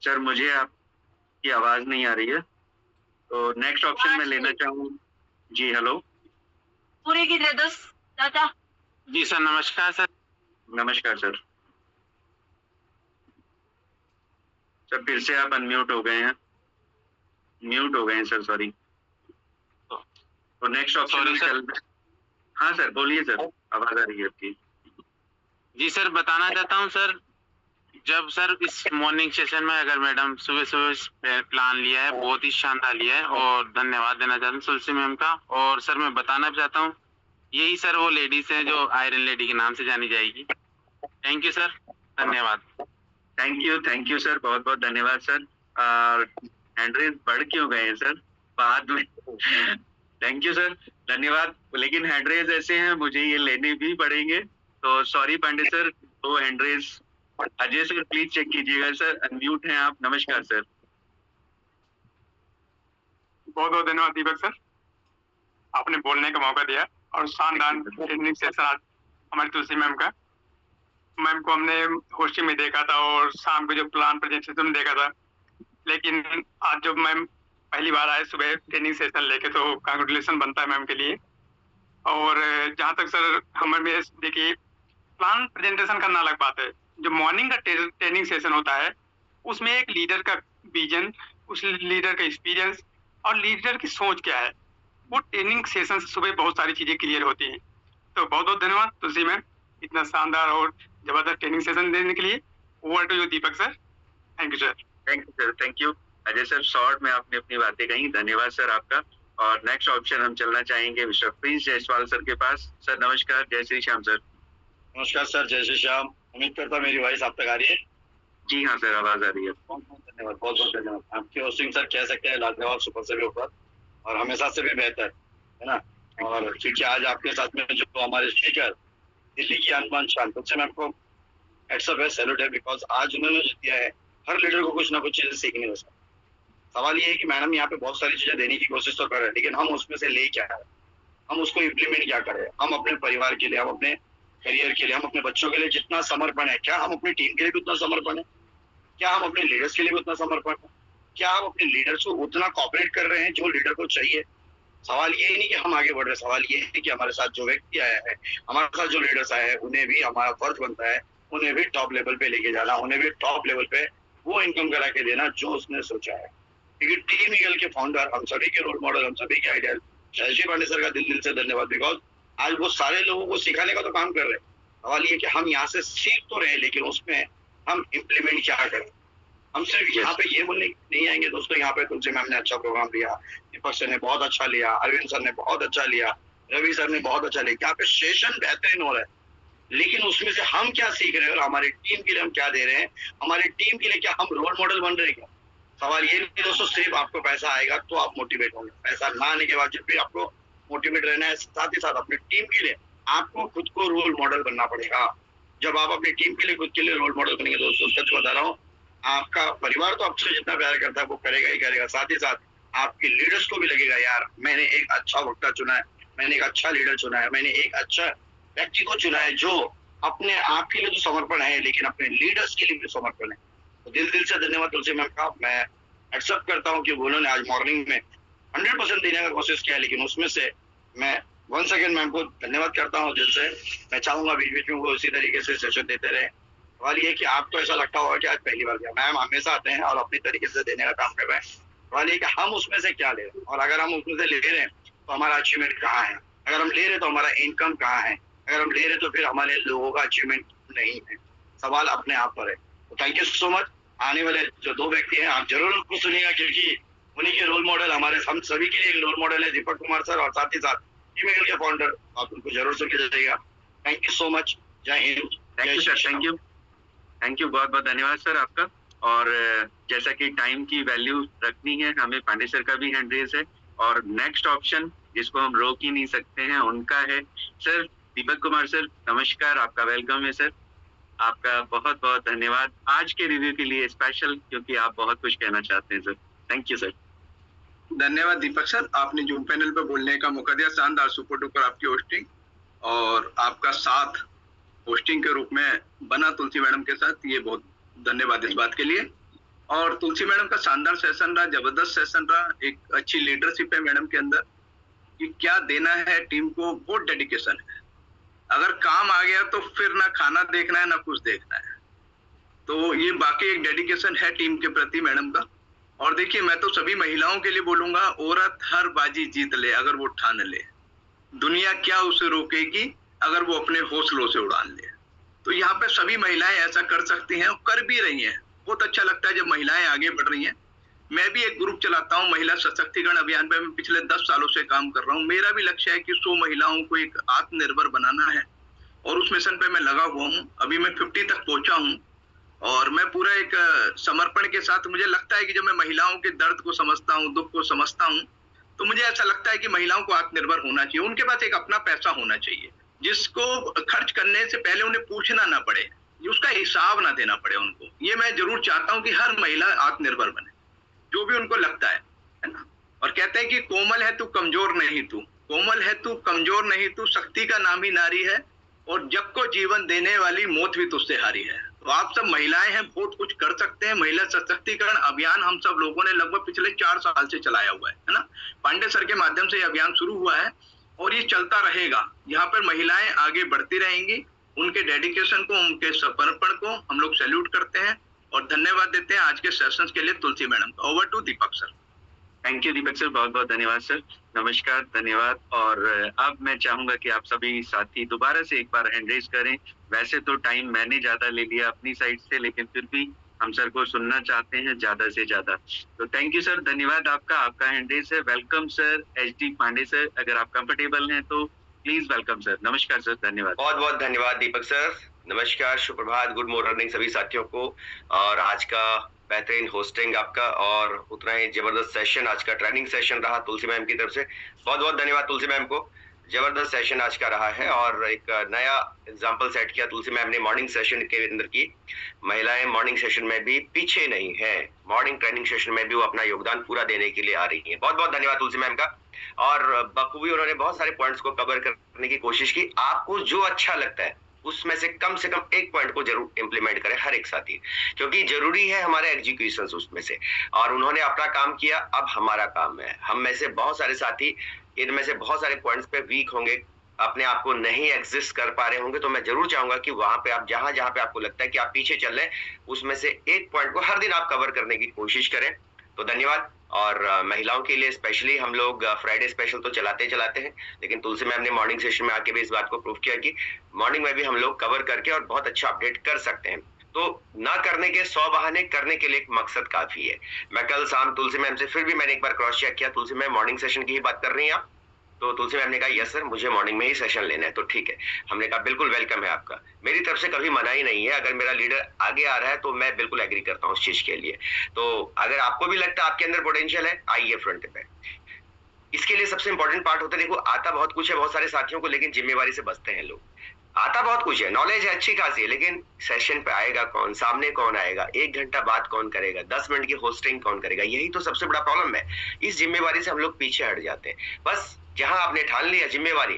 सर मुझे आपकी आवाज नहीं आ रही है, तो नेक्स्ट ऑप्शन में लेना चाहूँ। जी हेलो, पूरी की दे दो चाचा। जी सर नमस्कार सर। नमस्कार सर। सर फिर से आप अनम्यूट हो गए हैं, म्यूट हो गए हैं सर, सॉरी। तो नेक्स्ट ऑप्शन में चल। हाँ सर बोलिए सर, आवाज आ रही है आपकी। जी सर बताना चाहता हूँ सर, जब सर इस मॉर्निंग सेशन में अगर मैडम सुबह सुबह प्लान लिया है, बहुत ही शानदार लिया है और धन्यवाद देना चाहता हूँ तुलसी मैम का। और सर मैं बताना चाहता हूँ, यही सर वो लेडीज हैं जो आयरन लेडी के नाम से जानी जाएगी। थैंक यू सर, धन्यवाद। थैंक यू सर, बहुत बहुत धन्यवाद सर। हैंड रेज बढ़ क्यों गए हैं सर बाद में? थैंक यू सर, धन्यवाद। लेकिन हैंड रेज ऐसे हैं, मुझे ये लेने भी पड़ेंगे, तो सॉरी पांडे सर। तो hand raise Ajay sir please check कीजिएगा सर, अनम्यूट हैं आप। नमस्कार सर। बहुत बहुत धन्यवाद दीपक सर, आपने बोलने का मौका दिया और शानदार ट्रेनिंग सेशन आज हमारी तुलसी मैम का। मैम को हमने होस्टिंग में देखा था और शाम को जो प्लान प्रेजेंटेशन में देखा था, लेकिन आज जब मैम पहली बार आए सुबह ट्रेनिंग सेशन लेके, तो कांग्रेचुलेशन बनता है मैम के लिए। और जहाँ तक सर हमें देखिए, प्लान प्रेजेंटेशन करना अलग बात है, जो मॉर्निंग का ट्रेनिंग सेशन होता है उसमें एक लीडर का विजन, उस लीडर का एक्सपीरियंस और लीडर की सोच क्या है, वो ट्रेनिंग सेशन से सुबह बहुत सारी चीजें क्लियर होती हैं। तो बहुत बहुत धन्यवाद तुलसी मैम, इतना शानदार और जबरदस्त ट्रेनिंग सेशन देने के लिए। Over to you Deepak sir. Thank you sir. Thank you sir, thank you Ajay sir. Short में आपने अपनी बातें कही, धन्यवाद सर आपका। और नेक्स्ट ऑप्शन हम चलना चाहेंगे मिस्टर प्रिंस जायसवाल सर के पास। सर नमस्कार, जय श्री श्याम सर। नमस्कार सर, जय श्री श्याम। उम्मीद करता मेरी वॉइस आप तक आ रही है। जी हाँ सर, आवाज आ रही है। बहुत बहुत धन्यवाद, बहुत बहुत धन्यवाद। आपकी होस्टिंग सर कह सकते हैं लाजवाब, सुपर से भी ऊपर और हमेशा से भी बेहतर है ना। और क्योंकि आज आपके साथ में जो हमारे स्पीकर दिल्ली की अनमान शांत से मैम को हेड्सअप है, सैल्यूट है, बिकॉज आज उन्होंने जो दिया है हर लीडर को कुछ ना कुछ चीजें सीखनी है। सवाल ये है कि मैडम यहाँ पे बहुत सारी चीजें देने की कोशिश तो कर रहे हैं, लेकिन हम उसमें से ले क्या है, हम उसको इम्प्लीमेंट क्या करें। हम अपने परिवार के लिए, हम अपने करियर के लिए, हम अपने बच्चों के लिए जितना समर्पण है, क्या हम अपनी टीम के लिए भी उतना समर्पण है? क्या हम अपने लीडर्स के लिए भी उतना समर्पण है? क्या हम अपने लीडर्स को उतना कॉपरेट कर रहे हैं जो लीडर को चाहिए? सवाल ये नहीं कि हम आगे बढ़ रहे, सवाल ये है कि हमारे साथ जो व्यक्ति आया है, हमारे साथ जो लीडर्स आए हैं, उन्हें भी हमारा फर्ज बनता है, उन्हें भी टॉप लेवल पे लेके जाना, उन्हें भी टॉप लेवल पे वो इनकम करा के देना जो उसने सोचा है। क्योंकि टीम ईगल के फाउंडर, हम सभी के रोल मॉडल, हम सभी के आइडियल शशि पांडे सर का दिल से धन्यवाद, बिकॉज आज वो सारे लोगों को सिखाने का तो काम कर रहे हैं। सवाल ये कि हम यहाँ से सीख तो रहे, लेकिन उसमें हम इम्प्लीमेंट क्या करें। हम सिर्फ यहाँ पे ये बोलने नहीं आएंगे दोस्तों, यहाँ पे तुलसी मैम ने अच्छा प्रोग्राम लिया, दीपक सर ने बहुत अच्छा लिया, अरविंद सर ने बहुत अच्छा लिया, रवि सर ने बहुत अच्छा लिया। यहाँ पे सेशन बेहतरीन हो रहा है, लेकिन उसमें से हम क्या सीख रहे हैं और हमारी टीम के लिए हम क्या दे रहे हैं, हमारी टीम के लिए क्या हम रोल मॉडल बन रहे हैं क्या? सवाल ये नहीं दोस्तों, सिर्फ आपको पैसा आएगा तो आप मोटिवेट होंगे, पैसा ना आने के बाद जब भी आपको मोटिवेट रहना है, साथ ही साथ अपनी टीम के लिए आपको खुद को रोल मॉडल बनना पड़ेगा। जब आप अपनी टीम के लिए, खुद के लिए रोल मॉडल बनेंगे दोस्तों, सच बता रहा हूँ, आपका परिवार तो आपसे जितना प्यार करता है वो करेगा ही करेगा, साथ ही साथ आपके लीडर्स को भी लगेगा यार मैंने एक अच्छा वक्ता चुना है, मैंने एक अच्छा लीडर चुना है, मैंने एक अच्छा व्यक्ति को चुना है जो अपने आप के लिए तो समर्पण है, लेकिन अपने लीडर्स के लिए भी समर्पण है। तो दिल से धन्यवाद तुलसी मैम का। मैं एक्सेप्ट करता हूँ कि उन्होंने आज मॉर्निंग में 100% देने का कोशिश किया, लेकिन उसमें से मैं 1 सेकेंड मैम को धन्यवाद करता हूँ दिल से। मैं चाहूंगा बीच बीच में वो उसी तरीके से सेशन देते रहे। सवाल ये कि आपको ऐसा लगता होगा कि आज पहली बार गया, मैम हमेशा आते हैं और अपनी तरीके से देने का काम कर रहे हैं। सवाल ये कि हम उसमें से क्या ले रहे हैं, और अगर हम उसमें से ले रहे हैं तो हमारा अचीवमेंट कहाँ है, अगर हम ले रहे तो हमारा इनकम कहाँ है, अगर हम ले रहे तो फिर हमारे लोगों का अचीवमेंट नहीं है। सवाल अपने आप पर है। तो थैंक यू सो मच। आने वाले जो 2 व्यक्ति हैं आप जरूर उनको सुनिएगा, क्योंकि उन्हीं के रोल मॉडल हमारे, हम सभी के लिए एक रोल मॉडल है दीपक कुमार सर, और साथ ही साथ टीम ईगल के फाउंडर, आप उनको जरूर सुन के जाइएगा। Thank you so much. जय हिंद। Thank you sir, thank you, बहुत बहुत धन्यवाद सर आपका। और जैसा कि टाइम की वैल्यू रखनी है हमें, पांडे सर का भी हैंड रेज है, और नेक्स्ट ऑप्शन जिसको हम रोक ही नहीं सकते हैं उनका है सर दीपक कुमार सर। नमस्कार, आपका वेलकम है सर, आपका बहुत बहुत धन्यवाद आज के रिव्यू के लिए स्पेशल, क्योंकि आप बहुत कुछ कहना चाहते हैं सर। Thank you sir. धन्यवाद दीपक सर, आपने जूम पैनल पर बोलने का मौका दिया। शानदार, सुपर डुपर आपकी होस्टिंग, और आपका साथ होस्टिंग के रूप में बना तुलसी मैडम के साथ, ये बहुत धन्यवाद इस बात के लिए। और तुलसी मैडम का शानदार सेशन रहा, जबरदस्त सेशन रहा, एक अच्छी लीडरशिप है मैडम के अंदर कि क्या देना है टीम को, बहुत डेडिकेशन है। अगर काम आ गया तो फिर ना खाना देखना है ना कुछ देखना है, तो ये बाकी एक डेडिकेशन है टीम के प्रति मैडम का। और देखिए, मैं तो सभी महिलाओं के लिए बोलूंगा, औरत हर बाजी जीत ले अगर वो ठान ले, दुनिया क्या उसे रोकेगी अगर वो अपने हौसलों से उड़ान ले। तो यहाँ पे सभी महिलाएं ऐसा कर सकती हैं और कर भी रही हैं। बहुत अच्छा लगता है जब महिलाएं आगे बढ़ रही हैं। मैं भी एक ग्रुप चलाता हूँ, महिला सशक्तिकरण अभियान पे मैं पिछले 10 सालों से काम कर रहा हूँ। मेरा भी लक्ष्य है कि 100 महिलाओं को एक आत्मनिर्भर बनाना है और उस मिशन पे मैं लगा हुआ हूँ। अभी मैं 50 तक पहुंचा हूँ और मैं पूरा एक समर्पण के साथ, मुझे लगता है कि जब मैं महिलाओं के दर्द को समझता हूँ, दुख को समझता हूँ, तो मुझे ऐसा लगता है कि महिलाओं को आत्मनिर्भर होना चाहिए। उनके पास एक अपना पैसा होना चाहिए जिसको खर्च करने से पहले उन्हें पूछना ना पड़े, उसका हिसाब ना देना पड़े उनको। ये मैं जरूर चाहता हूँ कि हर महिला आत्मनिर्भर बने, जो भी उनको लगता है ना। और कहते हैं कि कोमल है तू कमजोर नहीं, तू कोमल है तू कमजोर नहीं, तू शक्ति का नाम ही नारी है और जग को जीवन देने वाली मौत भी तुझसे हारी है। तो आप सब महिलाएं हैं, बहुत कुछ कर सकते हैं। महिला सशक्तिकरण अभियान हम सब लोगों ने लगभग पिछले 4 साल से चलाया हुआ है ना। पांडे सर के माध्यम से ये अभियान शुरू हुआ है और ये चलता रहेगा। यहाँ पर महिलाएं आगे बढ़ती रहेंगी। उनके डेडिकेशन को, उनके समर्पण को हम लोग सैल्यूट करते हैं और धन्यवाद देते हैं आज के सेशंस के लिए तुलसी मैडम का। Over to Deepak sir. Thank you Deepak sir, बहुत बहुत धन्यवाद सर। नमस्कार, धन्यवाद। और अब मैं चाहूंगा कि आप सभी साथी दोबारा से एक बार हैंड रेज करें। वैसे तो टाइम मैंने ज्यादा ले लिया अपनी साइड से, लेकिन फिर भी हम सर को सुनना चाहते हैं ज्यादा से ज्यादा। तो थैंक यू सर, धन्यवाद आपका। आपका हैंड रेज है। Welcome sir HD. Pandey sir, अगर आप कंफर्टेबल हैं तो प्लीज वेलकम सर। नमस्कार सर, धन्यवाद। बहुत बहुत धन्यवाद दीपक सर। नमस्कार, सुप्रभात, गुड मॉर्निंग सभी साथियों को। और आज का बेहतरीन होस्टिंग आपका और उतना ही जबरदस्त सेशन आज का ट्रेनिंग सेशन रहा तुलसी मैम की तरफ से। बहुत बहुत धन्यवाद तुलसी मैम को। जबरदस्त सेशन आज का रहा है और एक नया एग्जाम्पल सेट किया तुलसी मैम ने मॉर्निंग सेशन के अंदर की। महिलाएं मॉर्निंग सेशन में भी पीछे नहीं है, मॉर्निंग ट्रेनिंग सेशन में भी वो अपना योगदान पूरा देने के लिए आ रही है। बहुत बहुत धन्यवाद तुलसी मैम का। और बखूबी उन्होंने बहुत सारे पॉइंट्स को कवर करने की कोशिश की। आपको जो अच्छा लगता है उसमें से कम एक पॉइंट को जरूर इंप्लीमेंट करें हर एक साथी, क्योंकि जरूरी है हमारे एग्जीक्यूशन उसमें से। और उन्होंने अपना काम किया, अब हमारा काम है। हम में से बहुत सारे साथी इनमें से बहुत सारे पॉइंट्स पे वीक होंगे, अपने आप को नहीं एग्जिस्ट कर पा रहे होंगे, तो मैं जरूर चाहूंगा कि वहां पे आप जहां जहां पे आपको लगता है कि आप पीछे चल रहे हैं उसमें से एक पॉइंट को हर दिन आप कवर करने की कोशिश करें। तो धन्यवाद। और महिलाओं के लिए स्पेशली हम लोग फ्राइडे स्पेशल तो चलाते हैं, लेकिन तुलसी मैम ने मॉर्निंग सेशन में आके भी इस बात को प्रूव किया कि मॉर्निंग में भी हम लोग कवर करके और बहुत अच्छा अपडेट कर सकते हैं। तो ना करने के 100 बहाने, करने के लिए एक मकसद काफी है। मैं कल शाम तुलसी मैम से फिर भी मैंने एक बार क्रॉस चेक किया, तुलसी मैम मॉर्निंग सेशन की ही बात कर रही हैं आप? तो तुलसी मैम ने कहा यस सर, मुझे मॉर्निंग में ही सेशन लेना है। तो ठीक है, हमने कहा बिल्कुल वेलकम है आपका। मेरी तरफ से कभी मना ही नहीं है, अगर मेरा लीडर आगे आ रहा है तो मैं बिल्कुल एग्री करता हूँ उस चीज के लिए। तो अगर आपको भी लगता है आपके अंदर पोटेंशियल है, आइए फ्रंट पे। इसके लिए सबसे इंपॉर्टेंट पार्ट होता है, देखो आता बहुत कुछ है बहुत सारे साथियों को, लेकिन जिम्मेवारी से बचते हैं लोग। आता बहुत कुछ है, नॉलेज है अच्छी खासी है, लेकिन सेशन पे आएगा कौन, सामने कौन आएगा, 1 घंटा बात कौन करेगा, 10 मिनट की होस्टिंग कौन करेगा, यही तो सबसे बड़ा प्रॉब्लम है। इस जिम्मेवारी से हम लोग पीछे हट जाते हैं। बस जहां आपने ठान लिया जिम्मेवारी,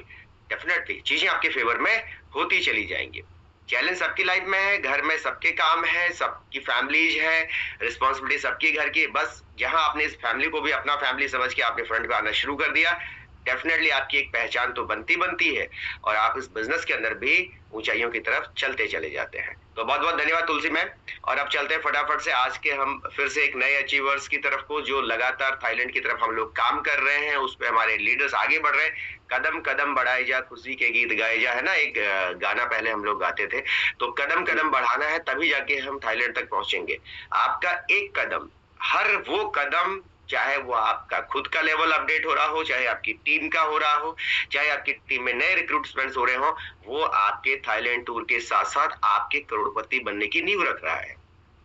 डेफिनेटली चीजें आपके फेवर में होती चली जाएंगी। चैलेंज सबकी लाइफ में है, घर में सबके काम है, सबकी फैमिलीज है, रिस्पॉन्सिबिलिटी सबकी घर की। बस जहां आपने इस फैमिली को भी अपना फैमिली समझ के आपने फ्रंट पे आना शुरू कर दिया, डेफिनेटली आपकी एक पहचान तो बनती है और आप इस बिजनेस के अंदर भी ऊंचाइयों की तरफ चलते चले जाते हैं। तो बहुत बहुत धन्यवाद तुलसी मैम। और अब चलते हैं फटाफट से आज के हम फिर से एक नए अचीवर्स की तरफ को, जो लगातार थाईलैंड की तरफ हम लोग काम कर रहे हैं, उस पे हमारे लीडर्स आगे बढ़ रहे हैं। कदम कदम बढ़ाए जा, खुशी के गीत गाए जा, है ना, एक गाना पहले हम लोग गाते थे। तो कदम कदम बढ़ाना है, तभी जाके हम थाईलैंड तक पहुंचेंगे। आपका एक कदम, हर वो कदम, चाहे वो आपका खुद का लेवल अपडेट हो रहा हो, चाहे आपकी टीम का हो रहा हो, चाहे आपकी टीम में नए रिक्रूटमेंट्स हो रहे हो, वो आपके थाईलैंड टूर के साथ साथ आपके करोड़पति बनने की नींव रख रहा है।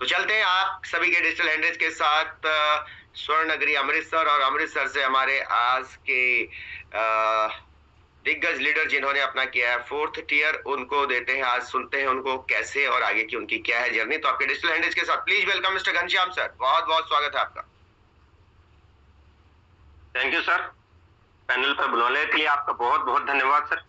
तो चलते हैं आप सभी के डिजिटल हैंडल्स के साथ स्वर्ण नगरी अमृतसर, और अमृतसर से हमारे आज के दिग्गज लीडर जिन्होंने अपना किया है 4th टियर, उनको देते हैं, आज सुनते हैं उनको कैसे और आगे की उनकी क्या है जर्नी। तो आपके डिजिटल हैंडल्स के साथ please welcome mister Ghanshyam sir, बहुत बहुत स्वागत है आपका। Thank you sir. पैनल पर बुलाने के लिए आपका बहुत बहुत धन्यवाद सर।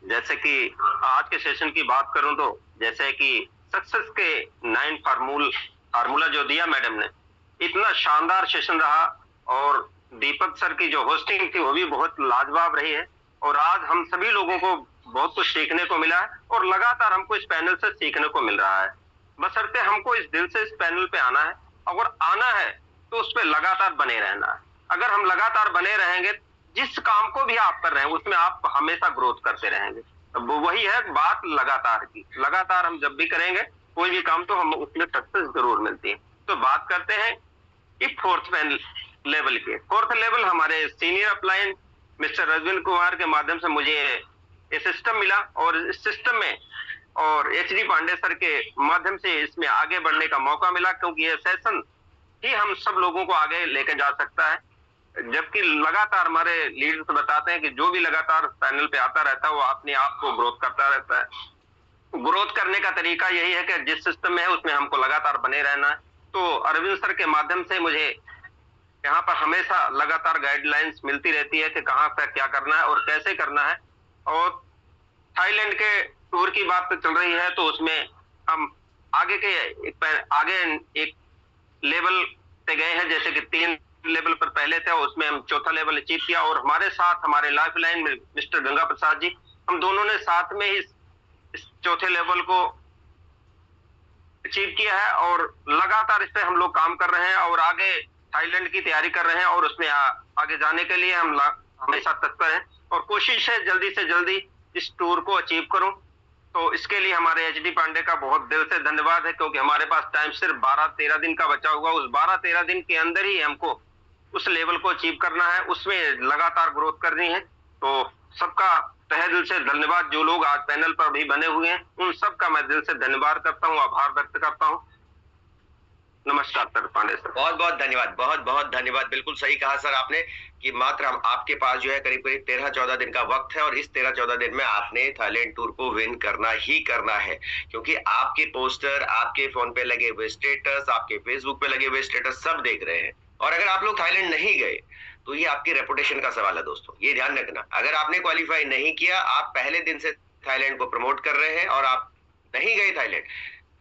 जैसे कि आज के सेशन की बात करूं तो जैसे कि सक्सेस के 9 फार्मूला जो दिया मैडम ने, इतना शानदार सेशन रहा और दीपक सर की जो होस्टिंग थी वो भी बहुत लाजवाब रही है। और आज हम सभी लोगों को बहुत कुछ सीखने को मिला है और लगातार हमको इस पैनल से सीखने को मिल रहा है। बशर्ते हमको इस दिल से इस पैनल पे आना है, अगर आना है तो उस पर लगातार बने रहना है। अगर हम लगातार बने रहेंगे, जिस काम को भी आप कर रहे हैं उसमें आप हमेशा ग्रोथ करते रहेंगे। वही है बात लगातार की। लगातार हम जब भी करेंगे कोई भी काम तो हम उसमें सक्सेस जरूर मिलती है। तो बात करते हैं कि फोर्थ लेवल के। फोर्थ लेवल हमारे सीनियर अपलाइन मिस्टर रजविंद्र कुमार के माध्यम से मुझे ये सिस्टम मिला और इस सिस्टम में और एचडी पांडे सर के माध्यम से इसमें आगे बढ़ने का मौका मिला, क्योंकि ये सेशन ही हम सब लोगों को आगे लेके जा सकता है। जबकि लगातार हमारे लीडर्स बताते हैं कि जो भी लगातार पैनल पे आता रहता है वो अपने आप को ग्रोथ करता रहता है। ग्रोथ करने का तरीका यही है कि जिस सिस्टम में है उसमें हमको लगातार बने रहना है। तो अरविंद सर के माध्यम से मुझे यहाँ पर हमेशा लगातार गाइडलाइंस मिलती रहती है कि कहाँ पे क्या करना है और कैसे करना है। और थाईलैंड के टूर की बात चल रही है तो उसमें हम आगे एक लेवल पे गए हैं, जैसे कि 3 लेवल पर पहले थे, उसमें हम चौथा लेवल अचीव किया। और हमारे साथ हमारे लाइफ लाइन में मिस्टर गंगा प्रसाद जी, हम दोनों ने साथ में ही इस चौथे लेवल को अचीव किया है और लगातार इस पे हम लोग काम कर रहे हैं और आगे थाईलैंड की तैयारी कर रहे हैं और उसमें आगे जाने के लिए हम हमेशा तत्पर हैं और कोशिश है जल्दी से जल्दी इस टूर को अचीव करूं। तो इसके लिए हमारे एचडी पांडे का बहुत दिल से धन्यवाद है, क्योंकि हमारे पास टाइम सिर्फ 12-13 दिन का बचा हुआ। उस 12-13 दिन के अंदर ही हमको उस लेवल को अचीव करना है, उसमें लगातार ग्रोथ करनी है। तो सबका तहे दिल से धन्यवाद। जो लोग आज पैनल पर भी बने हुए हैं उन सबका मैं दिल से धन्यवाद करता हूँ, आभार व्यक्त करता हूँ। नमस्कार सर पांडे सर। बहुत बहुत धन्यवाद, बहुत बहुत धन्यवाद। बिल्कुल सही कहा सर आपने कि मात्र हम आपके पास जो है करीब करीब 13-14 दिन का वक्त है और इस 13-14 दिन में आपने थाईलैंड टूर को विन करना ही करना है, क्योंकि आपके पोस्टर, आपके फोन पे लगे हुए स्टेटस, आपके फेसबुक पे लगे हुए स्टेटस सब देख रहे हैं। और अगर आप लोग थाईलैंड नहीं गए तो ये आपकी रेपुटेशन का सवाल है दोस्तों, ये ध्यान रखना। अगर आपने क्वालिफाई नहीं किया, आप पहले दिन से थाईलैंड को प्रमोट कर रहे हैं और आप नहीं गए थाईलैंड,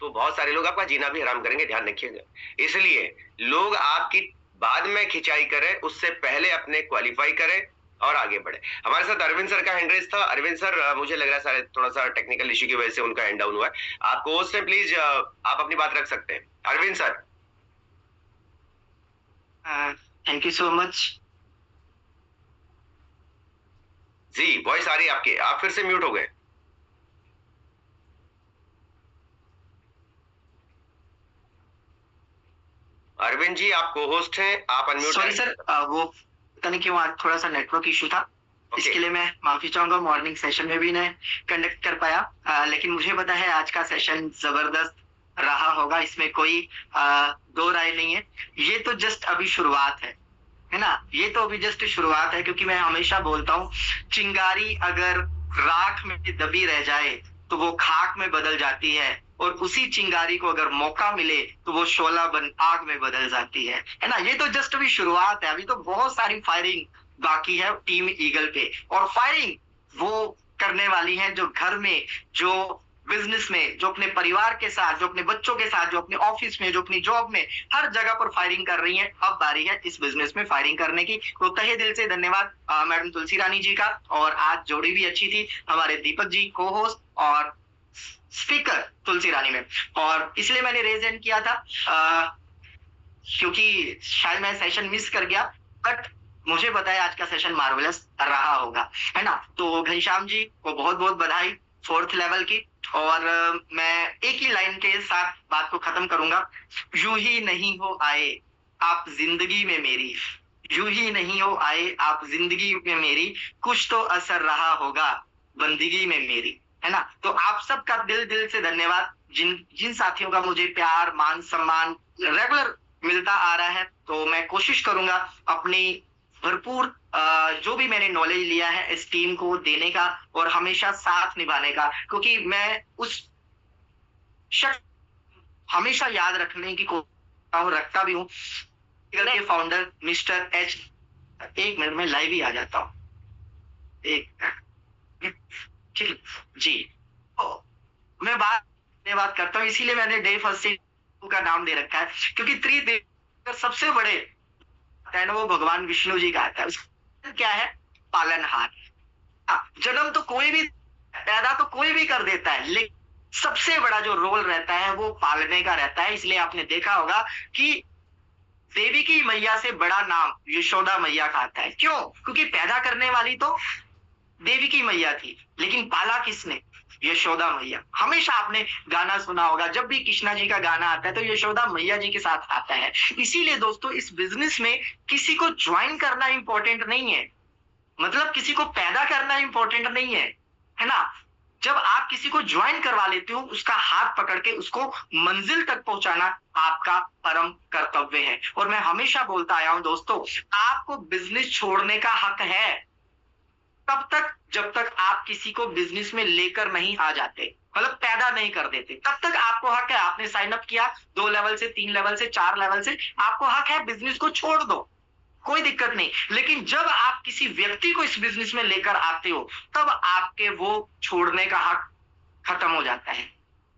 तो बहुत सारे लोग आपका जीना भी हराम करेंगे, ध्यान रखिएगा। इसलिए लोग आपकी बाद में खिंचाई करें, उससे पहले अपने क्वालिफाई करें और आगे बढ़े। हमारे साथ अरविंद सर का हैंड रेस था। अरविंद सर, मुझे लग रहा है शायद थोड़ा सा टेक्निकल इश्यू की वजह से उनका हैंड डाउन हुआ है। आपको होस्ट है, प्लीज आप अपनी बात रख सकते हैं। Arvind sir. Thank you so much जी। वॉइस आ रही है आपकी, आप फिर से म्यूट हो गए। अरविंद जी आप को होस्ट हैं, आप अनम्यूट। सॉरी सर, वो पता नहीं क्यों आज थोड़ा सा नेटवर्क इशू था। इसके लिए मैं माफी चाहूंगा। मॉर्निंग सेशन में भी नहीं कंडक्ट कर पाया, लेकिन मुझे पता है आज का सेशन जबरदस्त रहा होगा, इसमें कोई दो राय नहीं है। ये तो जस्ट अभी शुरुआत है ना, ये तो अभी जस्ट शुरुआत है। क्योंकि मैं हमेशा बोलता हूँ, चिंगारी अगर राख में दबी रह जाए तो वो खाक में बदल जाती है, और उसी चिंगारी को अगर मौका मिले तो वो शोला बन आग में बदल जाती है ना। ये तो जस्ट अभी शुरुआत है, अभी तो बहुत सारी फायरिंग बाकी है टीम ईगल पे। और फायरिंग वो करने वाली है जो घर में, जो बिजनेस में, जो अपने परिवार के साथ, जो अपने बच्चों के साथ, जो अपने ऑफिस में, जो अपनी जॉब में, हर जगह पर फायरिंग कर रही है। अब बारी है इस बिजनेस में फायरिंग करने की। तो तहे दिल से धन्यवाद मैडम तुलसी रानी जी का। और आज जोड़ी भी अच्छी थी, हमारे दीपक जी को होस्ट और स्पीकर तुलसी रानी में। और इसलिए मैंने रेज हैंड किया था क्योंकि शायद मैं सेशन मिस कर गया, बट मुझे पता है आज का सेशन मार्वेलस रहा होगा, है ना। तो घनश्याम जी को बहुत बहुत बधाई 4th लेवल की। और मैं एक ही लाइन के साथ बात को खत्म करूंगा। यूं ही नहीं हो आए आप जिंदगी में मेरी, यूं ही नहीं हो आए आप जिंदगी में मेरी, कुछ तो असर रहा होगा बंदगी में मेरी, है ना। तो आप सबका दिल दिल से धन्यवाद। जिन साथियों का मुझे प्यार, मान, सम्मान रेगुलर मिलता आ रहा है, तो मैं कोशिश करूंगा अपनी भरपूर जो भी मैंने नॉलेज लिया है इस टीम को देने का और हमेशा साथ निभाने का। क्योंकि मैं उस हमेशा याद रखने की कोशिश रखता भी हूँ के फाउंडर मिस्टर एच। एक मिनट में लाइव ही आ जाता हूँ, एक जी। तो मैं बात करता हूँ, इसीलिए मैंने डे फर्स्ट का नाम दे रखा है, क्योंकि त्रिदेव सबसे बड़े है ना वो भगवान विष्णु जी का आता है। उसका क्या है? पालनहार। जन्म तो कोई भी, पैदा तो कोई भी कर देता है, लेकिन सबसे बड़ा जो रोल रहता है वो पालने का रहता है। इसलिए आपने देखा होगा कि देवी की मैया से बड़ा नाम यशोदा मैया का आता है। क्यों? क्योंकि पैदा करने वाली तो देवी की मैया थी, लेकिन पाला किसने? यशोदा मैया। हमेशा आपने गाना सुना होगा, जब भी कृष्णा जी का गाना आता है तो यशोदा मैया जी के साथ आता है। इसीलिए दोस्तों इस बिजनेस में किसी को ज्वाइन करना इंपॉर्टेंट नहीं है, मतलब किसी को पैदा करना इंपॉर्टेंट नहीं है ना। जब आप किसी को ज्वाइन करवा लेते हो, उसका हाथ पकड़ के उसको मंजिल तक पहुंचाना आपका परम कर्तव्य है। और मैं हमेशा बोलता आया हूं दोस्तों, आपको बिजनेस छोड़ने का हक है तब तक जब तक आप किसी को बिजनेस में लेकर नहीं आ जाते, मतलब पैदा नहीं कर देते, तब तक आपको हक है। आपने साइन अप किया 2 लेवल से 3 लेवल से 4 लेवल से, आपको हक है बिजनेस को छोड़ दो, कोई दिक्कत नहीं। लेकिन जब आप किसी व्यक्ति को इस बिजनेस में लेकर आते हो, तब आपके वो छोड़ने का हक खत्म हो जाता है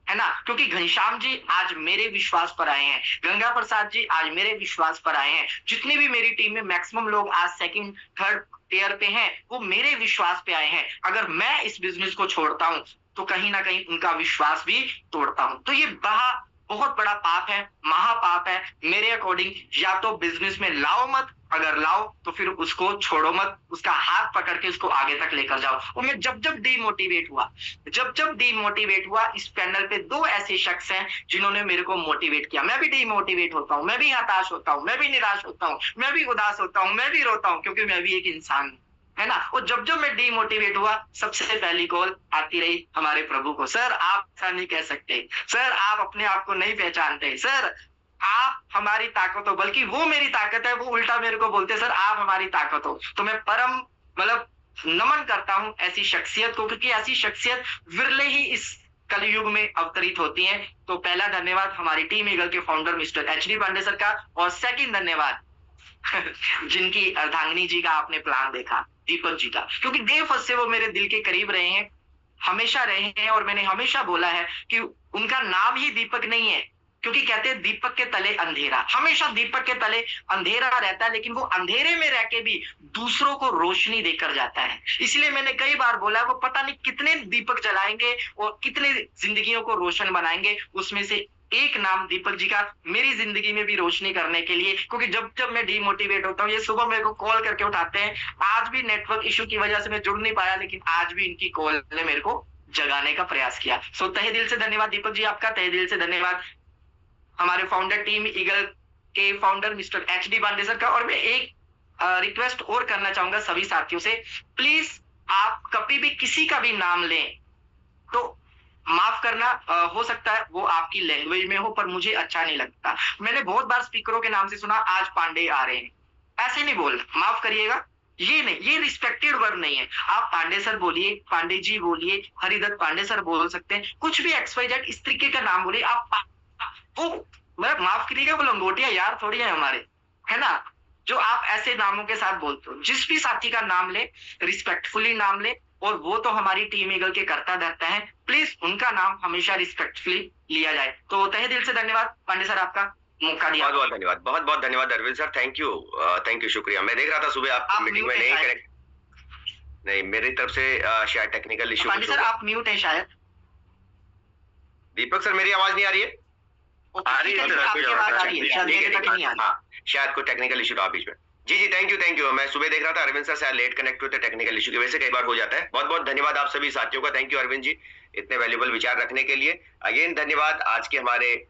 ना। क्योंकि घनश्याम जी आज मेरे विश्वास पर आए हैं, गंगा प्रसाद जी आज मेरे विश्वास पर आए हैं, जितने भी मेरी टीम में मैक्सिमम लोग आज सेकंड थर्ड टियर पे हैं, वो मेरे विश्वास पे आए हैं। अगर मैं इस बिजनेस को छोड़ता हूं तो कहीं ना कहीं उनका विश्वास भी तोड़ता हूं। तो ये बहुत बड़ा पाप है, महापाप है मेरे अकॉर्डिंग। या तो बिजनेस में लाओ मत, अगर लाओ तो फिर उसको छोड़ो मत, उसका हाथ पकड़ के उसको आगे तक लेकर जाओ। और मैं जब जब डीमोटिवेट हुआ, इस पैनल पे 2 ऐसे शख्स हैं जिन्होंने मेरे को मोटिवेट किया। मैं भी डीमोटिवेट होता हूँ, मैं भी हताश होता हूँ, मैं भी निराश होता हूँ, मैं भी उदास होता हूँ, मैं भी रोता हूँ, क्योंकि मैं भी एक इंसान हूँ, है ना। और जब जब मैं डीमोटिवेट हुआ, सबसे पहली कॉल आती रही हमारे प्रभु को, सर आप ऐसा नहीं कह सकते, सर आप अपने आप को नहीं पहचानते, सर आप हमारी ताकत हो। बल्कि वो मेरी ताकत है, वो उल्टा मेरे को बोलते सर आप हमारी ताकत हो। तो मैं परम मतलब नमन करता हूं ऐसी शख्सियत को, क्योंकि ऐसी शख्सियत विरले ही इस कलयुग में अवतरित होती हैं। तो पहला धन्यवाद हमारी टीम ईगल के founder mister HD Pandey sir का, और सेकंड धन्यवाद जिनकी अर्धांगिनी जी का आपने प्लान देखा, दीपक जी का, क्योंकि डे फर्स्ट से वो मेरे दिल के करीब रहे हैं, हमेशा रहे हैं। और मैंने हमेशा बोला है कि उनका नाम ही दीपक नहीं है, क्योंकि कहते हैं दीपक के तले अंधेरा, हमेशा दीपक के तले अंधेरा रहता है, लेकिन वो अंधेरे में रह के भी दूसरों को रोशनी देकर जाता है। इसलिए मैंने कई बार बोला है, वो पता नहीं कितने दीपक जलाएंगे और कितने जिंदगियों को रोशन बनाएंगे, उसमें से एक नाम दीपक जी का मेरी जिंदगी में भी रोशनी करने के लिए। क्योंकि जब जब मैं डीमोटिवेट होता हूँ, ये सुबह मेरे को कॉल करके उठाते हैं। आज भी नेटवर्क इशू की वजह से मैं जुड़ नहीं पाया, लेकिन आज भी इनकी कॉल ने मेरे को जगाने का प्रयास किया। सो तहे दिल से धन्यवाद दीपक जी आपका, तहे दिल से धन्यवाद हमारे फाउंडर टीम ईगल के founder mister HD Pandey sir का। और मैं एक रिक्वेस्ट और करना चाहूंगा सभी साथियों से, प्लीज आप कभी भी किसी का भी नाम लें तो माफ करना, हो सकता है वो आपकी लैंग्वेज में हो, पर मुझे अच्छा नहीं लगता। मैंने बहुत बार स्पीकरों के नाम से सुना आज पांडे आ रहे हैं, ऐसे नहीं बोल, माफ करिएगा, ये नहीं, ये रिस्पेक्टेड वर्ड नहीं है। आप पांडे सर बोलिए, पांडे जी बोलिए, हरिदत्त पांडे सर बोल सकते हैं, कुछ भी XYZ इस तरीके का नाम बोलिए आप। वो मतलब माफ करिएगा, वो लंगोटिया यार थोड़ी है हमारे, है ना, जो आप ऐसे नामों के साथ बोलते हो। जिस भी साथी का नाम ले रिस्पेक्टफुली नाम ले, और वो तो हमारी टीम ईगल के करता धरता है, प्लीज उनका नाम हमेशा रिस्पेक्टफुली लिया जाए। तो तहे दिल से धन्यवाद पांडे सर, आपका मौका दिया। बहुत बहुत धन्यवाद, बहुत बहुत धन्यवाद अरविंद सर, थैंक यू, शुक्रिया। मैं देख रहा था सुबह आप मीटिंग में नहीं, मेरी तरफ से शायद टेक्निकल इशू। पांडे सर आप म्यूट है शायद। दीपक सर मेरी आवाज नहीं आ रही है? आ रही है, शायद कोई टेक्निकल इशू था बीच में। जी थैंक यू। मैं सुबह देख रहा था अरविंद सर शायद लेट कनेक्ट हुए थे, टेक्निकल इशू की वजह से कई बार हो जाता है। बहुत बहुत धन्यवाद आप सभी साथियों का, थैंक यू अरविंद जी इतने वैल्यूबल विचार रखने के लिए। अगेन धन्यवाद आज के हमारे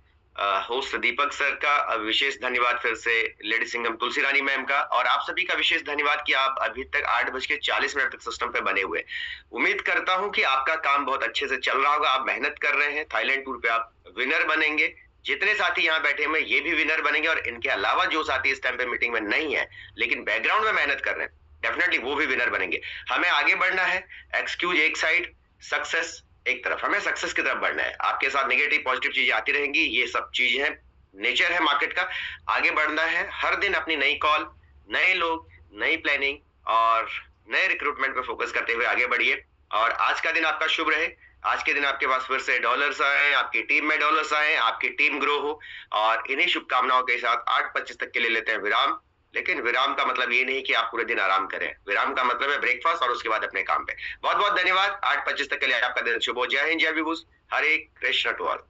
होस्ट दीपक सर का, विशेष धन्यवाद फिर से लेडी सिंघम तुलसी रानी मैम का, और आप सभी का विशेष धन्यवाद कि आप अभी तक 8:40 तक सिस्टम पे बने हुए। उम्मीद करता हूं कि आपका काम बहुत अच्छे से चल रहा होगा, आप मेहनत कर रहे हैं, थाईलैंड टूर पे आप विनर बनेंगे। जितने साथी यहाँ बैठे हुए ये भी विनर बनेंगे, और इनके अलावा जो साथी इस टाइम पे मीटिंग में नहीं है लेकिन बैकग्राउंड में मेहनत कर रहे हैं, डेफिनेटली वो भी विनर बनेंगे। हमें आगे बढ़ना है, एक्सक्यूज एक साइड, सक्सेस एक तरफ, हमें सक्सेस की तरफ बढ़ना है। आपके साथ नेगेटिव पॉजिटिव चीजें आती रहेंगी, ये सब चीजें हैं, नेचर है मार्केट का। आगे बढ़ना है, हर दिन अपनी नई कॉल, नए लोग, नई प्लानिंग और नए रिक्रूटमेंट पे फोकस करते हुए आगे बढ़िए। और आज का दिन आपका शुभ रहे, आज के दिन आपके पास फिर से डॉलर्स आए, आपकी टीम में डॉलर्स आए, आपकी टीम ग्रो हो। और इन्हीं शुभकामनाओं के साथ 8:25 तक के लिए लेते हैं विराम। लेकिन विराम का मतलब ये नहीं कि आप पूरे दिन आराम करें, विराम का मतलब है ब्रेकफास्ट और उसके बाद अपने काम पे। बहुत बहुत धन्यवाद, 8:25 तक के लिए आपका दिन शुभ हो। जय हिंद, जय विभूष, हरे कृष्ण टू ऑल।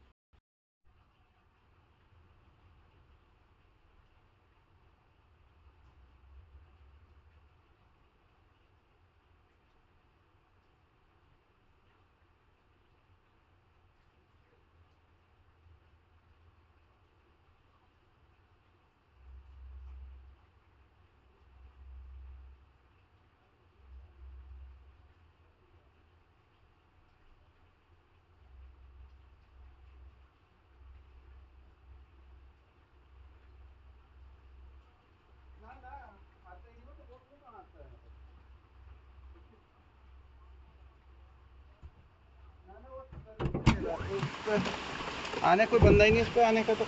पर आने कोई बंदा ही नहीं इस पर आने का तो